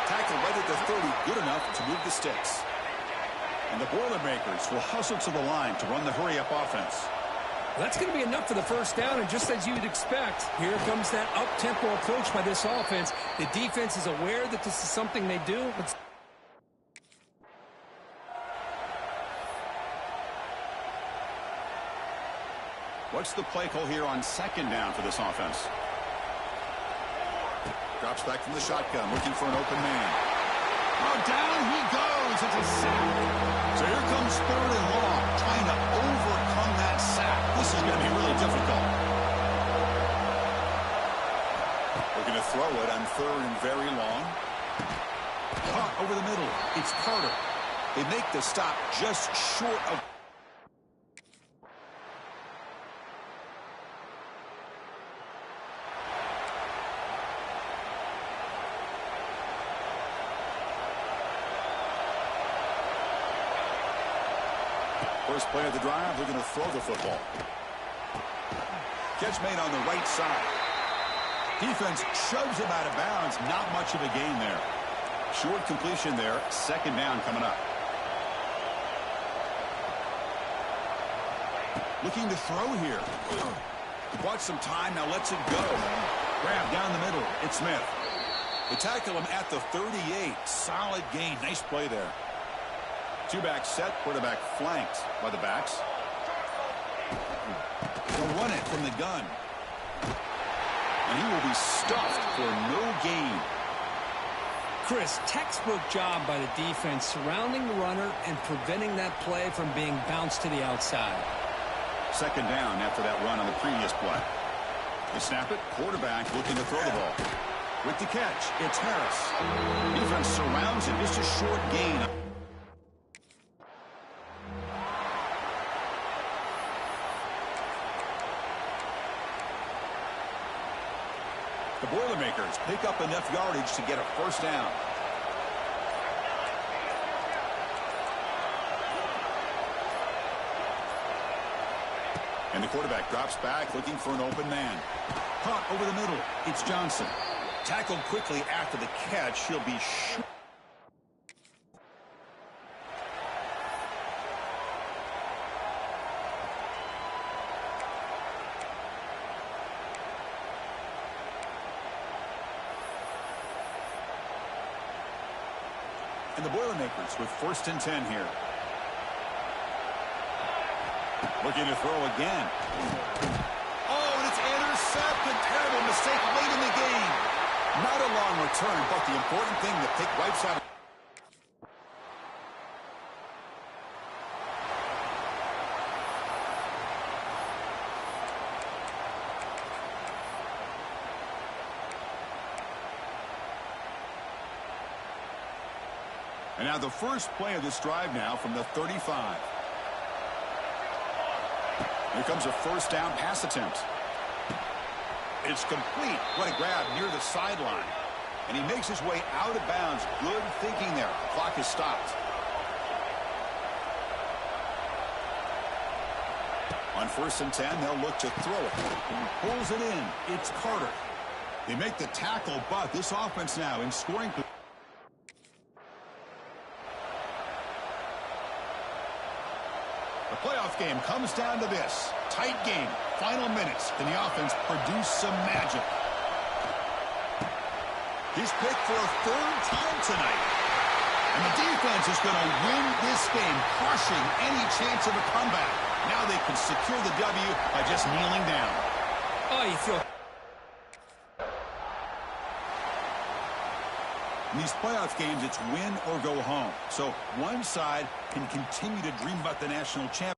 Tackle right at the 30, good enough to move the sticks. And the Boilermakers will hustle to the line to run the hurry-up offense. That's going to be enough for the first down, and just as you'd expect, here comes that up-tempo approach by this offense. The defense is aware that this is something they do. What's the play call here on 2nd down for this offense? Drops back from the shotgun, looking for an open man. Oh, down he goes. It's a sack. So here comes 3rd and long, trying to overcome that sack. This is going to be really difficult. Looking to throw it on 3rd and very long. Caught over the middle. It's Carter. They make the stop just short of. First play of the drive, looking to throw the football. Catch made on the right side. Defense shoves him out of bounds. Not much of a gain there. Short completion there. 2nd down coming up. Looking to throw here. Bought some time, now lets it go. Grab down the middle. It's Smith. They tackle him at the 38. Solid gain. Nice play there. Two-back set. Quarterback flanked by the backs. They'll run it from the gun. And he will be stuffed for no gain. Chris, textbook job by the defense surrounding the runner and preventing that play from being bounced to the outside. Second down after that run on the previous play. They snap it. Quarterback looking to throw the ball. With the catch, it's Harris. Defense surrounds him. Just a short gain. The Boilermakers pick up enough yardage to get a first down. And the quarterback drops back looking for an open man. Caught over the middle. It's Johnson. Tackled quickly after the catch. He'll be short. And the Boilermakers with 1st and 10 here. Looking to throw again. Oh, and it's intercepted. Terrible mistake late in the game. Not a long return, but the important thing, the pick right side. And now the first play of this drive now from the 35. Here comes a first down pass attempt. It's complete. What a grab near the sideline. And he makes his way out of bounds. Good thinking there. The clock is stopped. On 1st and 10, they'll look to throw it. Pulls it in. It's Carter. They make the tackle, but this offense now in scoring position. The playoff game comes down to this. Tight game. Final minutes. Can the offense produce some magic? He's picked for a 3rd time tonight. And the defense is going to win this game, crushing any chance of a comeback. Now they can secure the W by just kneeling down. Oh, you feel... In these playoff games, it's win or go home. So one side can continue to dream about the national championship.